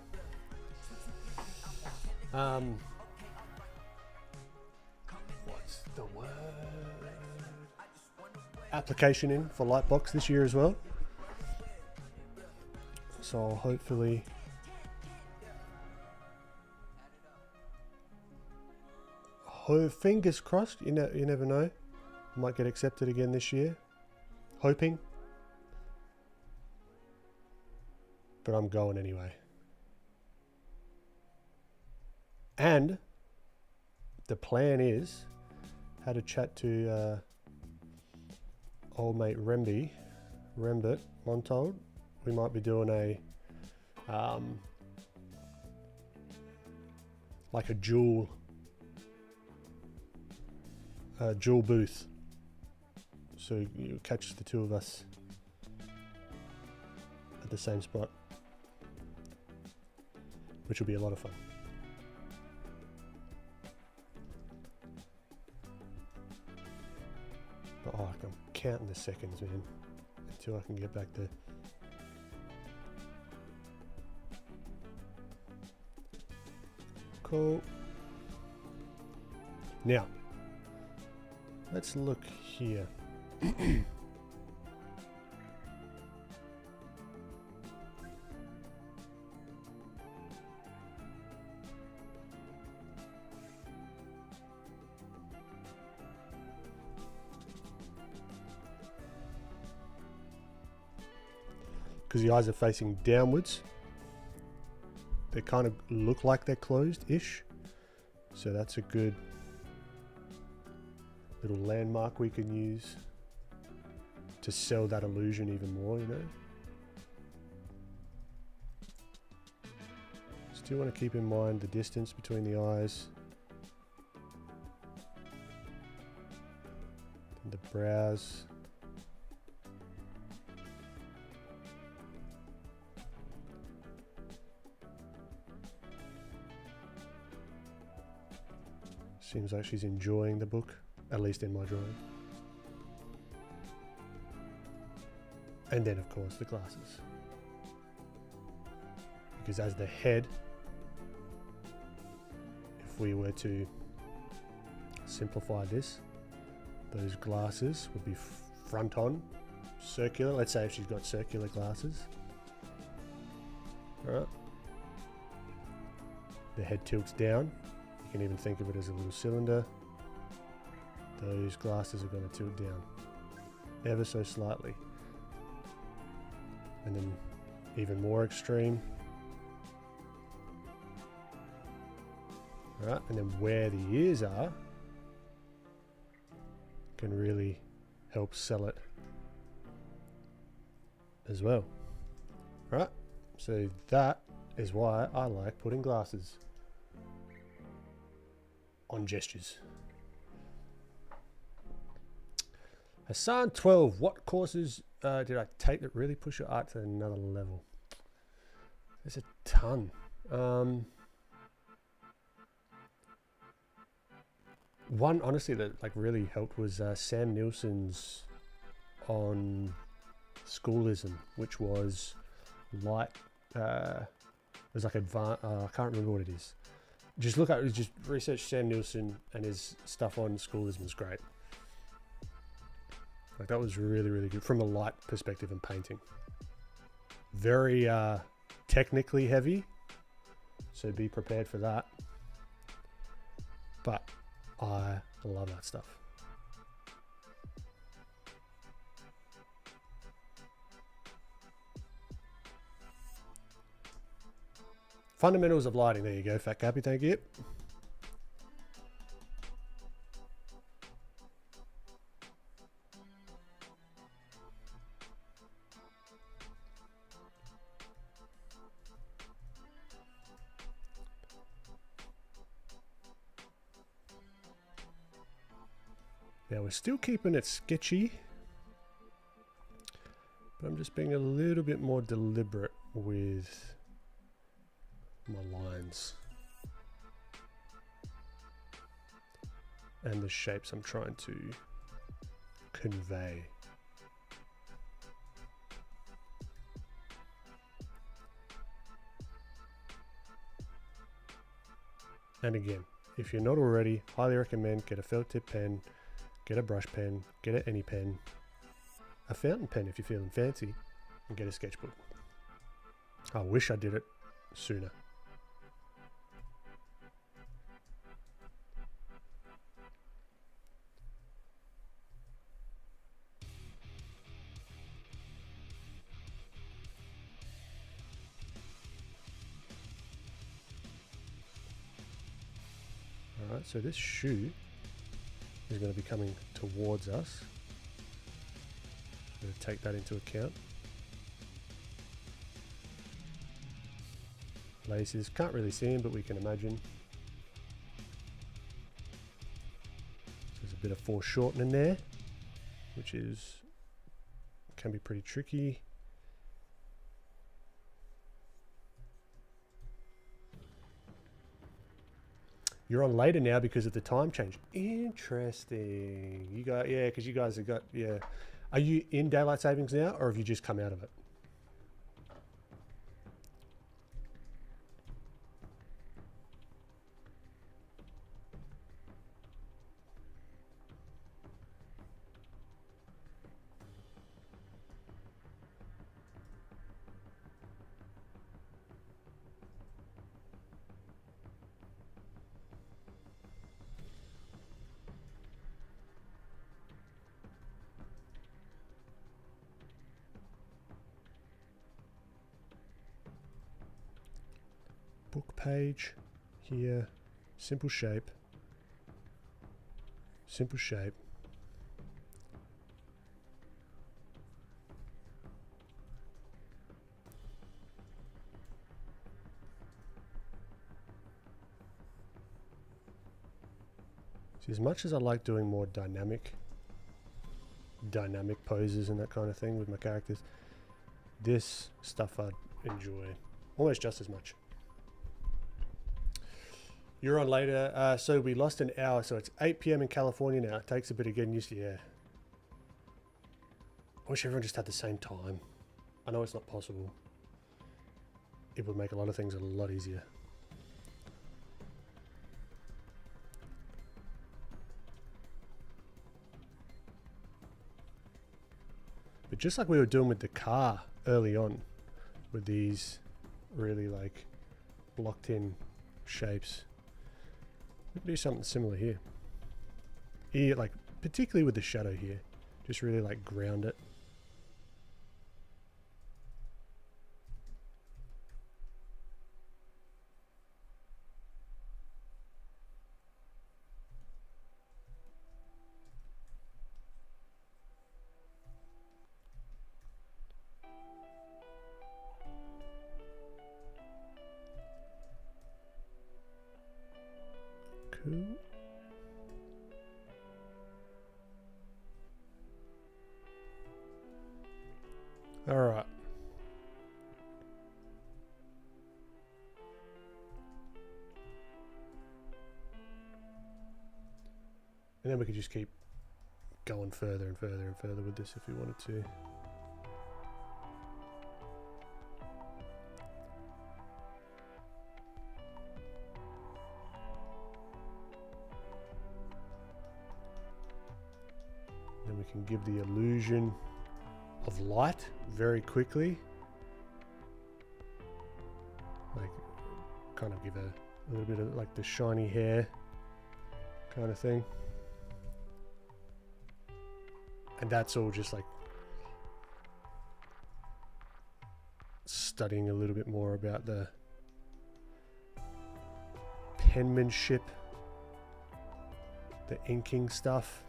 what's the word? Application in for Lightbox this year as well. So I'll hopefully fingers crossed, you never know. Might get accepted again this year. Hoping. But I'm going anyway. And the plan is, had a chat to old mate Rembert Montold. We might be doing a like a dual booth. So you catch the two of us at the same spot, which will be a lot of fun. But I'm counting the seconds, man, until I can get back there. Cool. Now, let's look here. Because the eyes are facing downwards, they kind of look like they're closed-ish. So that's a good little landmark we can use to sell that illusion even more, you know. Still want to keep in mind the distance between the eyes and the brows. Seems like she's enjoying the book, at least in my drawing. And then, of course, the glasses. Because as the head, if we were to simplify this, those glasses would be front on, circular. Let's say if she's got circular glasses. All right. The head tilts down. You can even think of it as a little cylinder. Those glasses are going to tilt down ever so slightly. And then even more extreme. Right, and then where the ears are can really help sell it as well. Right, so that is why I like putting glasses on gestures. Hassan 12, what courses did I take that really push your art to another level? There's a ton. One honestly that like really helped was Sam Nielsen's on schoolism, which was like it was like advanced. I can't remember what it is. just research Sam Nielsen and his stuff on Schoolism is great. Like that was really, really good from a light perspective and painting. Very technically heavy, so be prepared for that. But I love that stuff. Fundamentals of lighting. There you go, Fat Cappy. Thank you. Now we're still keeping it sketchy, but I'm just being a little bit more deliberate with my lines and the shapes I'm trying to convey. And again, if you're not already, highly recommend get a felt tip pen, get a brush pen, get any pen, a fountain pen if you're feeling fancy, and get a sketchbook. I wish I did it sooner. Alright, so this shoe is going to be coming towards us. I'm going to take that into account. Laces, can't really see them, but we can imagine. There's a bit of foreshortening there, which can be pretty tricky. You're on later now because of the time change. Interesting. You got, yeah, because you guys have got, yeah. Are you in daylight savings now, or have you just come out of it? Book page here, simple shape, simple shape. See, as much as I like doing more dynamic poses and that kind of thing with my characters, this stuff I enjoy almost just as much. You're on later, so we lost an hour, so it's 8 PM in California now. It takes a bit of getting used to, yeah. I wish everyone just had the same time. I know it's not possible. It would make a lot of things a lot easier. But just like we were doing with the car early on, with these really like blocked in shapes, we can do something similar here. Here, like particularly with the shadow here, just really like ground it. Cool. All right. And then we could just keep going further and further and further with this if we wanted to. And we can give the illusion of light very quickly. Like, kind of give a little bit of like the shiny hair kind of thing. And that's all just like studying a little bit more about the penmanship, the inking stuff.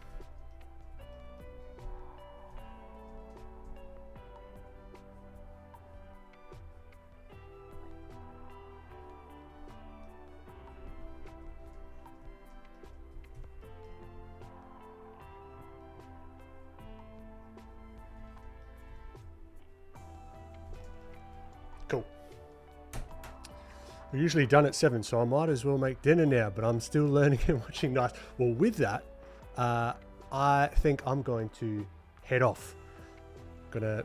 Cool. We're usually done at 7, so I might as well make dinner now, but I'm still learning and watching nice. Well, with that, I think I'm going to head off. Gonna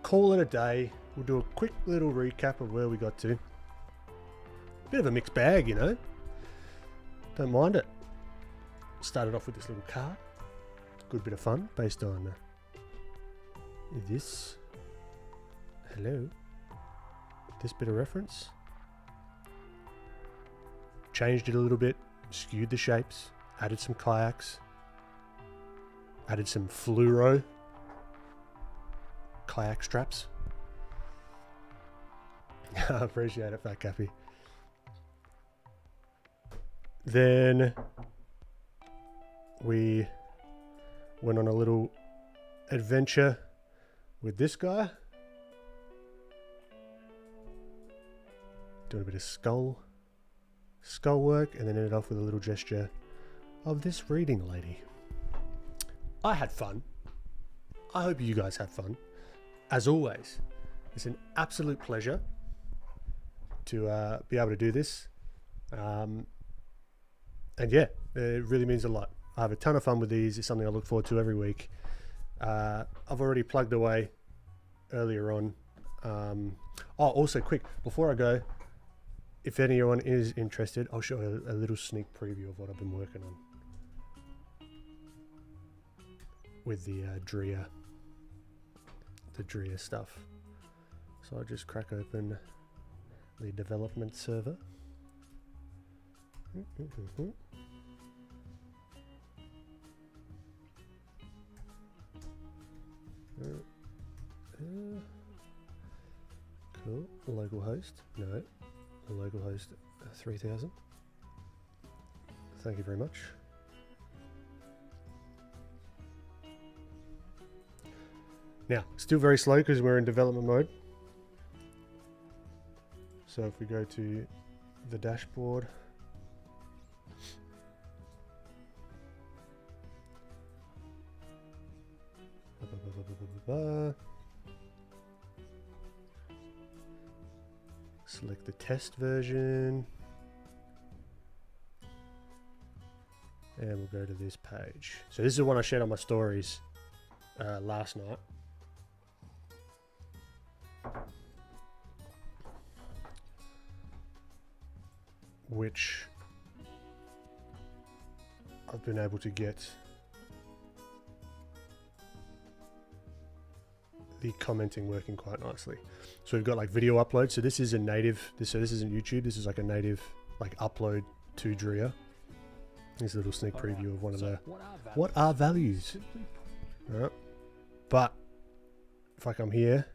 call it a day. We'll do a quick little recap of where we got to. Bit of a mixed bag, you know. Don't mind it. Started off with this little card. Good bit of fun based on this. Hello. This bit of reference. Changed it a little bit, skewed the shapes, added some kayaks, added some fluoro kayak straps. I appreciate it, Fat Cappy. Then we went on a little adventure with this guy. Doing a bit of skull work, and then ended off with a little gesture of this reading lady. I had fun. I hope you guys had fun. As always, it's an absolute pleasure to be able to do this. And yeah, it really means a lot. I have a ton of fun with these. It's something I look forward to every week. I've already plugged away earlier on. Also quick, before I go, if anyone is interested, I'll show you a little sneak preview of what I've been working on with the Drea stuff. So I'll just crack open the development server. Cool. Local host. No. The local host 3000. Thank you very much. Now, still very slow because we're in development mode. So if we go to the dashboard, select the test version, and we'll go to this page. So this is the one I shared on my stories last night. Which I've been able to get the commenting working quite nicely. So we've got like video upload. So this is a native, so this isn't YouTube. This is like a native like upload to Drea. Here's a little sneak preview of one of the, what are values? All right. But if I come here,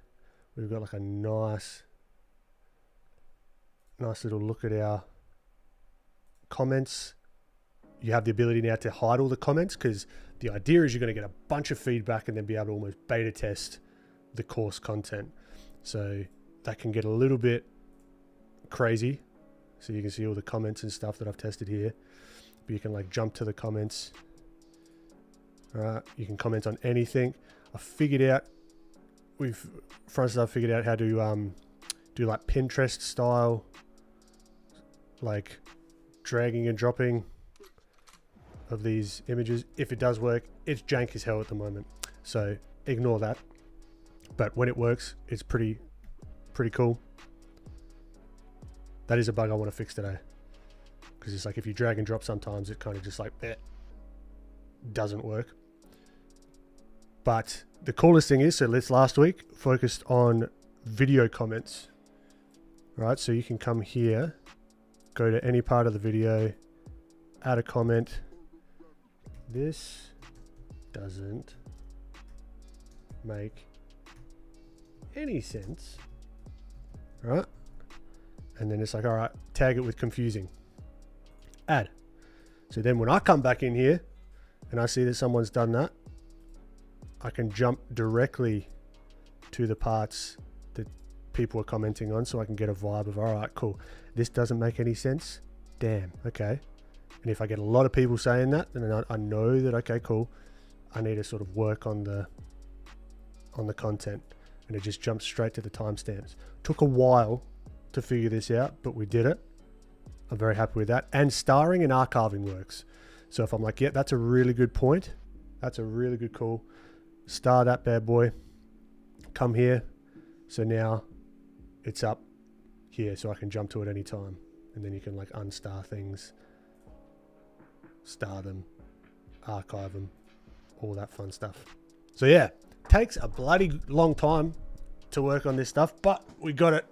we've got like a nice little look at our comments. You have the ability now to hide all the comments, because the idea is you're going to get a bunch of feedback and then be able to almost beta test the course content. So that can get a little bit crazy. So you can see all the comments and stuff that I've tested here, but you can like jump to the comments. All right, you can comment on anything. I figured out, I've figured out how to do like Pinterest style, like dragging and dropping of these images. If it does work, it's jank as hell at the moment, so ignore that. But when it works, it's pretty cool. That is a bug I want to fix today, because it's like if you drag and drop, sometimes it kind of just like doesn't work. But the coolest thing is, so this last week focused on video comments, right? So you can come here, go to any part of the video, add a comment. This doesn't make any sense, right? And then it's like, all right, tag it with confusing, add. So then when I come back in here and I see that someone's done that, I can jump directly to the parts that people are commenting on, so I can get a vibe of, all right, cool, this doesn't make any sense, damn, okay. And if I get a lot of people saying that, then I know that, okay, cool, I need to sort of work on the content. And it just jumps straight to the timestamps. Took a while to figure this out, but we did it. I'm very happy with that. And starring and archiving works. So if I'm like, yeah, that's a really good point, that's a really good call, star that bad boy, come here. So now it's up here, so I can jump to it any time. And then you can like unstar things, star them, archive them, all that fun stuff. So yeah, takes a bloody long time to work on this stuff, but we got it.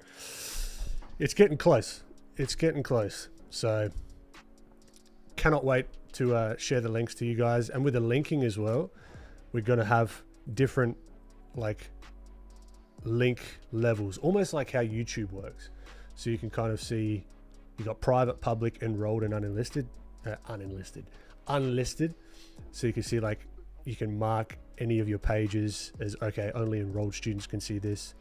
It's getting close. It's getting close. So cannot wait to share the links to you guys. And with the linking as well, we're going to have different like link levels, almost like how YouTube works. So you can kind of see you got private, public, enrolled, and unlisted. Unlisted. So you can see like you can mark any of your pages as, okay, only enrolled students can see this.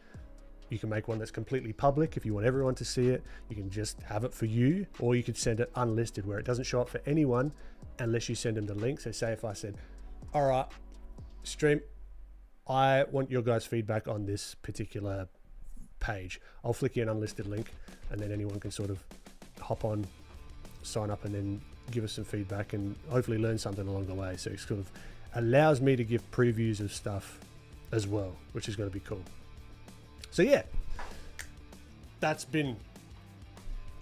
You can make one that's completely public if you want everyone to see it. You can just have it for you, or you could send it unlisted where it doesn't show up for anyone unless you send them the link. So say if I said, all right, stream, I want your guys' feedback on this particular page. I'll flick you an unlisted link, and then anyone can sort of hop on, sign up, and then give us some feedback and hopefully learn something along the way. So it sort of allows me to give previews of stuff as well, which is going to be cool. So yeah, that's been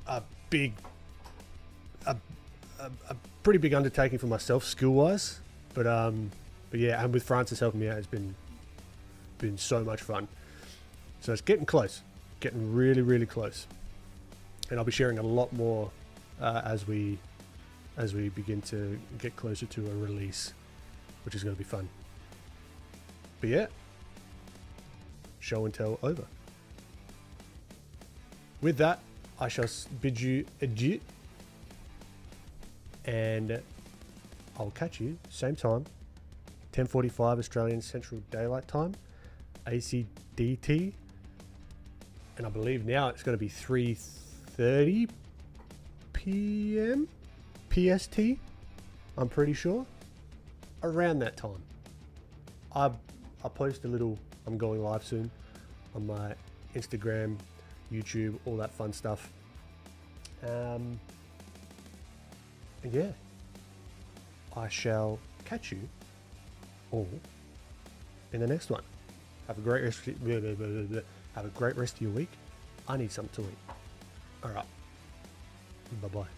a pretty big undertaking for myself skill wise, but yeah, and with Francis helping me out, it's been so much fun. So it's getting close, getting really close, and I'll be sharing a lot more as we begin to get closer to a release, which is going to be fun. But yeah, show and tell over. With that, I shall bid you adieu, and I'll catch you same time, 10:45 Australian Central Daylight Time, ACDT, and I believe now it's going to be 3:30 p.m. PST. I'm pretty sure around that time. I post a little. I'm going live soon on my Instagram, YouTube, all that fun stuff. And yeah, I shall catch you all in the next one. Have a great rest of your week. I need something to eat. All right. Bye-bye.